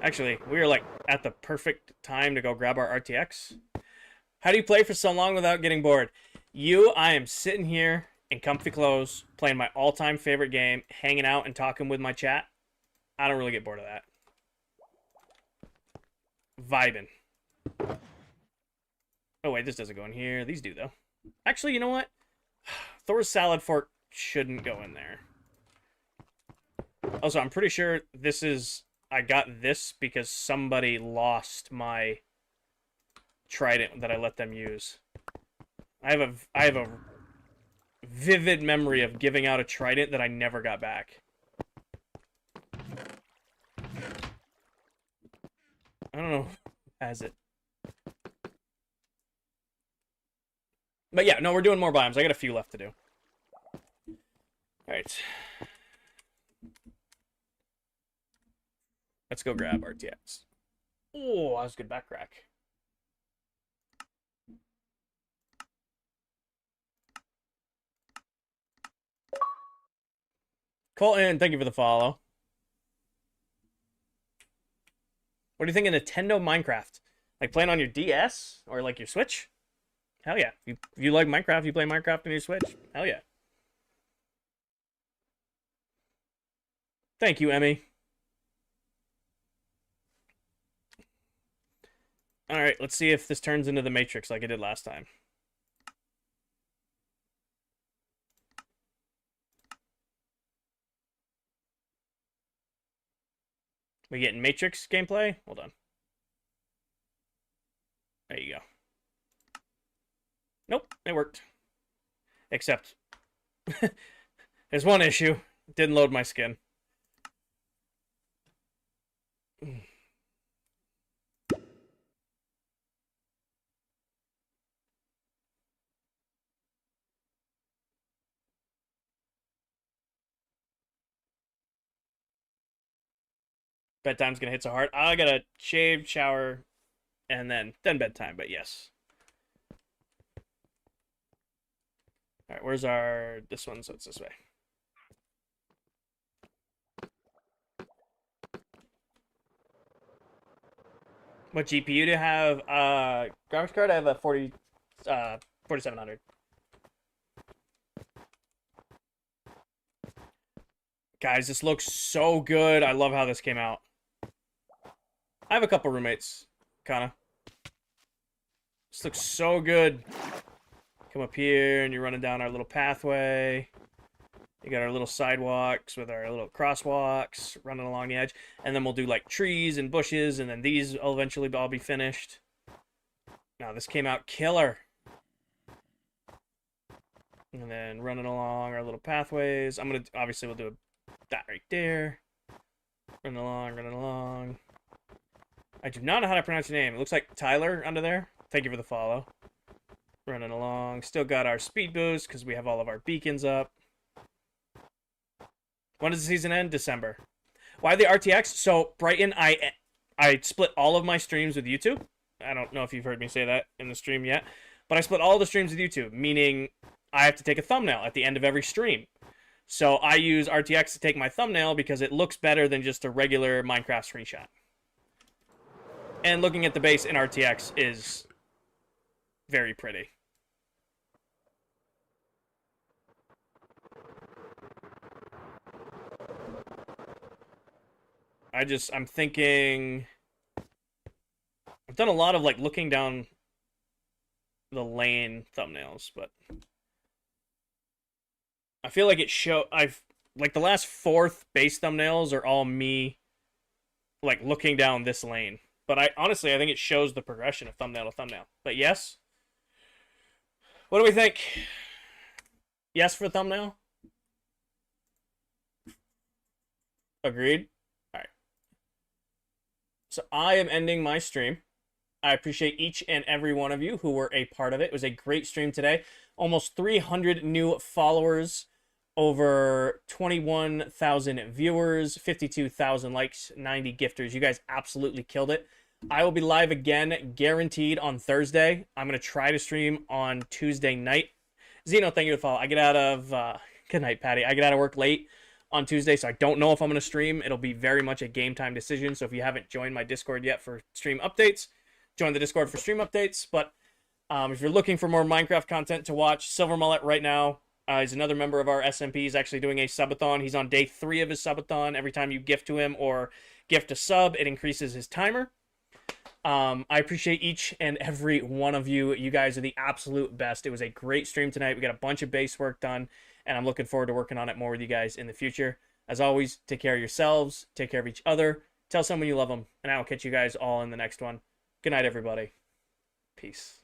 Actually, we are like at the perfect time to go grab our RTX. How do you play for so long without getting bored? I am sitting here in comfy clothes, playing my all-time favorite game, hanging out and talking with my chat. I don't really get bored of that. Vibing. Oh, wait, this doesn't go in here. These do, though. Actually, you know what? Thor's salad fork shouldn't go in there. Also, I'm pretty sure this is... I got this because somebody lost my trident that I let them use. I have a vivid memory of giving out a trident that I never got back. I don't know who has it. But yeah, no, we're doing more biomes. I got a few left to do. Alright. Let's go grab RTX. Oh, that was a good back crack. Colton, thank you for the follow. What do you think of Nintendo Minecraft? Like playing on your DS or like your Switch? Hell yeah. If you like Minecraft, you play Minecraft on your Switch. Hell yeah. Thank you, Emmy. All right, let's see if this turns into the Matrix like it did last time. We getting Matrix gameplay? Hold on. There you go. Nope, it worked. Except, there's one issue. It didn't load my skin. Bedtime's gonna hit so hard. I gotta shave, shower, and then bedtime. But yes. All right, where's our this one? So it's this way. What GPU do you have? Graphics card. I have a 4700. Guys, this looks so good. I love how this came out. I have a couple roommates, kinda. This looks so good. Come up here, and you're running down our little pathway. You got our little sidewalks with our little crosswalks running along the edge. And then we'll do, like, trees and bushes, and then these will eventually all be finished. Now, this came out killer. And then running along our little pathways. Obviously, we'll do that right there. Running along, running along. I do not know how to pronounce your name. It looks like Tyler under there. Thank you for the follow. Running along. Still got our speed boost because we have all of our beacons up. When does the season end? December. Why the RTX? So, Brighton, I split all of my streams with YouTube. I don't know if you've heard me say that in the stream yet. But I split all the streams with YouTube, meaning I have to take a thumbnail at the end of every stream. So I use RTX to take my thumbnail because it looks better than just a regular Minecraft screenshot. And looking at the base in RTX is very pretty. I'm thinking... I've done a lot of, like, looking down the lane thumbnails, but... I feel like like, the last 4th base thumbnails are all me, like, looking down this lane. But honestly, I think it shows the progression of thumbnail to thumbnail. But yes. What do we think? Yes for thumbnail? Agreed? Alright. So I am ending my stream. I appreciate each and every one of you who were a part of it. It was a great stream today. Almost 300 new followers. Over 21,000 viewers, 52,000 likes, 90 gifters. You guys absolutely killed it. I will be live again, guaranteed, on Thursday. I'm going to try to stream on Tuesday night. Zeno, thank you for the follow. I get out of... good night, Patty. I get out of work late on Tuesday, so I don't know if I'm going to stream. It'll be very much a game time decision, so if you haven't joined my Discord yet for stream updates, join the Discord for stream updates. But if you're looking for more Minecraft content to watch, Silver Mullet right now, he's another member of our SMP. He's actually doing a subathon. He's on day 3 of his subathon. Every time you gift to him or gift a sub, it increases his timer. I appreciate each and every one of you. You guys are the absolute best. It was a great stream tonight. We got a bunch of base work done, and I'm looking forward to working on it more with you guys in the future. As always, take care of yourselves. Take care of each other. Tell someone you love them, and I will catch you guys all in the next one. Good night, everybody. Peace.